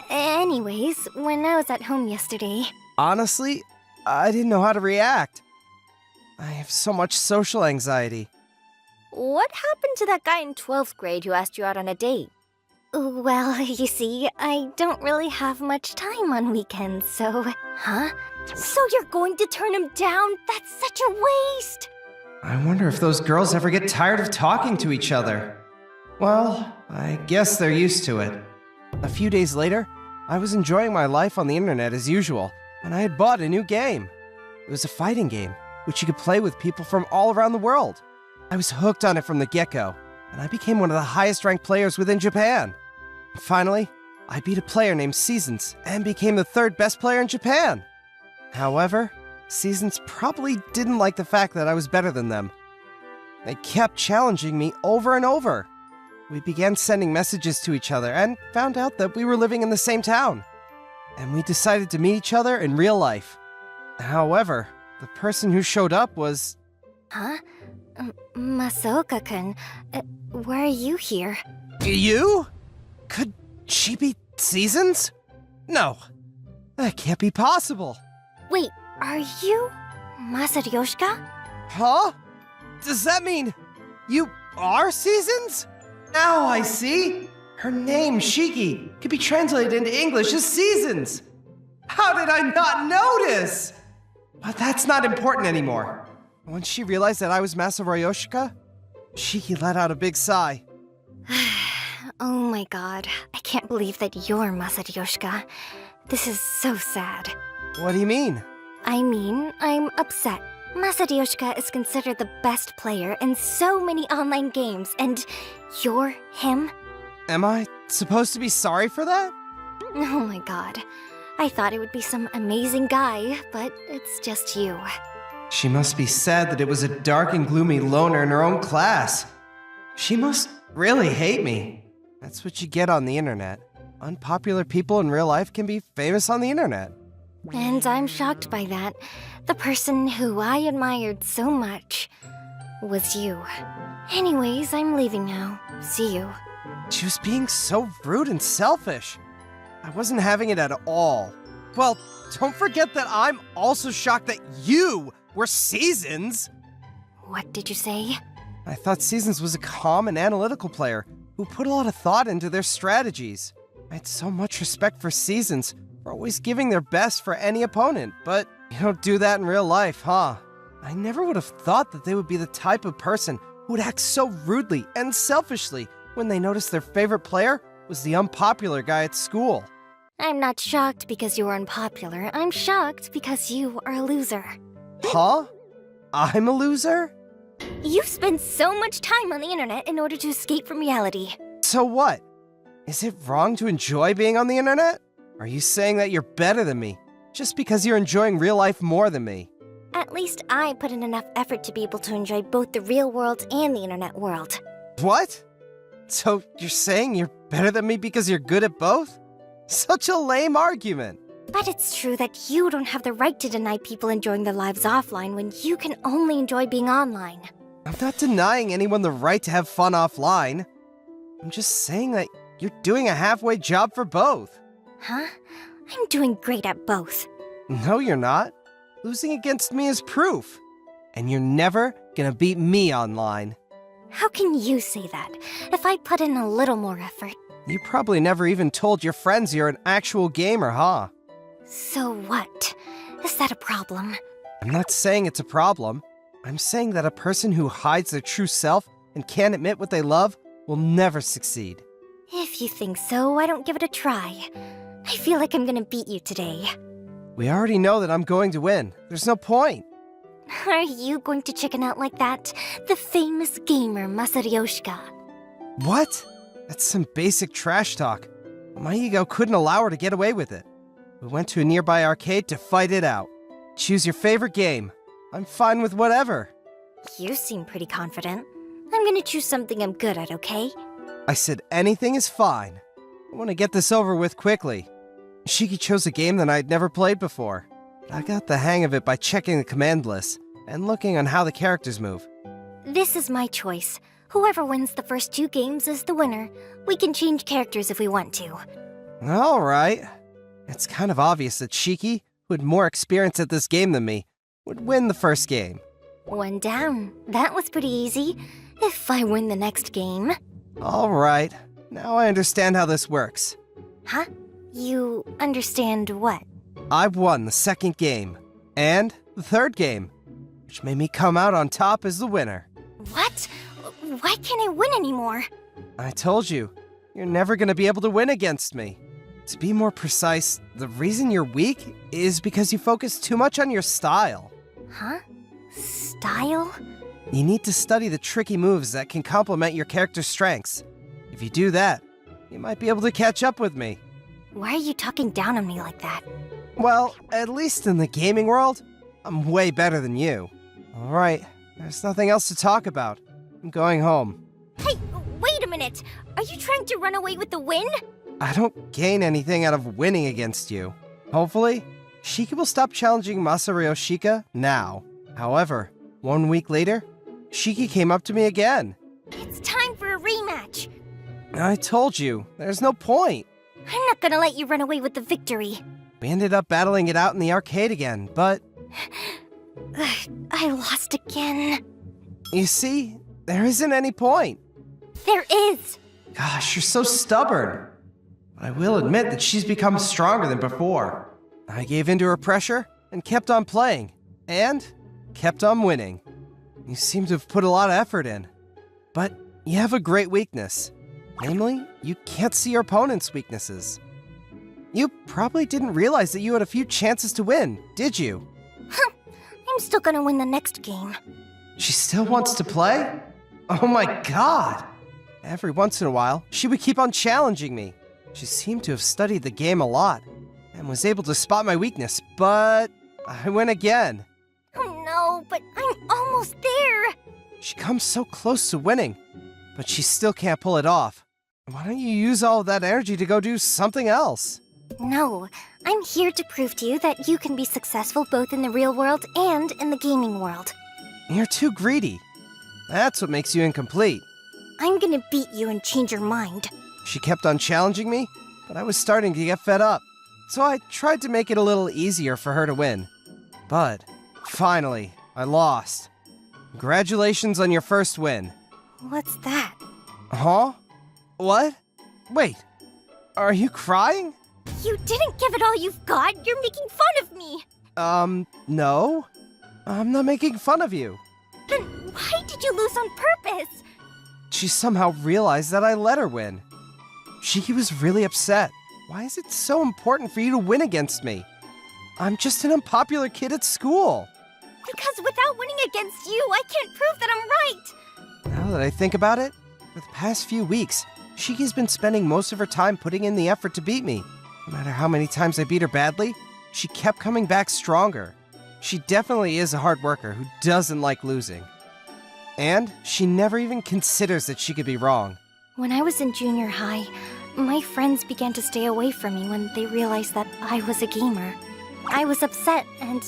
Anyways, when I was at home yesterday... Honestly, I didn't know how to react. I have so much social anxiety. What happened to that guy in 12th grade who asked you out on a date? Well, you see, I don't really have much time on weekends, so... Huh? So you're going to turn him down? That's such a waste! I wonder if those girls ever get tired of talking to each other. Well, I guess they're used to it. A few days later, I was enjoying my life on the internet as usual, and I had bought a new game. It was a fighting game, which you could play with people from all around the world. I was hooked on it from the get-go, and I became one of the highest-ranked players within Japan. Finally, I beat a player named Seasons and became the 3rd best player in Japan. However, Seasons probably didn't like the fact that I was better than them. They kept challenging me over and over. We began sending messages to each other and found out that we were living in the same town. And we decided to meet each other in real life. However, the person who showed up was... Huh? Masaoka-kun, why are you here? You? Could she be Seasons? No, that can't be possible. Wait, are you Masaryoshika? Huh? Does that mean you are Seasons? Now I see. Her name, Shiki, could be translated into English as Seasons. How did I not notice? But that's not important anymore. Once she realized that I was Masaru Yoshika, Shiki let out a big sigh. Oh my god, I can't believe that you're Masaryoshika. This is so sad. What do you mean? I mean, I'm upset. Masaryoshika is considered the best player in so many online games, and you're him? Am I supposed to be sorry for that? Oh my god. I thought it would be some amazing guy, but it's just you. She must be sad that it was a dark and gloomy loner in her own class. She must really hate me. That's what you get on the internet. Unpopular people in real life can be famous on the internet. And I'm shocked by that. The person who I admired so much was you. Anyways, I'm leaving now. See you. She was being so rude and selfish. I wasn't having it at all. Well, don't forget that I'm also shocked that you were Seasons. What did you say? I thought Seasons was a calm and analytical player who put a lot of thought into their strategies. I had so much respect for Seasons for always giving their best for any opponent, but you don't do that in real life, huh? I never would have thought that they would be the type of person who'd act so rudely and selfishly when they noticed their favorite player was the unpopular guy at school. I'm not shocked because you're unpopular. I'm shocked because you are a loser. Huh? I'm a loser? You spend so much time on the internet in order to escape from reality. So what? Is it wrong to enjoy being on the internet? Are you saying that you're better than me just because you're enjoying real life more than me? At least I put in enough effort to be able to enjoy both the real world and the internet world. What? So you're saying you're better than me because you're good at both? Such a lame argument. But it's true that you don't have the right to deny people enjoying their lives offline when you can only enjoy being online. I'm not denying anyone the right to have fun offline. I'm just saying that you're doing a halfway job for both. Huh? I'm doing great at both. No, you're not. Losing against me is proof. And you're never gonna beat me online. How can you say that if I put in a little more effort? You probably never even told your friends you're an actual gamer, huh? So what? Is that a problem? I'm not saying it's a problem. I'm saying that a person who hides their true self and can't admit what they love will never succeed. If you think so, why don't give it a try? I feel like I'm gonna beat you today. We already know that I'm going to win. There's no point. Are you going to chicken out like that? The famous gamer Masaryoshika. What? That's some basic trash talk. My ego couldn't allow her to get away with it. We went to a nearby arcade to fight it out. Choose your favorite game. I'm fine with whatever. You seem pretty confident. I'm gonna choose something I'm good at, okay? I said anything is fine. I want to get this over with quickly. Shiki chose a game that I'd never played before. I got the hang of it by checking the command list and looking on how the characters move. This is my choice. Whoever wins the first 2 games is the winner. We can change characters if we want to. All right. It's kind of obvious that Shiki, who had more experience at this game than me, would win the first game. 1 down. That was pretty easy. If I win the next game. All right. Now I understand how this works. Huh? You understand what? I won the second game. And the third game. Which made me come out on top as the winner. What? Why can't I win anymore? I told you. You're never going to be able to win against me. To be more precise, the reason you're weak is because you focus too much on your style. Huh? Style? You need to study the tricky moves that can complement your character's strengths. If you do that, you might be able to catch up with me. Why are you talking down on me like that? Well, at least in the gaming world, I'm way better than you. Alright, there's nothing else to talk about. I'm going home. Hey, wait a minute! Are you trying to run away with the win? I don't gain anything out of winning against you. Hopefully, Shiki will stop challenging Masaryoshika now. However, 1 week later, Shiki came up to me again. It's time for a rematch! I told you, there's no point. I'm not gonna let you run away with the victory. We ended up battling it out in the arcade again, but... I lost again. You see, there isn't any point. There is! Gosh, you're so stubborn. I will admit that she's become stronger than before. I gave in to her pressure and kept on playing, and kept on winning. You seem to have put a lot of effort in. But you have a great weakness. Namely, you can't see your opponent's weaknesses. You probably didn't realize that you had a few chances to win, did you? I'm still gonna win the next game. She still wants to play? Oh my god! Every once in a while, she would keep on challenging me. She seemed to have studied the game a lot, and was able to spot my weakness, but I win again. Oh no, but I'm almost there! She comes so close to winning, but she still can't pull it off. Why don't you use all of that energy to go do something else? No, I'm here to prove to you that you can be successful both in the real world and in the gaming world. You're too greedy. That's what makes you incomplete. I'm gonna beat you and change your mind. She kept on challenging me, but I was starting to get fed up. So I tried to make it a little easier for her to win. But, finally, I lost. Congratulations on your first win. What's that? Huh? What? Wait, are you crying? You didn't give it all you've got! You're making fun of me! No. I'm not making fun of you. Then why do did you lose on purpose? She somehow realized that I let her win. Shiki was really upset. Why is it so important for you to win against me? I'm just an unpopular kid at school. Because without winning against you, I can't prove that I'm right. Now that I think about it, for the past few weeks, Shiki's been spending most of her time putting in the effort to beat me. No matter how many times I beat her badly, she kept coming back stronger. She definitely is a hard worker who doesn't like losing. And she never even considers that she could be wrong. When I was in junior high, my friends began to stay away from me when they realized that I was a gamer. I was upset and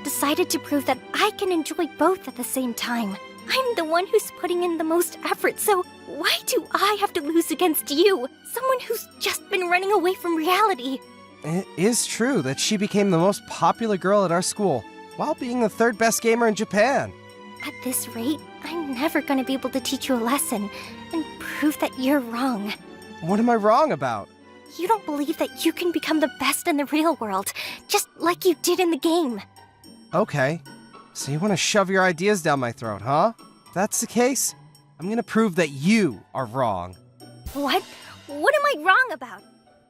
decided to prove that I can enjoy both at the same time. I'm the one who's putting in the most effort, so why do I have to lose against you? Someone who's just been running away from reality. It is true that she became the most popular girl at our school, while being the third best gamer in Japan. At this rate, I'm never gonna be able to teach you a lesson and prove that you're wrong. What am I wrong about? You don't believe that you can become the best in the real world, just like you did in the game. Okay, so you want to shove your ideas down my throat, huh? If that's the case, I'm gonna prove that you are wrong. What? What am I wrong about?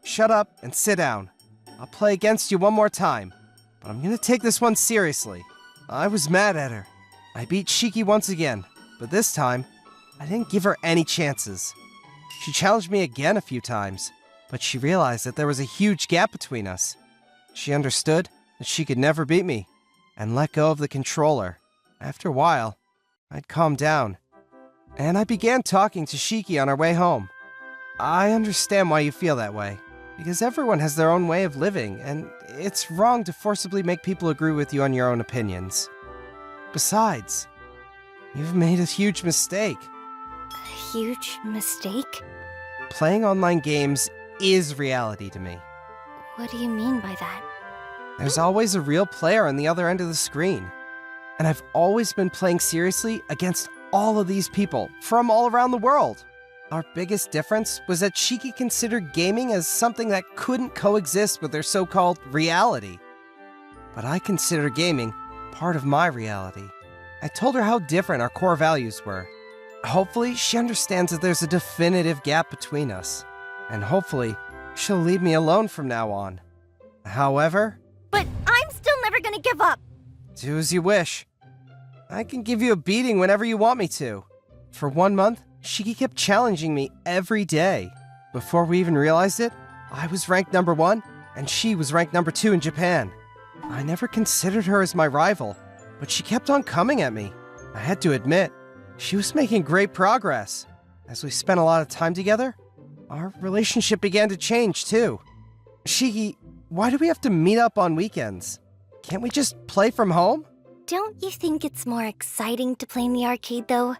Shut up and sit down. I'll play against you one more time, but I'm gonna take this one seriously. I was mad at her. I beat Shiki once again, but this time, I didn't give her any chances. She challenged me again a few times, but she realized that there was a huge gap between us. She understood that she could never beat me, and let go of the controller. After a while, I'd calmed down, and I began talking to Shiki on our way home. I understand why you feel that way, because everyone has their own way of living, and it's wrong to forcibly make people agree with you on your own opinions. Besides, you've made a huge mistake. A huge mistake? Playing online games is reality to me. What do you mean by that? There's always a real player on the other end of the screen. And I've always been playing seriously against all of these people from all around the world. Our biggest difference was that Shiki considered gaming as something that couldn't coexist with their so-called reality. But I consider gaming part of my reality. I told her how different our core values were. Hopefully, she understands that there's a definitive gap between us. And hopefully, she'll leave me alone from now on. However, But I'm still never gonna give up! do as you wish. I can give you a beating whenever you want me to. For 1 month, Shiki kept challenging me every day. Before we even realized it, I was ranked number 1, and she was ranked number 2 in Japan. I never considered her as my rival, but she kept on coming at me. I had to admit, she was making great progress. As we spent a lot of time together, our relationship began to change too. Shiki, why do we have to meet up on weekends? Can't we just play from home? Don't you think it's more exciting to play in the arcade, though?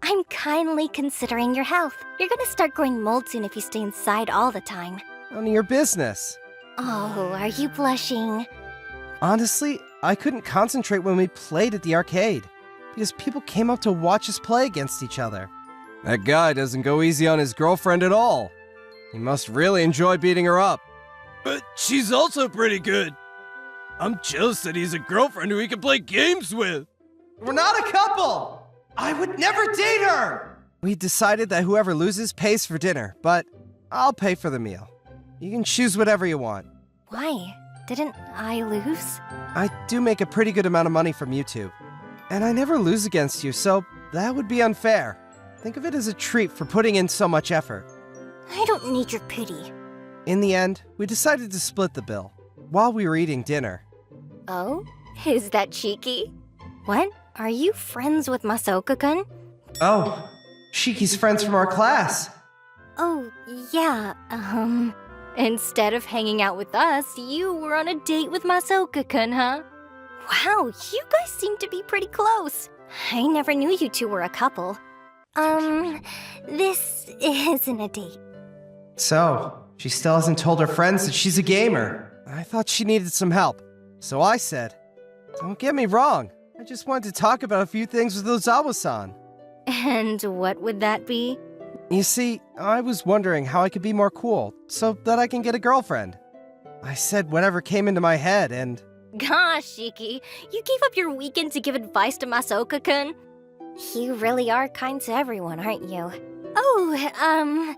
I'm kindly considering your health. You're gonna start growing mold soon if you stay inside all the time. None of your business. Oh, are you blushing? Honestly, I couldn't concentrate when we played at the arcade, because people came up to watch us play against each other. That guy doesn't go easy on his girlfriend at all. He must really enjoy beating her up. But she's also pretty good. I'm jealous that he's a girlfriend who he can play games with. We're not a couple! I would never date her! We decided that whoever loses pays for dinner, but I'll pay for the meal. You can choose whatever you want. Why? Didn't I lose? I do make a pretty good amount of money from YouTube. And I never lose against you, so that would be unfair. Think of it as a treat for putting in so much effort. I don't need your pity. In the end, we decided to split the bill while we were eating dinner. Oh? Is that cheeky? What? Are you friends with Masaoka-kun? Oh, Shiki's friends from our class. Oh, yeah, instead of hanging out with us, you were on a date with Masaoka-kun, huh? Wow, you guys seem to be pretty close. I never knew you two were a couple. This isn't a date. So, she still hasn't told her friends that she's a gamer. I thought she needed some help. So I said, don't get me wrong, I just wanted to talk about a few things with Ozawa-san. And what would that be? You see, I was wondering how I could be more cool, so that I can get a girlfriend. I said whatever came into my head, and... Gosh, Shiki, you gave up your weekend to give advice to Masaoka-kun? You really are kind to everyone, aren't you? Oh,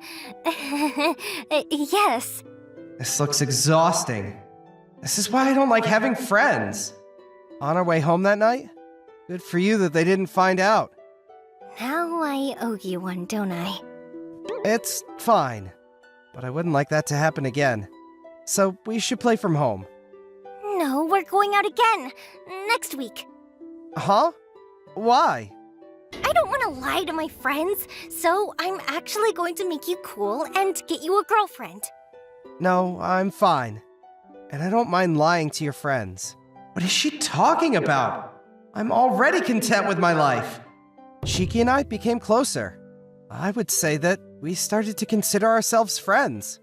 yes. This looks exhausting. This is why I don't like having friends. On our way home that night? Good for you that they didn't find out. Now I owe you one, don't I? It's fine, but I wouldn't like that to happen again. So we should play from home. No, we're going out again. Next week. Huh? Why? I don't want to lie to my friends, so I'm actually going to make you cool and get you a girlfriend. No, I'm fine. And I don't mind lying to your friends. What is she talking about? I'm already content with my life. Shiki and I became closer. I would say that we started to consider ourselves friends.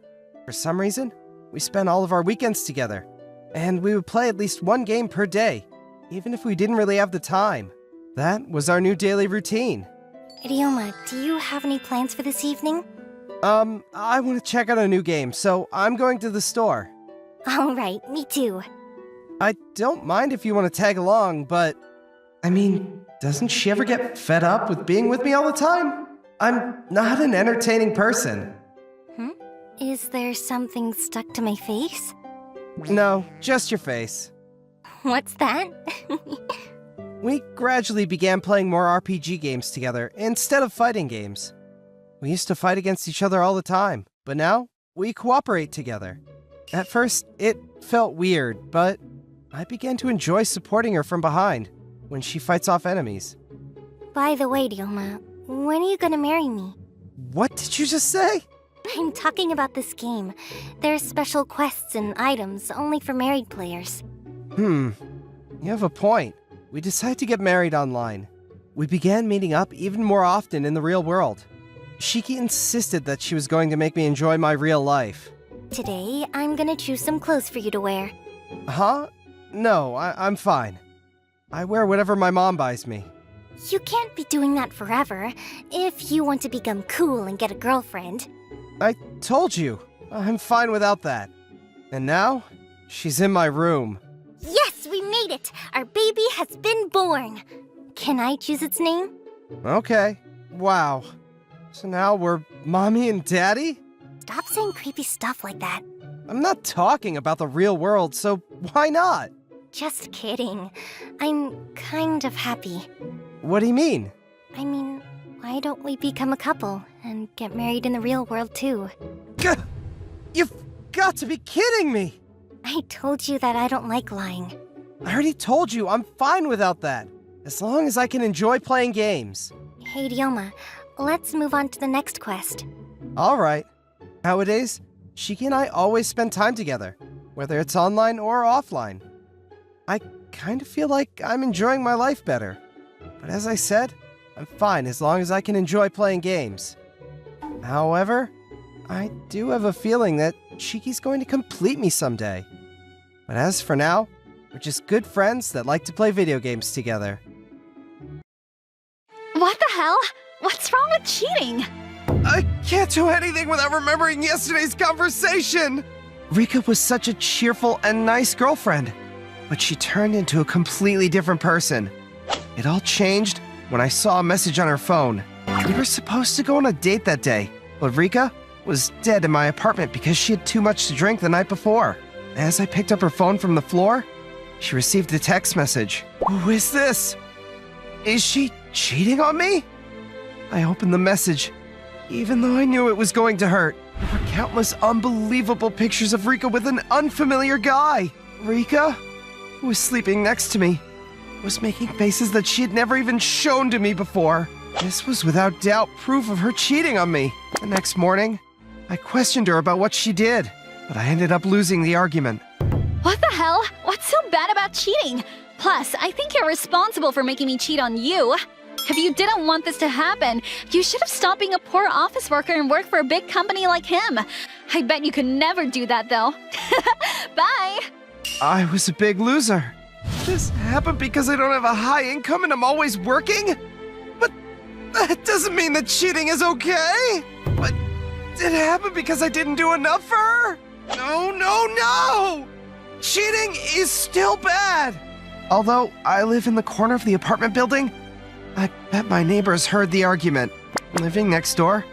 For some reason, we spent all of our weekends together. And we would play at least one game per day, even if we didn't really have the time. That was our new daily routine. Ryoma, do you have any plans for this evening? I want to check out a new game, so I'm going to the store. Alright, me too. I don't mind if you want to tag along, but... I mean, doesn't she ever get fed up with being with me all the time? I'm not an entertaining person. Is there something stuck to my face? No, just your face. What's that? We gradually began playing more RPG games together instead of fighting games. We used to fight against each other all the time, but now we cooperate together. At first, it felt weird, but I began to enjoy supporting her from behind when she fights off enemies. By the way, Ryoma, when are you gonna marry me? What did you just say? I'm talking about this game. There's special quests and items only for married players. You have a point. We decided to get married online. We began meeting up even more often in the real world. Shiki insisted that she was going to make me enjoy my real life. Today, I'm gonna choose some clothes for you to wear. Huh? No, I'm fine. I wear whatever my mom buys me. You can't be doing that forever if you want to become cool and get a girlfriend. I told you, I'm fine without that. And now, she's in my room. Yes, we made it! Our baby has been born! Can I choose its name? Okay. Wow. So now we're mommy and daddy? Stop saying creepy stuff like that. I'm not talking about the real world, so why not? Just kidding. I'm kind of happy. What do you mean? I mean, why don't we become a couple and get married in the real world too? Gah! You've got to be kidding me! I told you that I don't like lying. I already told you I'm fine without that, as long as I can enjoy playing games. Hey, Ryoma, let's move on to the next quest. Alright. Nowadays, Shiki and I always spend time together, whether it's online or offline. I kind of feel like I'm enjoying my life better. But as I said, I'm fine as long as I can enjoy playing games. However, I do have a feeling that Shiki's going to complete me someday. But as for now, we're just good friends that like to play video games together. What the hell? What's wrong with cheating? I can't do anything without remembering yesterday's conversation! Rika was such a cheerful and nice girlfriend, but she turned into a completely different person. It all changed when I saw a message on her phone. We were supposed to go on a date that day, but Rika was dead in my apartment because she had too much to drink the night before. As I picked up her phone from the floor, she received a text message. Who is this? Is she cheating on me? I opened the message, even though I knew it was going to hurt. There were countless unbelievable pictures of Rika with an unfamiliar guy. Rika, who was sleeping next to me, was making faces that she had never even shown to me before. This was without doubt proof of her cheating on me. The next morning, I questioned her about what she did, but I ended up losing the argument. What the hell? What's so bad about cheating? Plus, I think you're responsible for making me cheat on you. If you didn't want this to happen, you should have stopped being a poor office worker and worked for a big company like him. I bet you could never do that, though. Bye! I was a big loser. This happened because I don't have a high income and I'm always working? But that doesn't mean that cheating is okay! But did it happen because I didn't do enough for her? No, no, no! Cheating is still bad! Although I live in the corner of the apartment building, I bet my neighbors heard the argument. Living next door,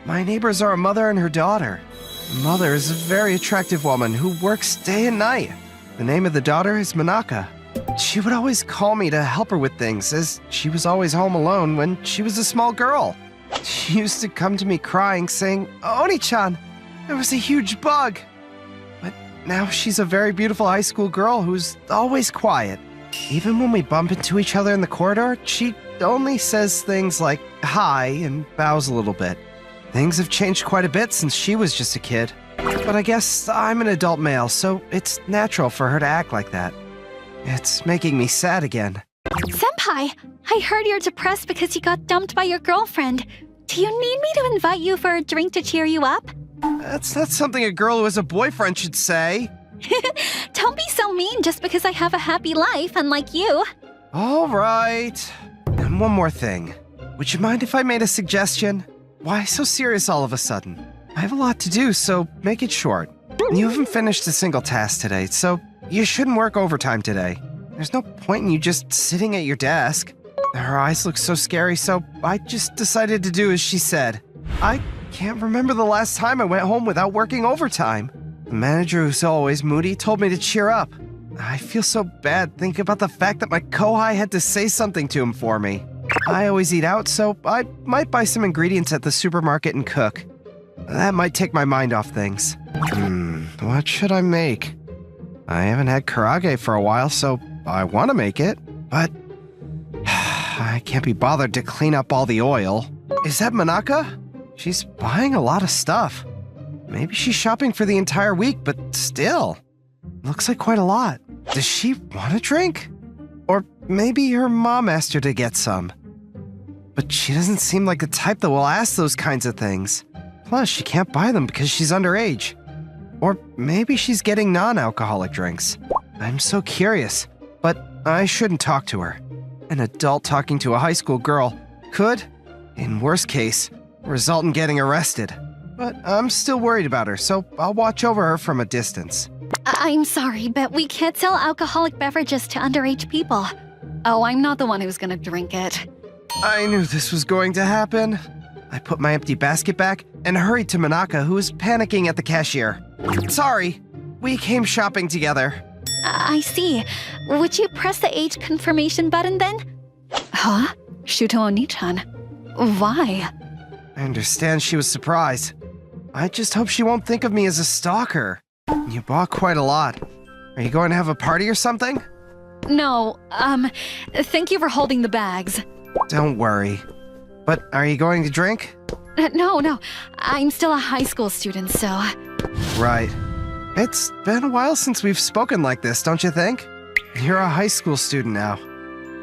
my neighbors are a mother and her daughter. The mother is a very attractive woman who works day and night. The name of the daughter is Manaka. She would always call me to help her with things, as she was always home alone when she was a small girl. She used to come to me crying, saying, "Oni-chan, there was a huge bug." But now she's a very beautiful high school girl who's always quiet. Even when we bump into each other in the corridor, she only says things like hi and bows a little bit. Things have changed quite a bit since she was just a kid. But I guess I'm an adult male, so it's natural for her to act like that. It's making me sad again. Senpai, I heard you're depressed because you got dumped by your girlfriend. Do you need me to invite you for a drink to cheer you up? That's not something a girl who has a boyfriend should say. Don't be so mean just because I have a happy life, unlike you. All right. And one more thing. Would you mind if I made a suggestion? Why so serious all of a sudden? I have a lot to do, so make it short. You haven't finished a single task today, so you shouldn't work overtime today. There's no point in you just sitting at your desk. Her eyes look so scary, so I just decided to do as she said. I can't remember the last time I went home without working overtime. The manager, who's always moody, told me to cheer up. I feel so bad thinking about the fact that my kohai had to say something to him for me. I always eat out, so I might buy some ingredients at the supermarket and cook. That might take my mind off things. What should I make? I haven't had karage for a while, so I want to make it, but I can't be bothered to clean up all the oil. Is that Manaka? She's buying a lot of stuff. Maybe she's shopping for the entire week, but still. Looks like quite a lot. Does she want a drink? Or maybe her mom asked her to get some. But she doesn't seem like the type that will ask those kinds of things. Plus, she can't buy them because she's underage. Or maybe she's getting non-alcoholic drinks. I'm so curious, but I shouldn't talk to her. An adult talking to a high school girl could, in worst case, result in getting arrested. But I'm still worried about her, so I'll watch over her from a distance. I'm sorry, but we can't sell alcoholic beverages to underage people. Oh, I'm not the one who's gonna drink it. I knew this was going to happen. I put my empty basket back and hurried to Manaka, who was panicking at the cashier. Sorry, we came shopping together. I see. Would you press the age confirmation button then? Huh? Shuto Oni-chan. Why? I understand she was surprised. I just hope she won't think of me as a stalker. You bought quite a lot. Are you going to have a party or something? No, thank you for holding the bags. Don't worry. But are you going to drink? No, I'm still a high school student, so... Right. It's been a while since we've spoken like this, don't you think? You're a high school student now.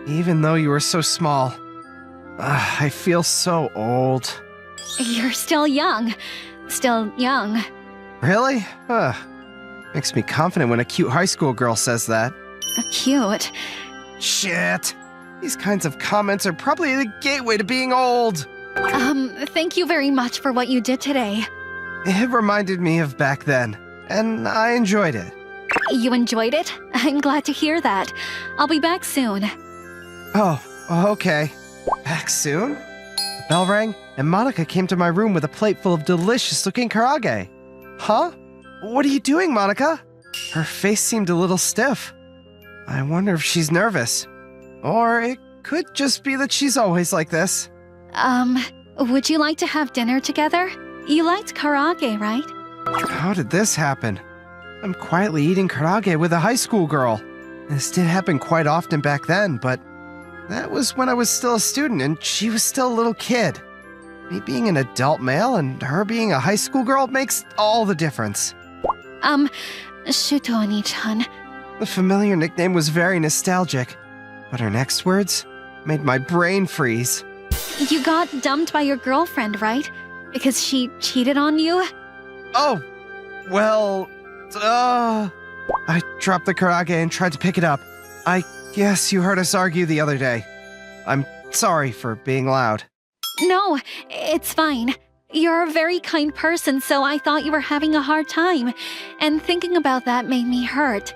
Even though you were so small. I feel so old. You're still young. Still young. Really? Makes me confident when a cute high school girl says that. Cute. Shit. These kinds of comments are probably the gateway to being old. Thank you very much for what you did today. It reminded me of back then, and I enjoyed it. You enjoyed it? I'm glad to hear that. I'll be back soon. Oh, okay. Back soon? The bell rang, and Monica came to my room with a plate full of delicious-looking karage. Huh? What are you doing, Monica? Her face seemed a little stiff. I wonder if she's nervous. Or it could just be that she's always like this. Would you like to have dinner together? You liked karage, right? How did this happen? I'm quietly eating karage with a high school girl. This did happen quite often back then, but that was when I was still a student and she was still a little kid. Me being an adult male and her being a high school girl makes all the difference. Shuto Oni-chan. The familiar nickname was very nostalgic, but her next words made my brain freeze. You got dumped by your girlfriend, right? Because she cheated on you? Oh, well, I dropped the karage and tried to pick it up. I guess you heard us argue the other day. I'm sorry for being loud. No, it's fine. You're a very kind person, so I thought you were having a hard time. And thinking about that made me hurt.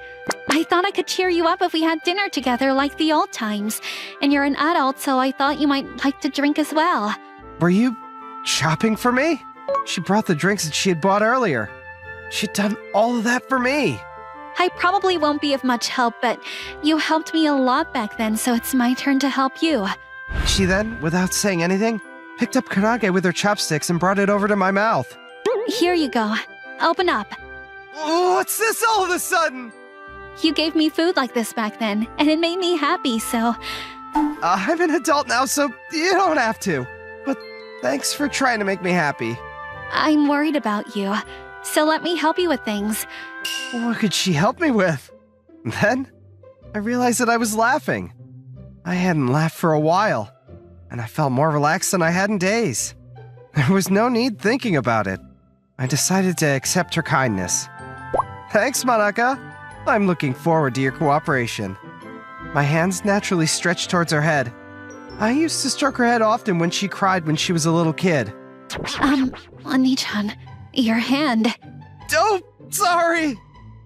I thought I could cheer you up if we had dinner together like the old times. And you're an adult, so I thought you might like to drink as well. Were you shopping for me? She brought the drinks that she had bought earlier. She'd done all of that for me. I probably won't be of much help, but you helped me a lot back then, so it's my turn to help you. She then, without saying anything, picked up karage with her chopsticks and brought it over to my mouth. Here you go. Open up. What's this all of a sudden? You gave me food like this back then, and it made me happy, so... I'm an adult now, so you don't have to. But thanks for trying to make me happy. I'm worried about you, so let me help you with things. What could she help me with? Then, I realized that I was laughing. I hadn't laughed for a while, and I felt more relaxed than I had in days. There was no need thinking about it. I decided to accept her kindness. Thanks, Manaka. I'm looking forward to your cooperation. My hands naturally stretched towards her head. I used to stroke her head often when she cried when she was a little kid. Oni-chan, your hand. Oh, sorry!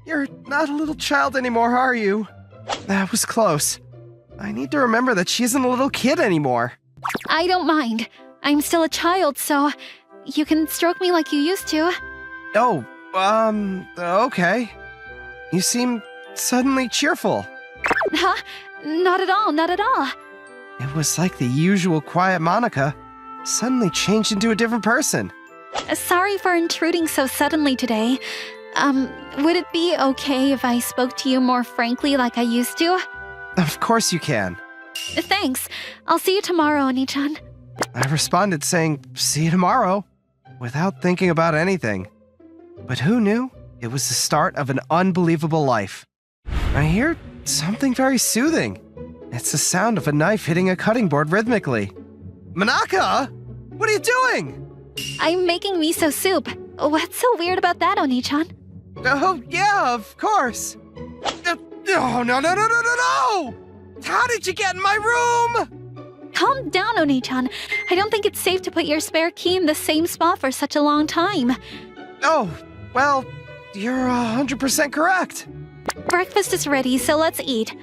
You're not a little child anymore, are you? That was close. I need to remember that she isn't a little kid anymore. I don't mind. I'm still a child, so you can stroke me like you used to. Oh, okay. You seem suddenly cheerful. Huh? Not at all, not at all. It was like the usual quiet Monica suddenly changed into a different person. Sorry for intruding so suddenly today. Would it be okay if I spoke to you more frankly like I used to? Of course you can. Thanks. I'll see you tomorrow, Oni-chan. I responded saying, see you tomorrow, without thinking about anything. But who knew? It was the start of an unbelievable life. I hear something very soothing. It's the sound of a knife hitting a cutting board rhythmically. Manaka! What are you doing? I'm making miso soup. What's so weird about that, Oni-chan? Oh, yeah, of course. Oh, no! How did you get in my room? Calm down, Oni-chan. I don't think it's safe to put your spare key in the same spot for such a long time. Oh, well, you're 100% correct. Breakfast is ready, so let's eat.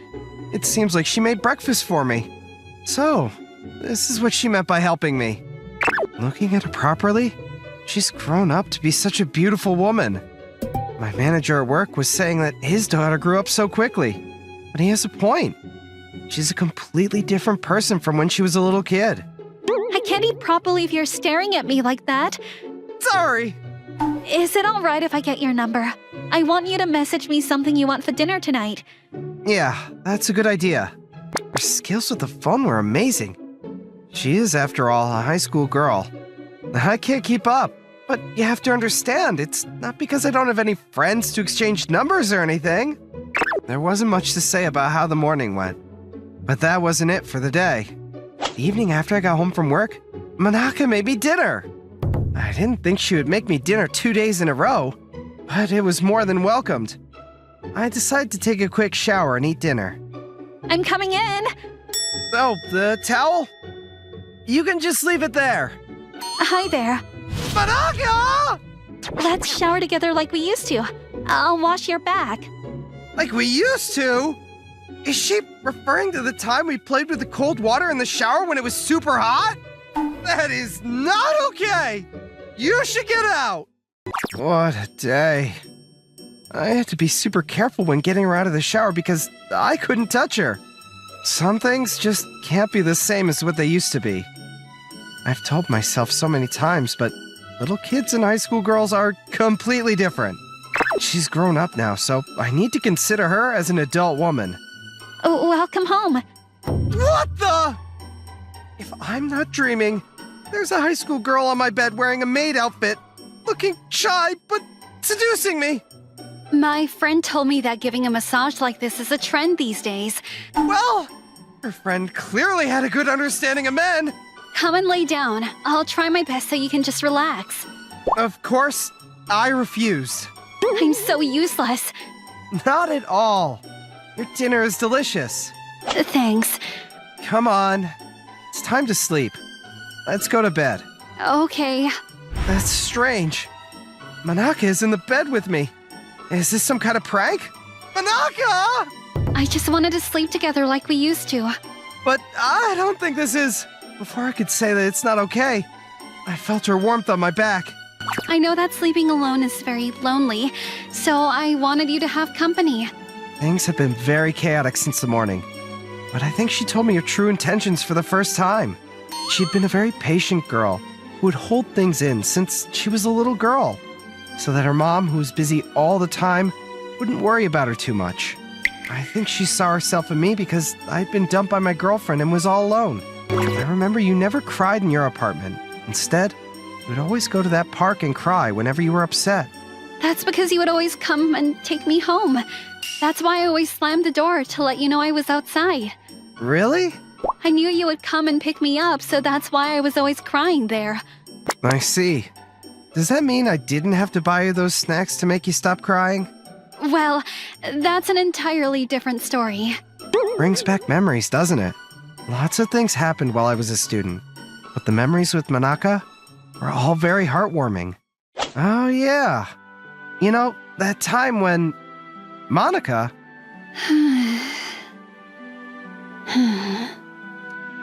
It seems like she made breakfast for me. So, this is what she meant by helping me. Looking at her properly, she's grown up to be such a beautiful woman. My manager at work was saying that his daughter grew up so quickly, but he has a point. She's a completely different person from when she was a little kid. I can't eat properly if you're staring at me like that. Sorry. Is it alright if I get your number? I want you to message me something you want for dinner tonight. Yeah, that's a good idea. Her skills with the phone were amazing. She is, after all, a high school girl. I can't keep up, but you have to understand, it's not because I don't have any friends to exchange numbers or anything. There wasn't much to say about how the morning went, but that wasn't it for the day. The evening after I got home from work, Manaka made me dinner. I didn't think she would make me dinner 2 days in a row, but it was more than welcomed. I decided to take a quick shower and eat dinner. I'm coming in. Oh, the towel? You can just leave it there. Hi there. Manaka! Let's shower together like we used to. I'll wash your back. Like we used to? Is she referring to the time we played with the cold water in the shower when it was super hot? That is not okay! You should get out! What a day. I had to be super careful when getting her out of the shower because I couldn't touch her. Some things just can't be the same as what they used to be. I've told myself so many times, but little kids and high school girls are completely different. She's grown up now, so I need to consider her as an adult woman. Oh, welcome home. What the? If I'm not dreaming, there's a high school girl on my bed wearing a maid outfit, looking shy but seducing me. My friend told me that giving a massage like this is a trend these days. Well, her friend clearly had a good understanding of men. Come and lay down. I'll try my best so you can just relax. Of course, I refused. I'm so useless. Not at all. Your dinner is delicious. Thanks. Come on. It's time to sleep. Let's go to bed. Okay. That's strange. Manaka is in the bed with me. Is this some kind of prank? Manaka! I just wanted to sleep together like we used to. But I don't think this is... Before I could say that it's not okay, I felt her warmth on my back. I know that sleeping alone is very lonely, so I wanted you to have company. Things have been very chaotic since the morning, but I think she told me her true intentions for the first time. She'd been a very patient girl who would hold things in since she was a little girl, so that her mom, who was busy all the time, wouldn't worry about her too much. I think she saw herself in me because I'd been dumped by my girlfriend and was all alone. I remember you never cried in your apartment. Instead, you would always go to that park and cry whenever you were upset. That's because you would always come and take me home. That's why I always slammed the door to let you know I was outside. Really? I knew you would come and pick me up, so that's why I was always crying there. I see. Does that mean I didn't have to buy you those snacks to make you stop crying? Well, that's an entirely different story. Brings back memories, doesn't it? Lots of things happened while I was a student, but the memories with Manaka were all very heartwarming. Oh yeah. You know, that time when Monica...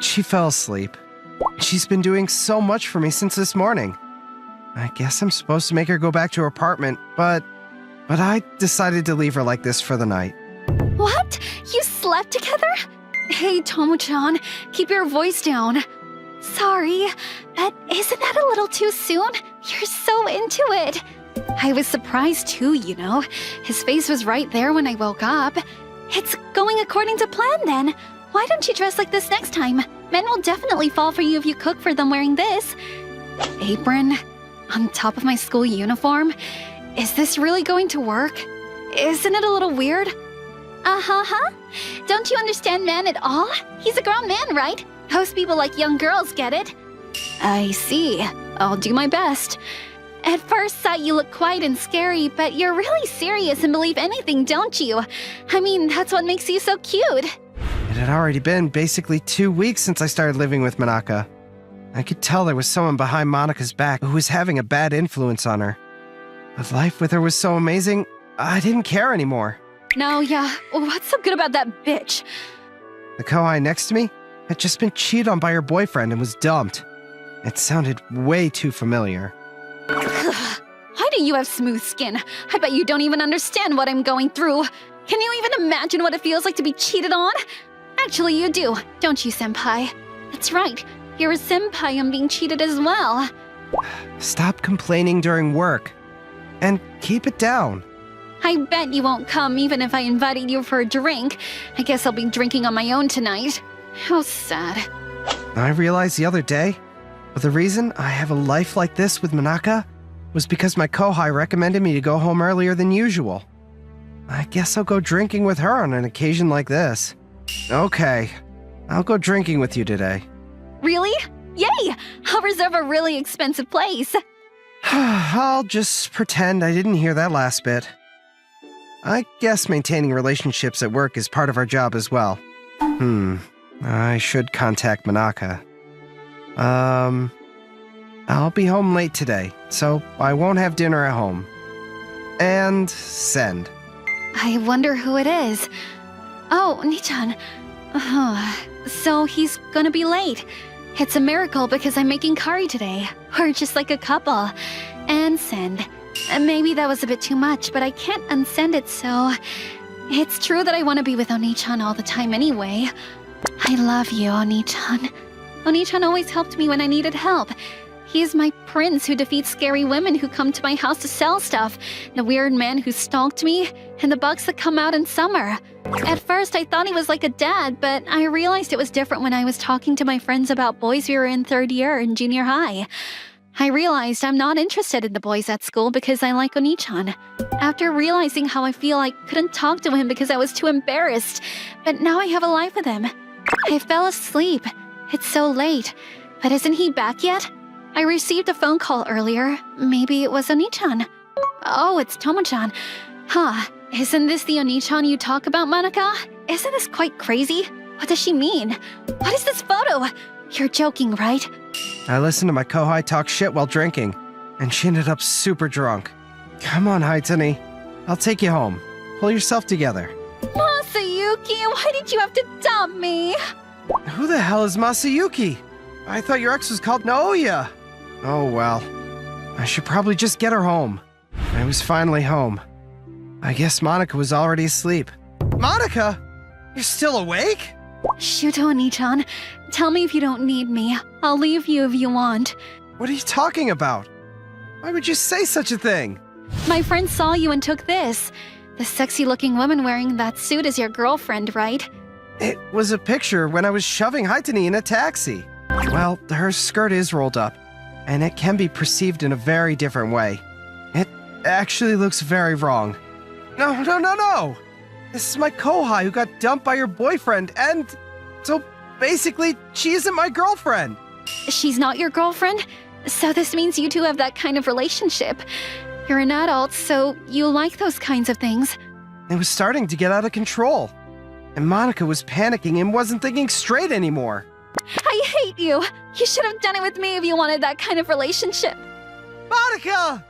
She fell asleep. She's been doing so much for me since this morning. I guess I'm supposed to make her go back to her apartment, but I decided to leave her like this for the night. What? You slept together? Hey, Tomo-chan, keep your voice down. Sorry, but isn't that a little too soon? You're so into it. I was surprised too, you know. His face was right there when I woke up. It's going according to plan then. Why don't you dress like this next time? Men will definitely fall for you if you cook for them wearing this. Apron? On top of my school uniform? Is this really going to work? Isn't it a little weird? Uh-huh. Don't you understand man at all? He's a grown man, right? Most people like young girls get it. I see. I'll do my best. At first sight, you look quiet and scary, but you're really serious and believe anything, don't you? I mean, that's what makes you so cute. It had already been basically 2 weeks since I started living with Manaka. I could tell there was someone behind Monica's back who was having a bad influence on her. But life with her was so amazing, I didn't care anymore. No, yeah. What's so good about that bitch? The kohai next to me had just been cheated on by her boyfriend and was dumped. It sounded way too familiar. Why do you have smooth skin? I bet you don't even understand what I'm going through. Can you even imagine what it feels like to be cheated on? Actually, you do, don't you, senpai? That's right. You're a senpai and being cheated as well. Stop complaining during work. And keep it down. I bet you won't come even if I invited you for a drink. I guess I'll be drinking on my own tonight. How sad. I realized the other day, the reason I have a life like this with Manaka was because my kohai recommended me to go home earlier than usual. I guess I'll go drinking with her on an occasion like this. Okay, I'll go drinking with you today. Really? Yay! I'll reserve a really expensive place. I'll just pretend I didn't hear that last bit. I guess maintaining relationships at work is part of our job as well. I should contact Manaka. I'll be home late today, so I won't have dinner at home. And send. I wonder who it is. Oh, Nichan. So he's gonna be late. It's a miracle because I'm making curry today. We're just like a couple. And send. Maybe that was a bit too much, but I can't unsend it, so... It's true that I want to be with Oni-chan all the time anyway. I love you, Oni-chan. Oni-chan always helped me when I needed help. He is my prince who defeats scary women who come to my house to sell stuff, the weird man who stalked me, and the bugs that come out in summer. At first, I thought he was like a dad, but I realized it was different when I was talking to my friends about boys who were in 3rd year in junior high. I realized I'm not interested in the boys at school because I like Oni-chan. After realizing how I feel, I couldn't talk to him because I was too embarrassed, but now I have a life with him. I fell asleep. It's so late. But isn't he back yet? I received a phone call earlier. Maybe it was Oni-chan. Oh, it's Tomo-chan. Huh. Isn't this the Oni-chan you talk about, Manaka? Isn't this quite crazy? What does she mean? What is this photo? You're joking, right? I listened to my kohai talk shit while drinking, and she ended up super drunk. Come on, Haitani. I'll take you home. pull yourself together. Masayuki, why did you have to dump me? Who the hell is Masayuki? I thought your ex was called Naoya. Oh well. I should probably just get her home. I was finally home. I guess Monica was already asleep. Monica? You're still awake? Shuto Oni-chan, tell me if you don't need me. I'll leave you if you want. What are you talking about? Why would you say such a thing? My friend saw you and took this. The sexy-looking woman wearing that suit is your girlfriend, right? It was a picture when I was shoving Haitani in a taxi. Well, her skirt is rolled up, and it can be perceived in a very different way. It actually looks very wrong. No! This is my Kohai who got dumped by your boyfriend, and so basically, she isn't my girlfriend. She's not your girlfriend? So this means you two have that kind of relationship. You're an adult, so you like those kinds of things. It was starting to get out of control. And Monica was panicking and wasn't thinking straight anymore. I hate you! You should have done it with me if you wanted that kind of relationship. Monica!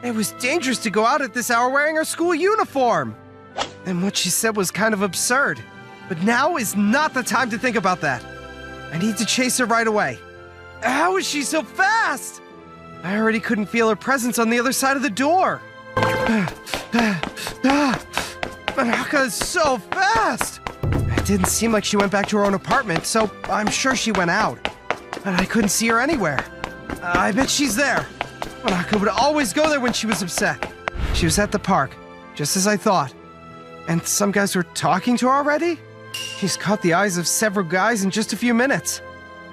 It was dangerous to go out at this hour wearing her school uniform. And what she said was kind of absurd. But now is not the time to think about that. I need to chase her right away. How is she so fast? I already couldn't feel her presence on the other side of the door. Monica is so fast. It didn't seem like she went back to her own apartment, so I'm sure she went out. But I couldn't see her anywhere. I bet she's there. Monica would always go there when she was upset. She was at the park, just as I thought. And some guys were talking to her already? She's caught the eyes of several guys in just a few minutes.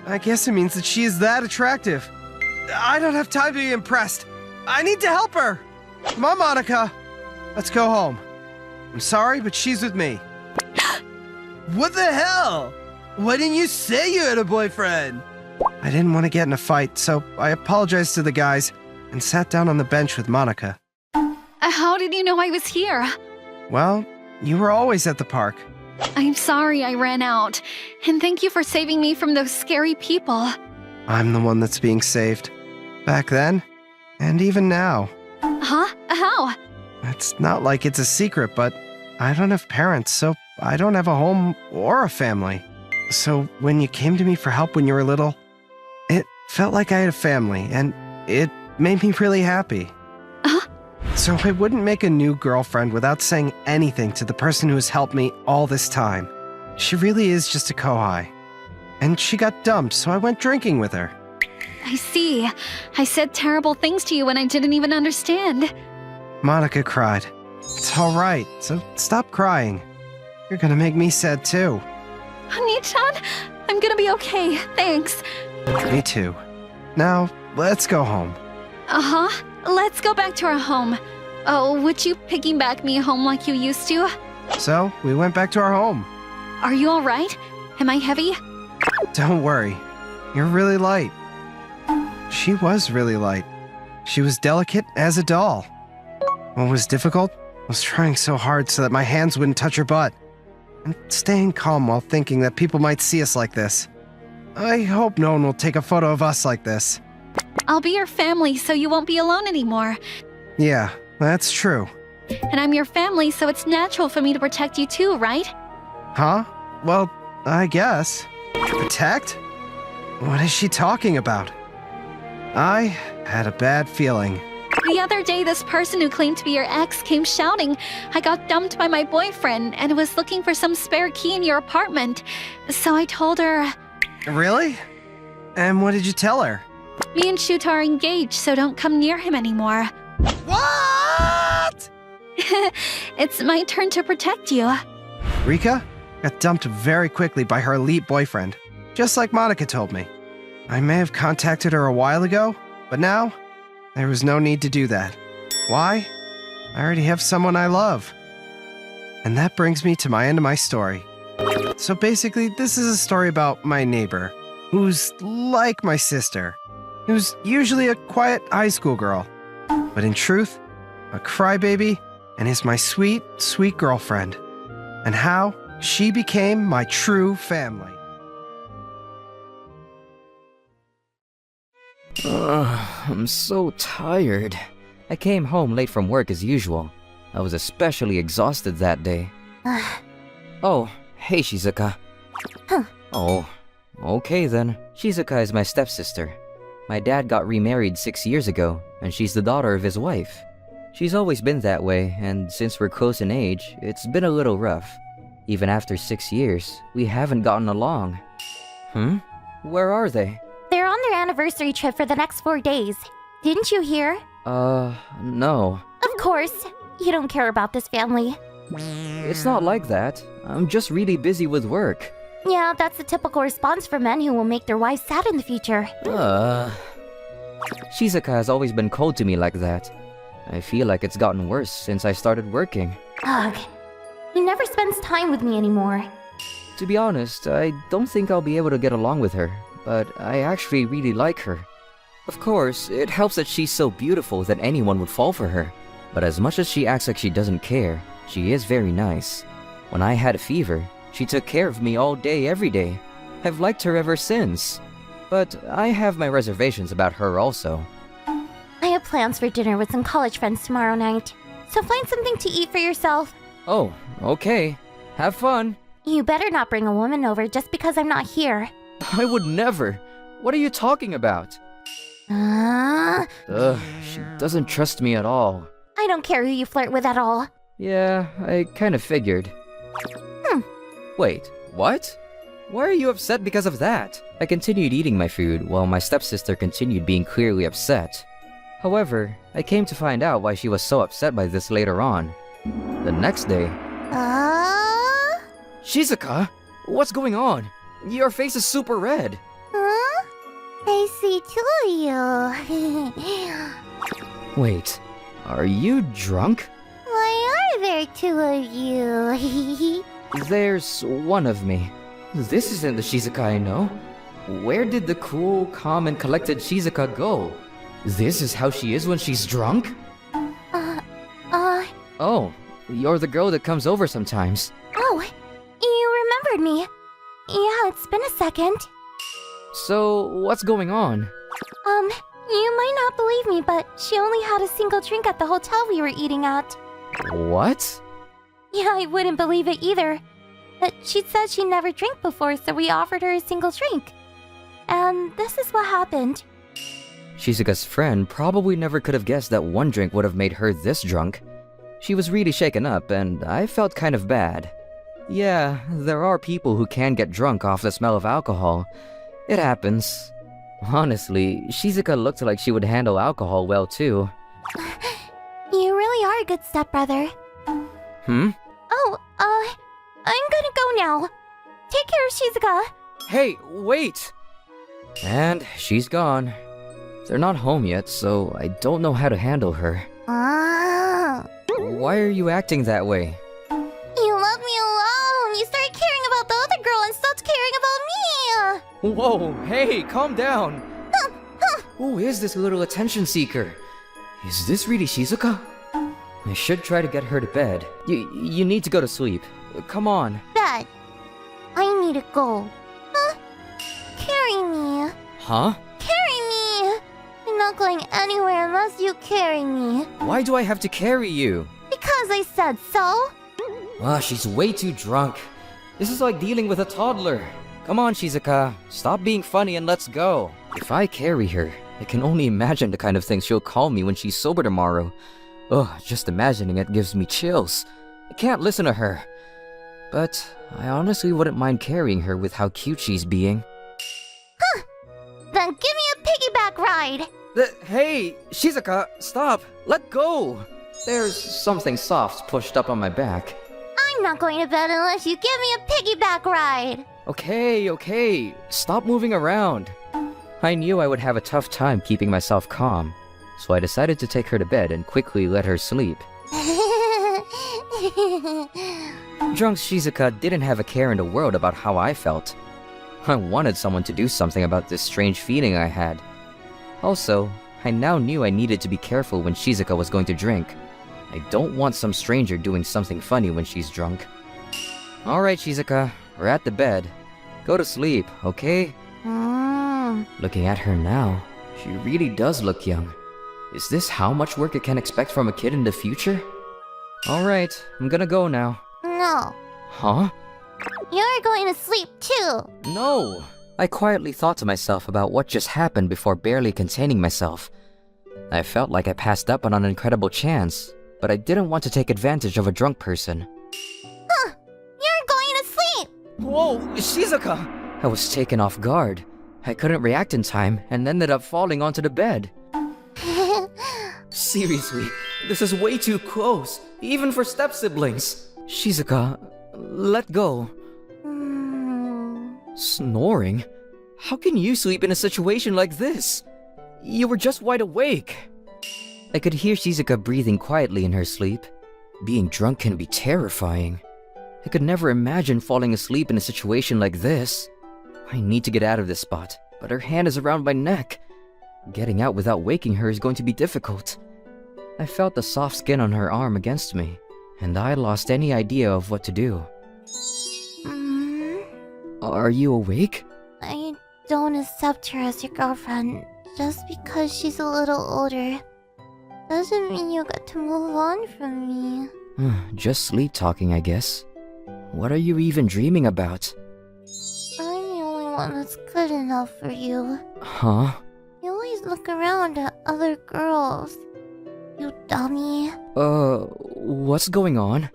I guess it means that she is that attractive. I don't have time to be impressed. I need to help her. Come on, Monica. Let's go home. I'm sorry, but she's with me. What the hell? Why didn't you say you had a boyfriend? I didn't want to get in a fight, so I apologized to the guys and sat down on the bench with Monica. How did you know I was here? Well, you were always at the park. I'm sorry I ran out. And thank you for saving me from those scary people. I'm the one that's being saved. Back then, and even now. Huh? How? It's not like it's a secret, but I don't have parents, so I don't have a home or a family. So when you came to me for help when you were little, it felt like I had a family, and it made me really happy. So I wouldn't make a new girlfriend without saying anything to the person who has helped me all this time. She really is just a kohai. And she got dumped, so I went drinking with her. I see. I said terrible things to you when I didn't even understand. Monica cried. It's all right, so stop crying. You're gonna make me sad too. Oni-chan, I'm gonna be okay, thanks. Me too. Now, let's go home. Uh-huh. Let's go back to our home. Oh, would you piggyback me home like you used to? So, we went back to our home. Are you alright? Am I heavy? Don't worry. You're really light. She was really light. She was delicate as a doll. What was difficult was trying so hard so that my hands wouldn't touch her butt, and staying calm while thinking that people might see us like this. I hope no one will take a photo of us like this. I'll be your family so you won't be alone anymore. Yeah, that's true. And I'm your family, so it's natural for me to protect you too, right? Huh? Well, I guess. Protect? What is she talking about? I had a bad feeling. The other day, this person who claimed to be your ex came shouting, I got dumped by my boyfriend and was looking for some spare key in your apartment. So I told her... Really? And what did you tell her? Me and Shuta are engaged, so don't come near him anymore. What? It's my turn to protect you. Rika got dumped very quickly by her elite boyfriend, just like Monica told me. I may have contacted her a while ago, but now, there was no need to do that. Why? I already have someone I love. And that brings me to my end of my story. So basically, this is a story about my neighbor, who's like my sister, who's usually a quiet high school girl, but in truth, a crybaby, and is my sweet, sweet girlfriend, and how she became my true family. I'm so tired. I came home late from work as usual. I was especially exhausted that day. Oh, hey Shizuka. Huh. Oh, okay then. Shizuka is my stepsister. My dad got remarried 6 years ago, and she's the daughter of his wife. She's always been that way, and since we're close in age, it's been a little rough. Even after 6 years, we haven't gotten along. Where are they? They're on their anniversary trip for the next 4 days. Didn't you hear? No. Of course. You don't care about this family. It's not like that. I'm just really busy with work. Yeah, that's the typical response for men who will make their wives sad in the future. Shizuka has always been cold to me like that. I feel like it's gotten worse since I started working. Ugh. He never spends time with me anymore. To be honest, I don't think I'll be able to get along with her, but I actually really like her. Of course, it helps that she's so beautiful that anyone would fall for her. But as much as she acts like she doesn't care, she is very nice. When I had a fever, she took care of me all day, every day. I've liked her ever since. But I have my reservations about her also. I have plans for dinner with some college friends tomorrow night. So find something to eat for yourself. Oh, okay. Have fun. You better not bring a woman over just because I'm not here. I would never. What are you talking about? She doesn't trust me at all. I don't care who you flirt with at all. Yeah, I kind of figured. Wait, what? Why are you upset because of that? I continued eating my food while my stepsister continued being clearly upset. However, I came to find out why she was so upset by this later on. The next day... Shizuka? What's going on? Your face is super red. Huh? I see two of you. Wait, are you drunk? Why are there two of you? There's one of me. This isn't the Shizuka I know. Where did the cool, calm, and collected Shizuka go? This is how she is when she's drunk? Oh, you're the girl that comes over sometimes. Oh, you remembered me. Yeah, it's been a second. So, what's going on? You might not believe me, but she only had a single drink at the hotel we were eating at. What? Yeah, I wouldn't believe it either. But she'd said she never drank before, so we offered her a single drink. And this is what happened. Shizuka's friend probably never could have guessed that one drink would have made her this drunk. She was really shaken up, and I felt kind of bad. Yeah, there are people who can get drunk off the smell of alcohol. It happens. Honestly, Shizuka looked like she would handle alcohol well too. You really are a good stepbrother. Oh, I'm gonna go now. Take care, Shizuka. Hey, wait! And she's gone. They're not home yet, so I don't know how to handle her. Why are you acting that way? You left me alone. You started caring about the other girl and stopped caring about me. Whoa, hey, calm down. Who is this little attention seeker? Is this really Shizuka? I should try to get her to bed. You need to go to sleep. Come on. Dad, I need to go. Carry me. Huh? Carry me. I'm not going anywhere unless you carry me. Why do I have to carry you? Because I said so. She's way too drunk. This is like dealing with a toddler. Come on, Shizuka. Stop being funny and let's go. If I carry her, I can only imagine the kind of things she'll call me when she's sober tomorrow. Just imagining it gives me chills. I can't listen to her. But I honestly wouldn't mind carrying her with how cute she's being. Then give me a piggyback ride. Hey, Shizuka, stop. Let go. There's something soft pushed up on my back. I'm not going to bed unless you give me a piggyback ride. Okay. Stop moving around. I knew I would have a tough time keeping myself calm, so I decided to take her to bed and quickly let her sleep. Drunk Shizuka didn't have a care in the world about how I felt. I wanted someone to do something about this strange feeling I had. Also, I now knew I needed to be careful when Shizuka was going to drink. I don't want some stranger doing something funny when she's drunk. Alright, Shizuka, we're at the bed. Go to sleep, okay? Looking at her now, she really does look young. Is this how much work I can expect from a kid in the future? Alright, I'm gonna go now. No. Huh? You're going to sleep too. No! I quietly thought to myself about what just happened before barely containing myself. I felt like I passed up on an incredible chance, but I didn't want to take advantage of a drunk person. Huh. You're going to sleep. Whoa, Shizuka! I was taken off guard. I couldn't react in time and ended up falling onto the bed. Seriously, this is way too close, even for step-siblings. Shizuka, let go. Snoring? How can you sleep in a situation like this? You were just wide awake. I could hear Shizuka breathing quietly in her sleep. Being drunk can be terrifying. I could never imagine falling asleep in a situation like this. I need to get out of this spot, but her hand is around my neck. Getting out without waking her is going to be difficult. I felt the soft skin on her arm against me, and I lost any idea of what to do. Are you awake? I don't accept her as your girlfriend just because she's a little older. Doesn't mean you get to move on from me. Just sleep talking, I guess. What are you even dreaming about? I'm the only one that's good enough for you. Huh? You always look around at other girls. You dummy. What's going on?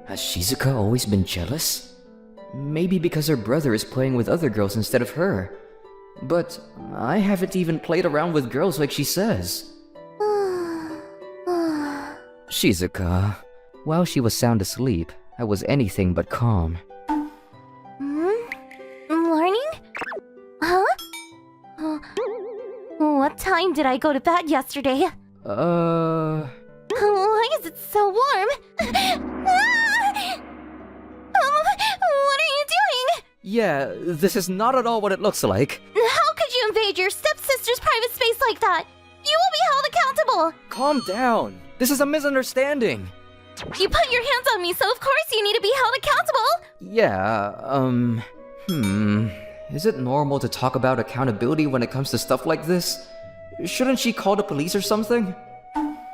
Has Shizuka always been jealous? Maybe because her brother is playing with other girls instead of her. But I haven't even played around with girls like she says. Shizuka. While she was sound asleep, I was anything but calm. Morning? Huh? What time did I go to bed yesterday? Why is it so warm? What are you doing? Yeah, this is not at all what it looks like. How could you invade your stepsister's private space like that? You will be held accountable. Calm down. This is a misunderstanding. You put your hands on me, so of course you need to be held accountable. Yeah, Is it normal to talk about accountability when it comes to stuff like this? Shouldn't she call the police or something?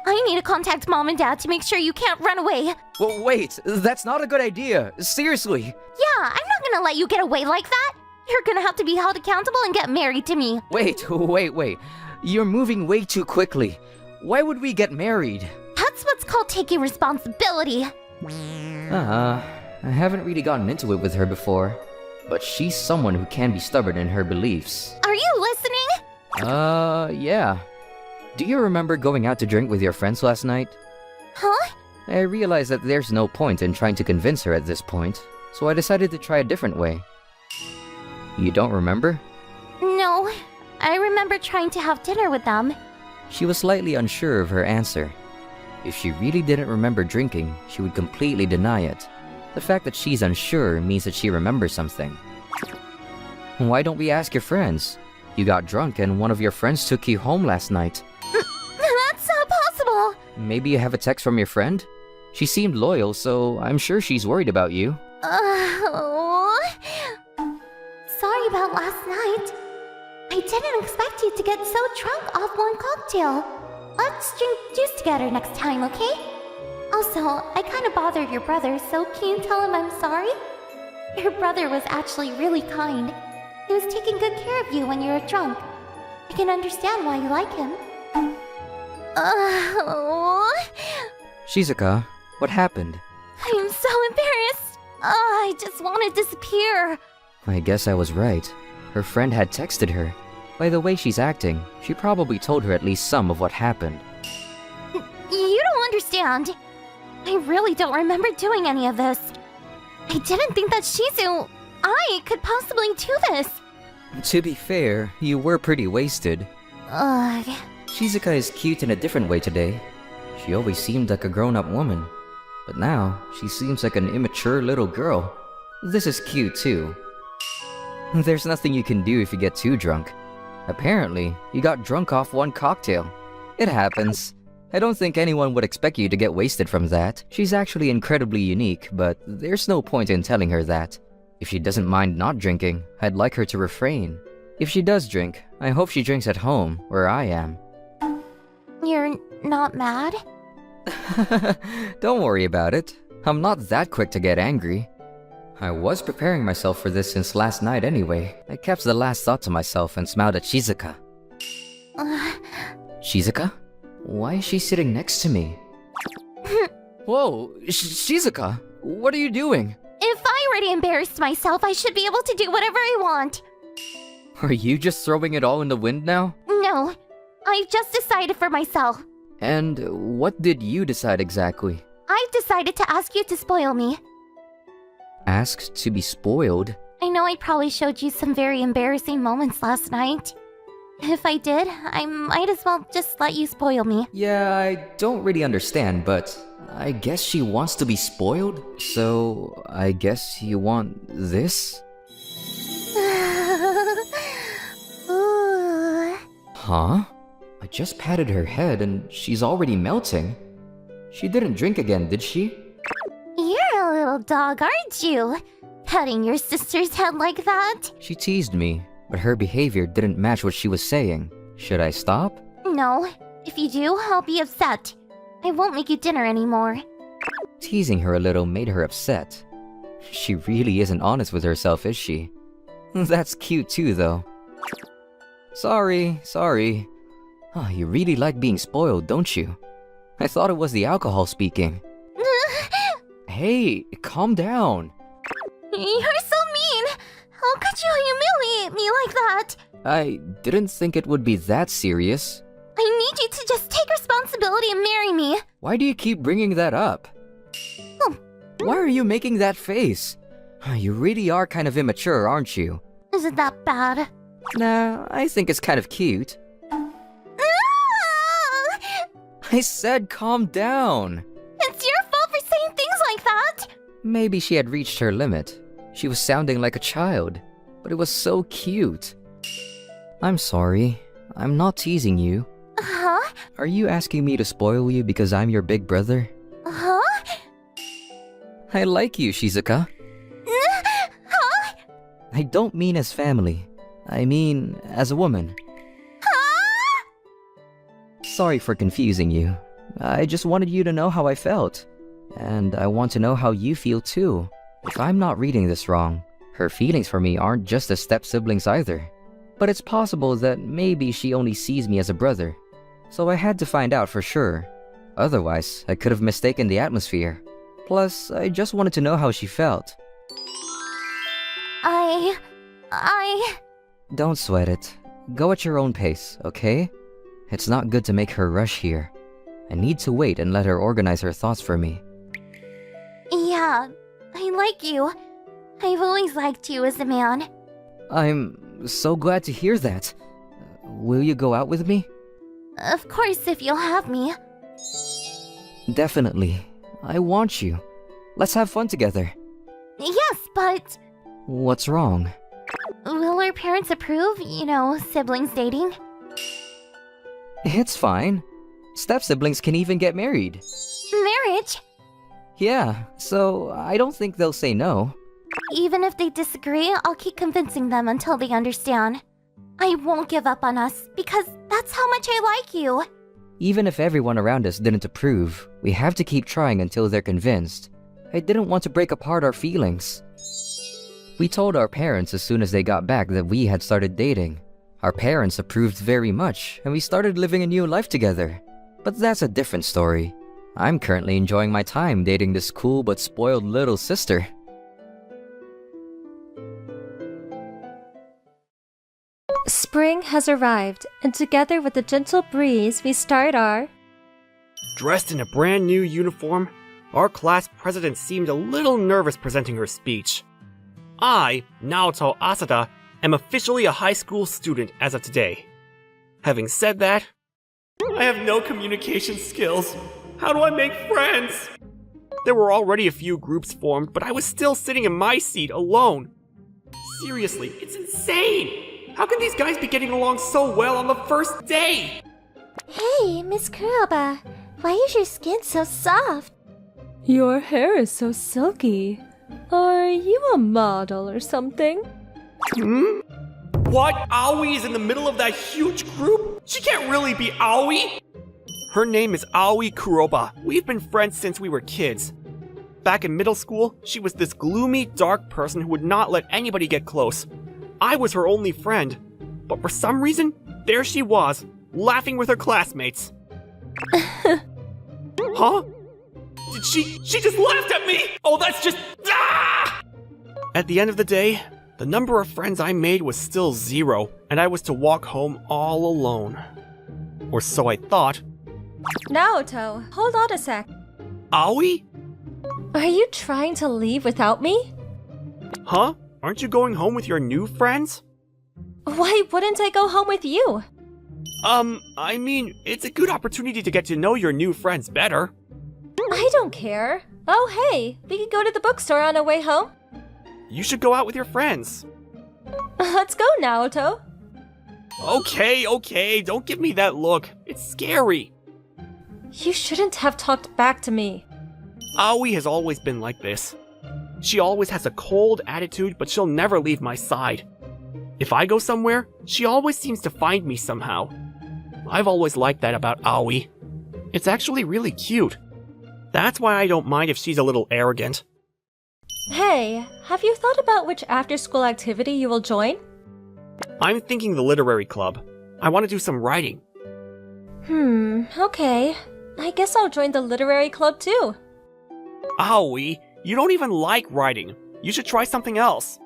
I need to contact Mom and Dad to make sure you can't run away. Well, wait, that's not a good idea. Seriously. Yeah, I'm not gonna let you get away like that. You're gonna have to be held accountable and get married to me. Wait. You're moving way too quickly. Why would we get married? That's what's called taking responsibility. I haven't really gotten into it with her before. But she's someone who can be stubborn in her beliefs. Are you listening? Yeah. Do you remember going out to drink with your friends last night? Huh? I realized that there's no point in trying to convince her at this point, so I decided to try a different way. You don't remember? No. I remember trying to have dinner with them. She was slightly unsure of her answer. If she really didn't remember drinking, she would completely deny it. The fact that she's unsure means that she remembers something. Why don't we ask your friends? You got drunk and one of your friends took you home last night. That's not possible! Maybe you have a text from your friend? She seemed loyal, so I'm sure she's worried about you. Sorry about last night. I didn't expect you to get so drunk off one cocktail. Let's drink juice together next time, okay? Also, I kinda bothered your brother, so can you tell him I'm sorry? Your brother was actually really kind. He was taking good care of you when you were drunk. I can understand why you like him. Shizuka, what happened? I'm so embarrassed. I just want to disappear. I guess I was right. Her friend had texted her. By the way she's acting, she probably told her at least some of what happened. You don't understand. I really don't remember doing any of this. I didn't think that I could possibly do this. To be fair, you were pretty wasted. Ugh. Shizuka is cute in a different way today. She always seemed like a grown-up woman. But now, she seems like an immature little girl. This is cute too. There's nothing you can do if you get too drunk. Apparently, you got drunk off one cocktail. It happens. I don't think anyone would expect you to get wasted from that. She's actually incredibly unique, but there's no point in telling her that. If she doesn't mind not drinking, I'd like her to refrain. If she does drink, I hope she drinks at home, where I am. You're not mad? Don't worry about it. I'm not that quick to get angry. I was preparing myself for this since last night anyway. I kept the last thought to myself and smiled at Shizuka. Shizuka? Why is she sitting next to me? Whoa, Shizuka, what are you doing? If I already embarrassed myself, I should be able to do whatever I want. Are you just throwing it all in the wind now? No, I've just decided for myself. And what did you decide exactly? I've decided to ask you to spoil me. Asked to be spoiled? I know I probably showed you some very embarrassing moments last night. If I did, I might as well just let you spoil me. Yeah, I don't really understand, but I guess she wants to be spoiled? So, I guess you want this? Ooh. Huh? I just patted her head and she's already melting. She didn't drink again, did she? You're a little dog, aren't you? Petting your sister's head like that? She teased me, but her behavior didn't match what she was saying. Should I stop? No. If you do, I'll be upset. I won't make you dinner anymore. Teasing her a little made her upset. She really isn't honest with herself, is she? That's cute too, though. Sorry. Oh, you really like being spoiled, don't you? I thought it was the alcohol speaking. Hey, calm down. You're so mean! How could you humiliate me like that? I didn't think it would be that serious. I need you to just take responsibility and marry me. Why do you keep bringing that up? Why are you making that face? You really are kind of immature, aren't you? Is it that bad? Nah, I think it's kind of cute. I said calm down. It's your fault for saying things like that. Maybe she had reached her limit. She was sounding like a child, but it was so cute. I'm sorry. I'm not teasing you. Huh? Are you asking me to spoil you because I'm your big brother? Huh? I like you, Shizuka. Huh? I don't mean as family. I mean as a woman. Huh? Sorry for confusing you. I just wanted you to know how I felt. And I want to know how you feel too. If I'm not reading this wrong, her feelings for me aren't just as step-siblings either. But it's possible that maybe she only sees me as a brother. So I had to find out for sure. Otherwise, I could have mistaken the atmosphere. Plus, I just wanted to know how she felt. I... Don't sweat it. Go at your own pace, okay? It's not good to make her rush here. I need to wait and let her organize her thoughts for me. Yeah, I like you. I've always liked you as a man. I'm so glad to hear that. Will you go out with me? Of course, if you'll have me. Definitely. I want you. Let's have fun together. Yes, but... What's wrong? Will our parents approve, siblings dating? It's fine. Step-siblings can even get married. Marriage? Yeah, so I don't think they'll say no. Even if they disagree, I'll keep convincing them until they understand. I won't give up on us, because that's how much I like you. Even if everyone around us didn't approve, we have to keep trying until they're convinced. I didn't want to break apart our feelings. We told our parents as soon as they got back that we had started dating. Our parents approved very much, and we started living a new life together. But that's a different story. I'm currently enjoying my time dating this cool but spoiled little sister. Spring has arrived, and together with the gentle breeze, we start our... Dressed in a brand new uniform, our class president seemed a little nervous presenting her speech. I, Naoto Asada, am officially a high school student as of today. Having said that, I have no communication skills. How do I make friends? There were already a few groups formed, but I was still sitting in my seat alone. Seriously, it's insane! How can these guys be getting along so well on the first day? Hey, Miss Kuroba, why is your skin so soft? Your hair is so silky. Are you a model or something? What? Aoi is in the middle of that huge group? She can't really be Aoi? Her name is Aoi Kuroba. We've been friends since we were kids. Back in middle school, she was this gloomy, dark person who would not let anybody get close. I was her only friend. But for some reason, there she was, laughing with her classmates. Huh? Did she just laughed at me? Oh, that's just... Ah! At the end of the day, the number of friends I made was still 0, and I was to walk home all alone. Or so I thought. Naoto, hold on a sec. Aoi? Are you trying to leave without me? Huh? Aren't you going home with your new friends? Why wouldn't I go home with you? I mean, it's a good opportunity to get to know your new friends better. I don't care. Oh, hey, we can go to the bookstore on our way home. You should go out with your friends. Let's go, Naoto. Okay, don't give me that look. It's scary. You shouldn't have talked back to me. Aoi has always been like this. She always has a cold attitude, but she'll never leave my side. If I go somewhere, she always seems to find me somehow. I've always liked that about Aoi. It's actually really cute. That's why I don't mind if she's a little arrogant. Hey, have you thought about which after-school activity you will join? I'm thinking the literary club. I want to do some writing. Okay. I guess I'll join the literary club too. Aoi, you don't even like writing. You should try something else.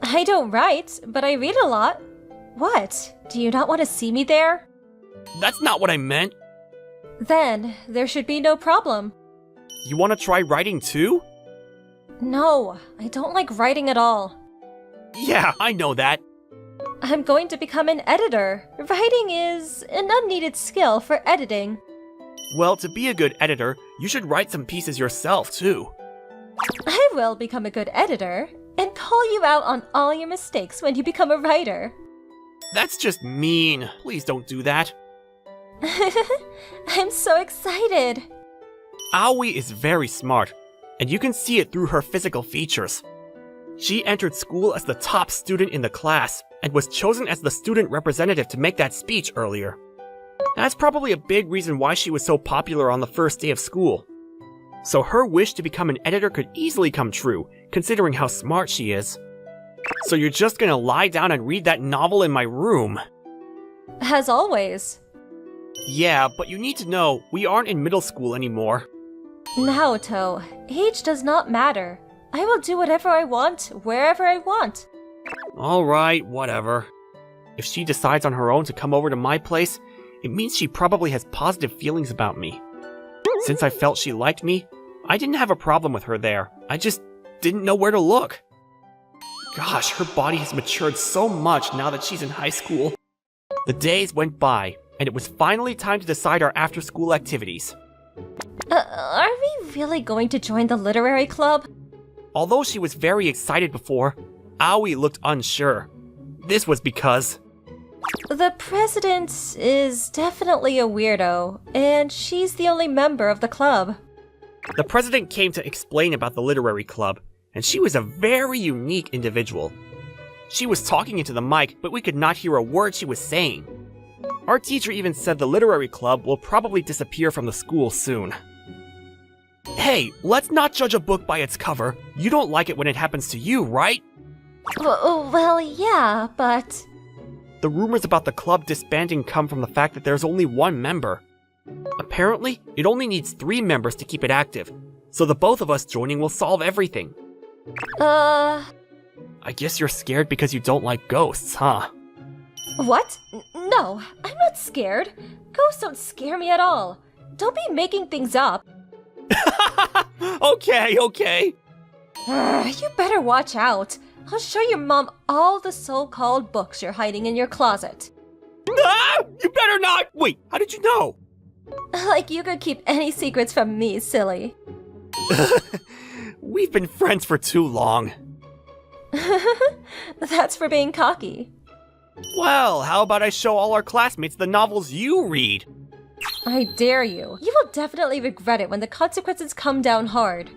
I don't write, but I read a lot. What? Do you not want to see me there? That's not what I meant. Then, there should be no problem. You want to try writing too? No, I don't like writing at all. Yeah, I know that. I'm going to become an editor. Writing is an unneeded skill for editing. Well, to be a good editor, you should write some pieces yourself too. I will become a good editor and call you out on all your mistakes when you become a writer. That's just mean. Please don't do that. I'm so excited. Aoi is very smart, and you can see it through her physical features. She entered school as the top student in the class, and was chosen as the student representative to make that speech earlier. That's probably a big reason why she was so popular on the first day of school. So her wish to become an editor could easily come true, considering how smart she is. So you're just gonna lie down and read that novel in my room? As always. Yeah, but you need to know, we aren't in middle school anymore. Naoto, age does not matter. I will do whatever I want, wherever I want. Alright, whatever. If she decides on her own to come over to my place, it means she probably has positive feelings about me. Since I felt she liked me, I didn't have a problem with her there. I just didn't know where to look. Gosh, her body has matured so much now that she's in high school. The days went by, and it was finally time to decide our after-school activities. Are we really going to join the literary club? Although she was very excited before, Aoi looked unsure. This was because... The president is definitely a weirdo, and she's the only member of the club. The president came to explain about the literary club, and she was a very unique individual. She was talking into the mic, but we could not hear a word she was saying. Our teacher even said the literary club will probably disappear from the school soon. Hey, let's not judge a book by its cover. You don't like it when it happens to you, right? Well, yeah, but... The rumors about the club disbanding come from the fact that there's only one member. Apparently, it only needs 3 members to keep it active, so the both of us joining will solve everything. I guess you're scared because you don't like ghosts, huh? What? No, I'm not scared. Ghosts don't scare me at all. Don't be making things up. Okay. You better watch out. I'll show your mom all the so-called books you're hiding in your closet. Ah! You better not! Wait, how did you know? Like you could keep any secrets from me, silly. We've been friends for too long. That's for being cocky. Well, how about I show all our classmates the novels you read? I dare you. You will definitely regret it when the consequences come down hard.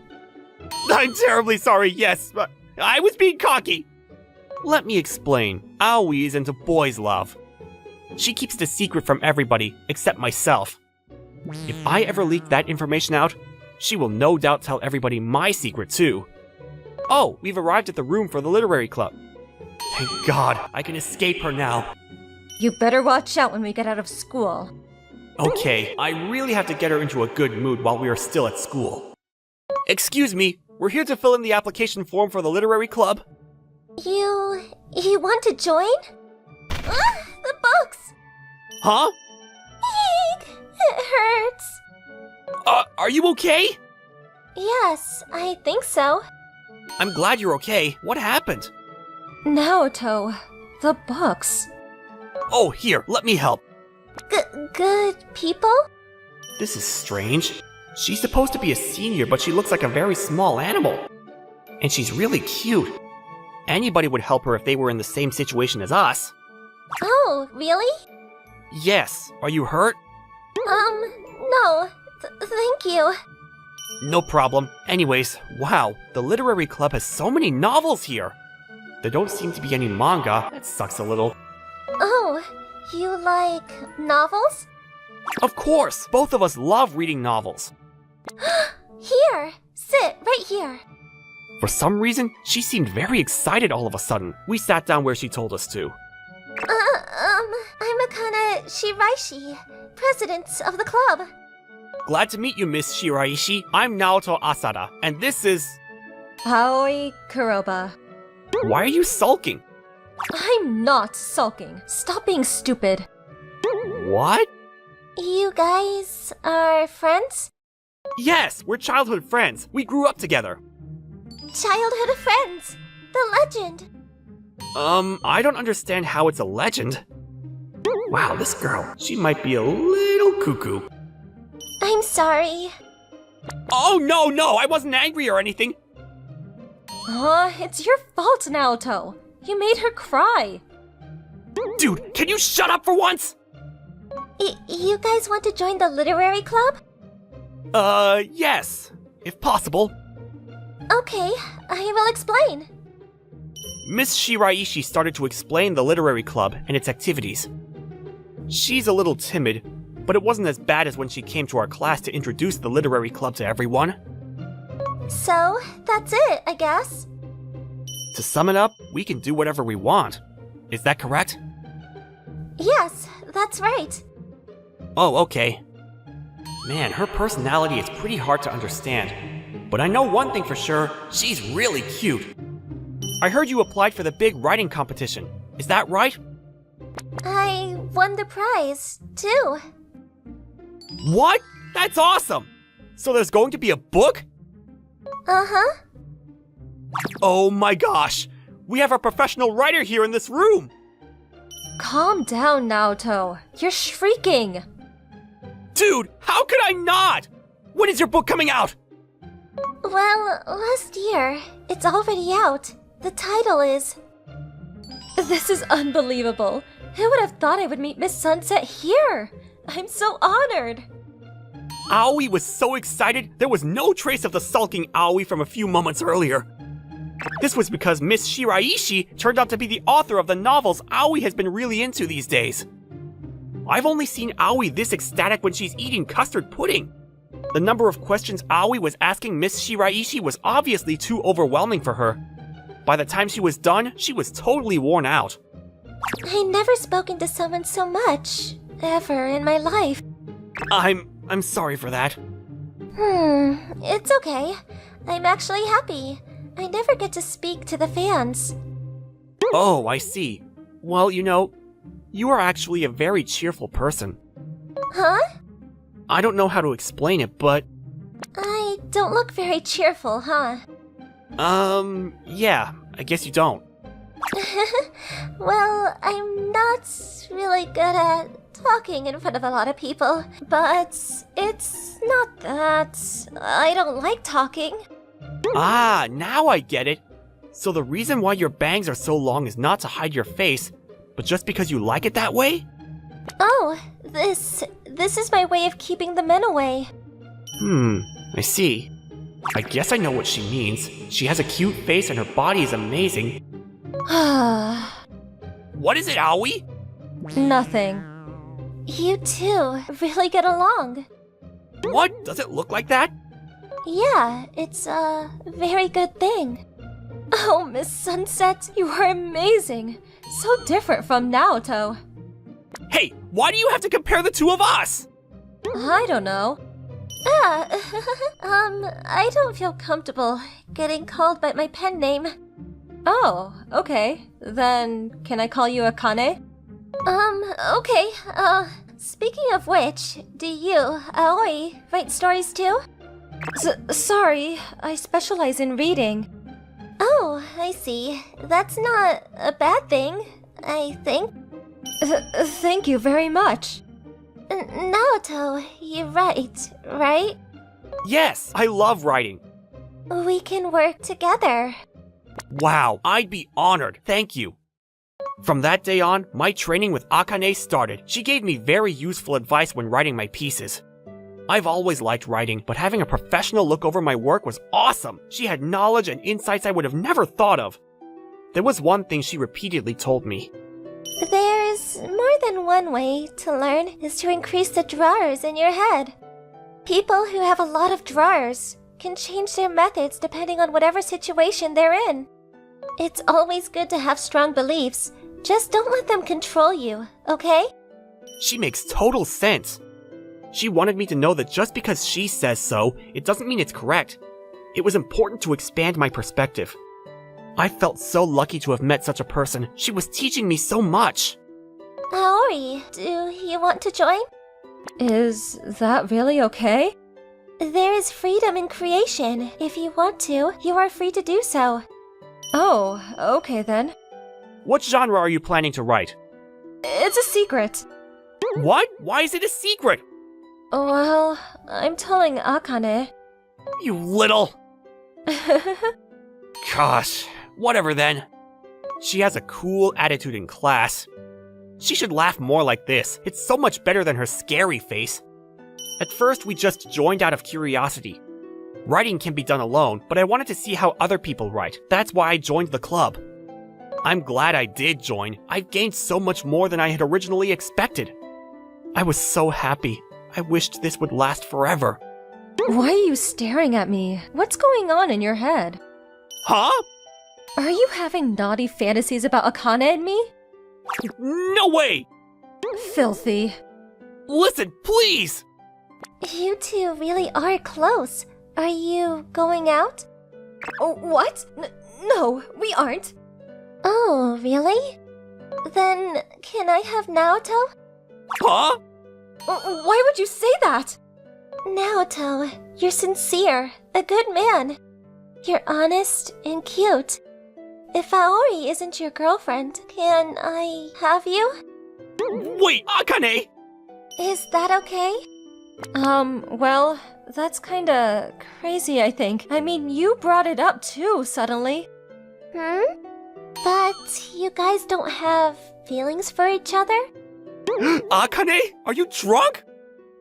I'm terribly sorry, yes, but I was being cocky. Let me explain. Aoi is into boys' love. She keeps it a secret from everybody, except myself. If I ever leak that information out, she will no doubt tell everybody my secret too. Oh, we've arrived at the room for the literary club. Thank God, I can escape her now. You better watch out when we get out of school. Okay, I really have to get her into a good mood while we are still at school. Excuse me, we're here to fill in the application form for the literary club. You want to join? The books! Huh? Eek! It hurts. Are you okay? Yes, I think so. I'm glad you're okay. What happened? Naoto, the books. Oh, here, let me help. Good people? This is strange. She's supposed to be a senior, but she looks like a very small animal. And she's really cute. Anybody would help her if they were in the same situation as us. Oh, really? Yes. Are you hurt? No. Thank you. No problem. Anyways, wow, the literary club has so many novels here. There don't seem to be any manga. That sucks a little. Oh, you like novels? Of course, both of us love reading novels. Here, sit right here. For some reason, she seemed very excited all of a sudden. We sat down where she told us to. I'm Akane Shiraishi, president of the club. Glad to meet you, Miss Shiraishi. I'm Naoto Asada, and this is... Aoi Kuroba. Why are you sulking? I'm not sulking. Stop being stupid. What? You guys are friends? Yes, we're childhood friends. We grew up together. Childhood friends. The legend. I don't understand how it's a legend. Wow, this girl, she might be a little cuckoo. I'm sorry. Oh, no, I wasn't angry or anything. It's your fault, Naoto. You made her cry. Dude, can you shut up for once? You guys want to join the literary club? Yes, if possible. Okay, I will explain. Miss Shiraishi started to explain the literary club and its activities. She's a little timid, but it wasn't as bad as when she came to our class to introduce the literary club to everyone. So, that's it, I guess. To sum it up, we can do whatever we want. Is that correct? Yes, that's right. Oh, okay. Man, her personality is pretty hard to understand. But I know one thing for sure, she's really cute. I heard you applied for the big writing competition. Is that right? I won the prize, too. What? That's awesome! So there's going to be a book? Uh-huh. Oh my gosh! We have a professional writer here in this room! Calm down, Naoto. You're shrieking. Dude, how could I not? When is your book coming out? Well, last year. It's already out. The title is... This is unbelievable. Who would have thought I would meet Miss Sunset here? I'm so honored. Aoi was so excited, there was no trace of the sulking Aoi from a few moments earlier. This was because Miss Shiraishi turned out to be the author of the novels Aoi has been really into these days. I've only seen Aoi this ecstatic when she's eating custard pudding. The number of questions Aoi was asking Miss Shiraishi was obviously too overwhelming for her. By the time she was done, she was totally worn out. I never spoken to someone so much, ever in my life. I'm sorry for that. It's okay. I'm actually happy. I never get to speak to the fans. Oh, I see. Well, you are actually a very cheerful person. Huh? I don't know how to explain it, but... I don't look very cheerful, huh? Yeah, I guess you don't. Well, I'm not really good at talking in front of a lot of people, but it's not that I don't like talking. Ah, now I get it. So the reason why your bangs are so long is not to hide your face, but just because you like it that way? Oh, this is my way of keeping the men away. I see. I guess I know what she means. She has a cute face and her body is amazing. What is it, Aoi? Nothing. You two really get along. What? Does it look like that? Yeah, it's a very good thing. Oh, Miss Sunset, you are amazing. So different from Naoto. Hey, why do you have to compare the two of us? I don't know. I don't feel comfortable getting called by my pen name. Oh, okay. Then can I call you Akane? Okay. Speaking of which, do you, Aoi, write stories too? Sorry, I specialize in reading. Oh, I see. That's not a bad thing, I think. Thank you very much. Naoto, you write, right? Yes, I love writing. We can work together. Wow, I'd be honored. Thank you. From that day on, my training with Akane started. She gave me very useful advice when writing my pieces. I've always liked writing, but having a professional look over my work was awesome. She had knowledge and insights I would have never thought of. There was one thing she repeatedly told me. There's more than one way to learn is to increase the drawers in your head. People who have a lot of drawers can change their methods depending on whatever situation they're in. It's always good to have strong beliefs. Just don't let them control you, okay? She makes total sense. She wanted me to know that just because she says so, it doesn't mean it's correct. It was important to expand my perspective. I felt so lucky to have met such a person. She was teaching me so much. Aoi, do you want to join? Is that really okay? There is freedom in creation. If you want to, you are free to do so. Oh, okay then. What genre are you planning to write? It's a secret. What? Why is it a secret? Well, I'm telling Akane. You little... Gosh, whatever then. She has a cool attitude in class. She should laugh more like this. It's so much better than her scary face. At first, we just joined out of curiosity. Writing can be done alone, but I wanted to see how other people write. That's why I joined the club. I'm glad I did join. I've gained so much more than I had originally expected. I was so happy. I wished this would last forever. Why are you staring at me? What's going on in your head? Huh? Are you having naughty fantasies about Akane and me? No way! Filthy. Listen, please! You two really are close. Are you going out? Oh, what? No, we aren't. Oh, really? Then can I have Naoto? Huh? Why would you say that? Naoto, you're sincere, a good man. You're honest and cute. If Aoi isn't your girlfriend, can I have you? Wait, Akane! Is that okay? Well, that's kinda crazy, I think. I mean, you brought it up too, suddenly. But you guys don't have feelings for each other? Akane, are you drunk?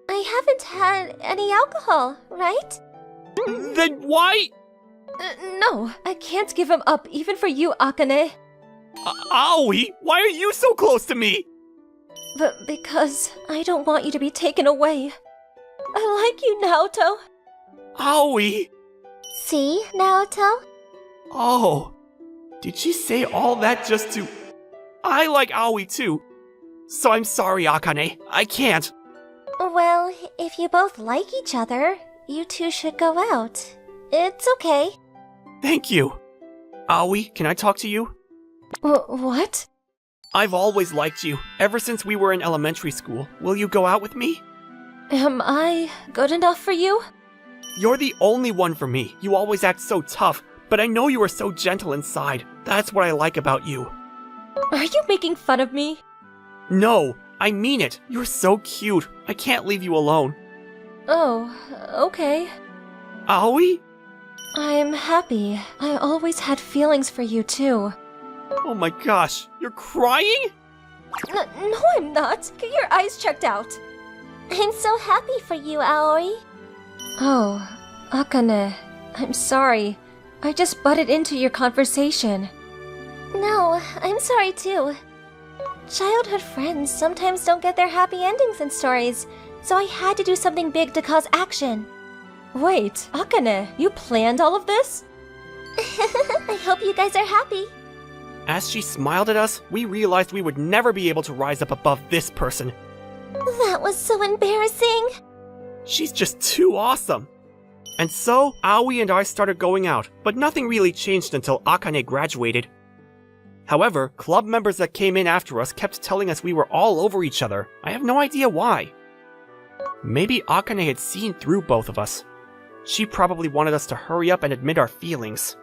I haven't had any alcohol, right? Then why? No, I can't give him up even for you, Akane. Aoi, why are you so close to me? But because I don't want you to be taken away. I like you, Naoto. Aoi! See, Naoto? Oh, did she say all that just to... I like Aoi too. So I'm sorry, Akane. I can't. Well, if you both like each other, you two should go out. It's okay. Thank you. Aoi, can I talk to you? What? I've always liked you, ever since we were in elementary school. Will you go out with me? Am I good enough for you? You're the only one for me. You always act so tough, but I know you are so gentle inside. That's what I like about you. Are you making fun of me? No, I mean it. You're so cute. I can't leave you alone. Oh, okay. Aoi? I'm happy. I always had feelings for you too. Oh my gosh, you're crying? No, I'm not. Get your eyes checked out. I'm so happy for you, Aoi. Oh, Akane, I'm sorry. I just butted into your conversation. No, I'm sorry too. Childhood friends sometimes don't get their happy endings in stories. so I had to do something big to cause action. Wait, Akane, you planned all of this? I hope you guys are happy. As she smiled at us, we realized we would never be able to rise up above this person. That was so embarrassing. She's just too awesome. And so, Aoi and I started going out, but nothing really changed until Akane graduated. However, club members that came in after us kept telling us we were all over each other. I have no idea why. Maybe Akane had seen through both of us. She probably wanted us to hurry up and admit our feelings.